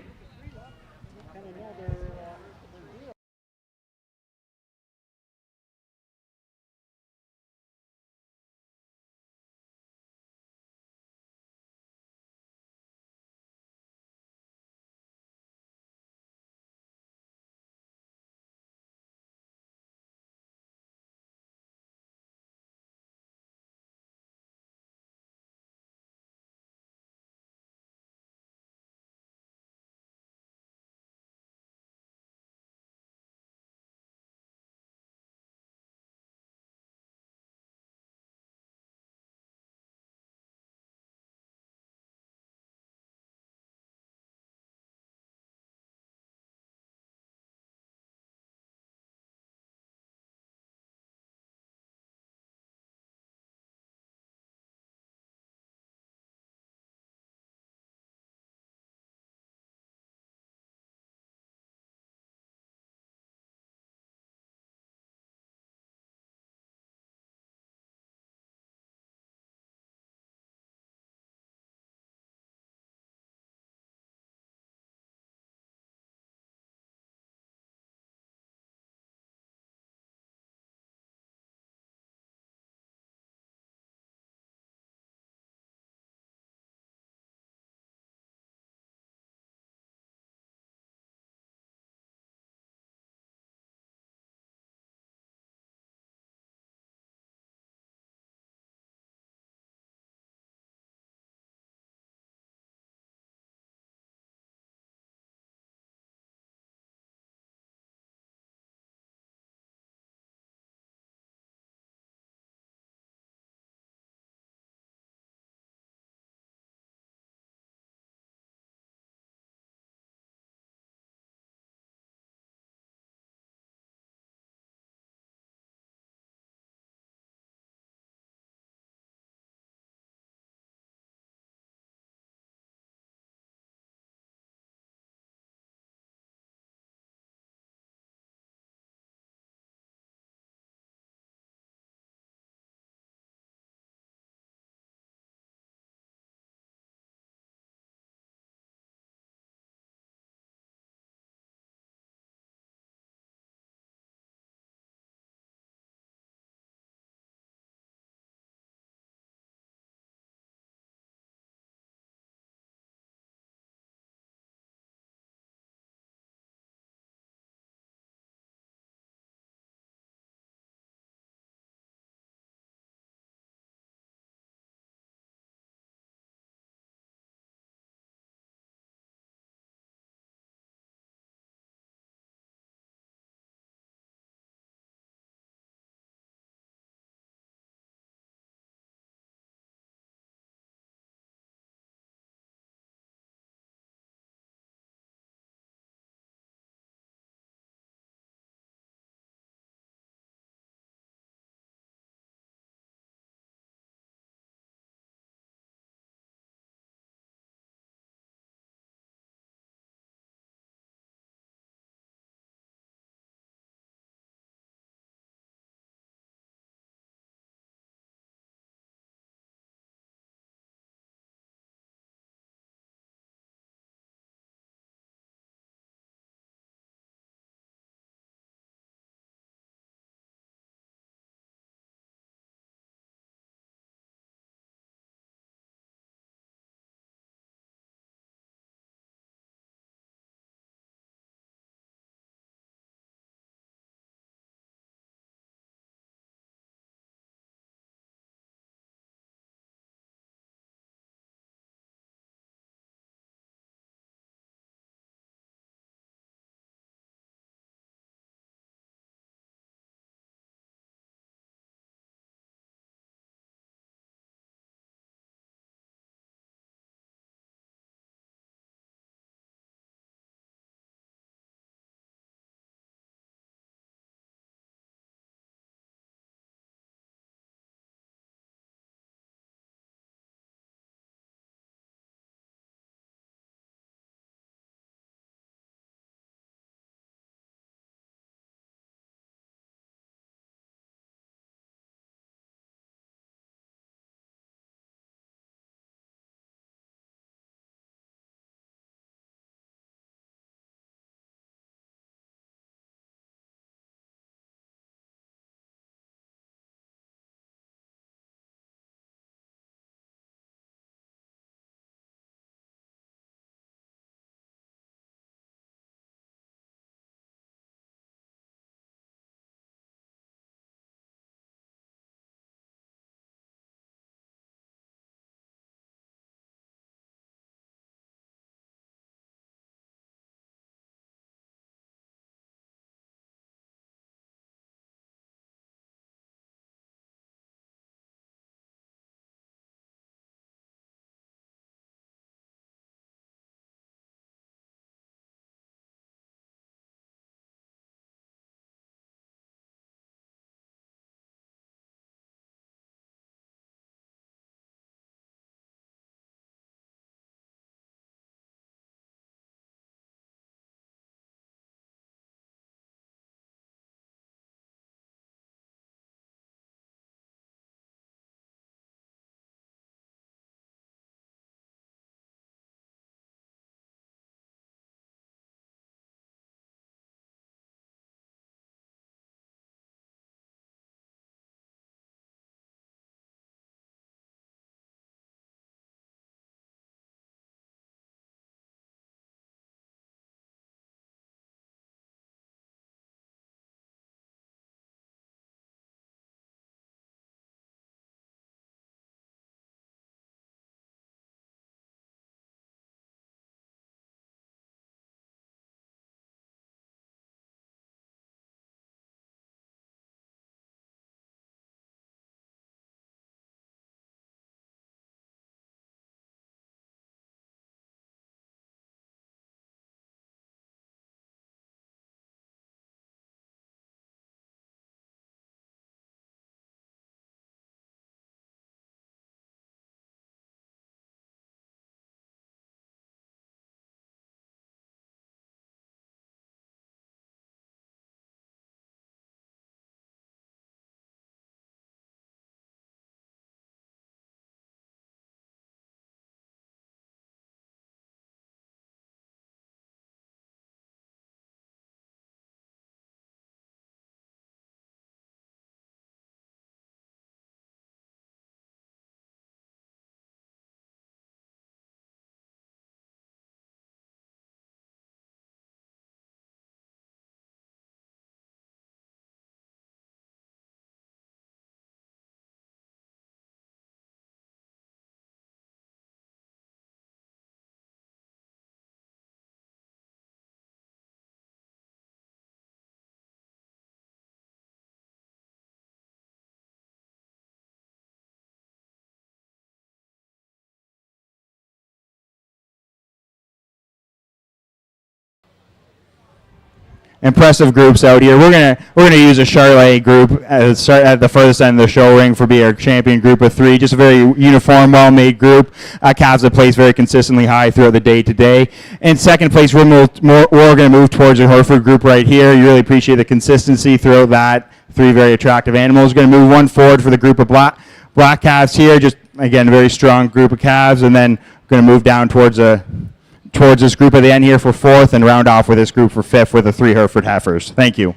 impressive groups out here. We're gonna use a Charlotte group at the furthest end of the show ring for being our champion group of 3. Just a very uniform, well-made group. Cavs have placed very consistently high throughout the day today. In second place, we're gonna move towards a Hereford group right here. You really appreciate the consistency throughout that. 3 very attractive animals. Going to move one forward for the group of black calves here. Just again, a very strong group of calves, and then going to move down towards this group at the end here for 4th, and round off with this group for 5th with the 3 Hereford heifers. Thank you.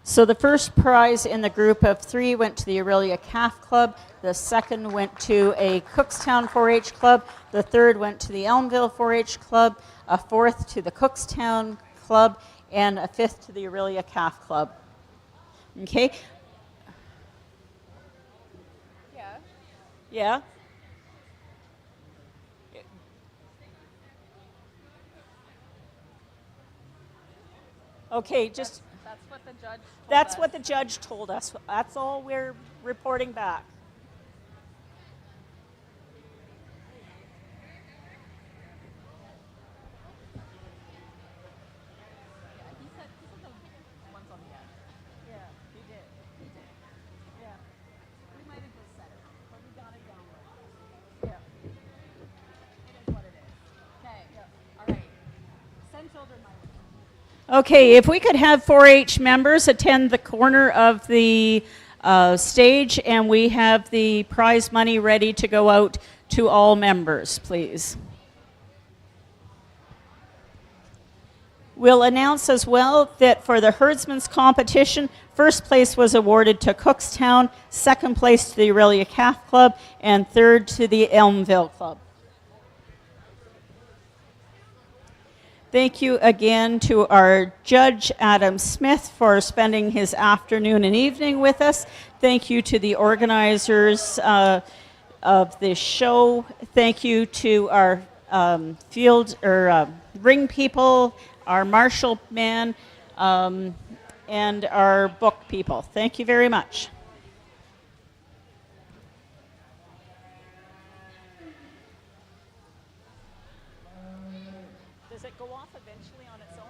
So the first prize in the group of 3 went to the Aurelia Calf Club. The second went to a Cookstown 4-H Club. The third went to the Elmville 4-H Club. A 4th to the Cookstown Club, and a 5th to the Aurelia Calf Club. Okay? Yeah. Yeah? Okay, just That's what the judge told that's us. what the judge told us. That's all we're reporting back. He said the ones on the end. Yeah, he did. He did. Yeah. We might have just said it, but we got it down right. Yeah. It is what it is. Okay. All right. Send children my way. Okay, if we could have 4-H members attend the corner of the stage, and we have the prize money ready to go out to all members, please. We'll announce as well that for the herdsman's competition, first place was awarded to Cookstown, second place to the Aurelia Calf Club, and third to the Elmville Club. Thank you again to our judge, Adam Smith, for spending his afternoon and evening with us. Thank you to the organizers of this show. Thank you to our ring people, our marshal man, and our book people. Thank you very much. Does it go off eventually on its own?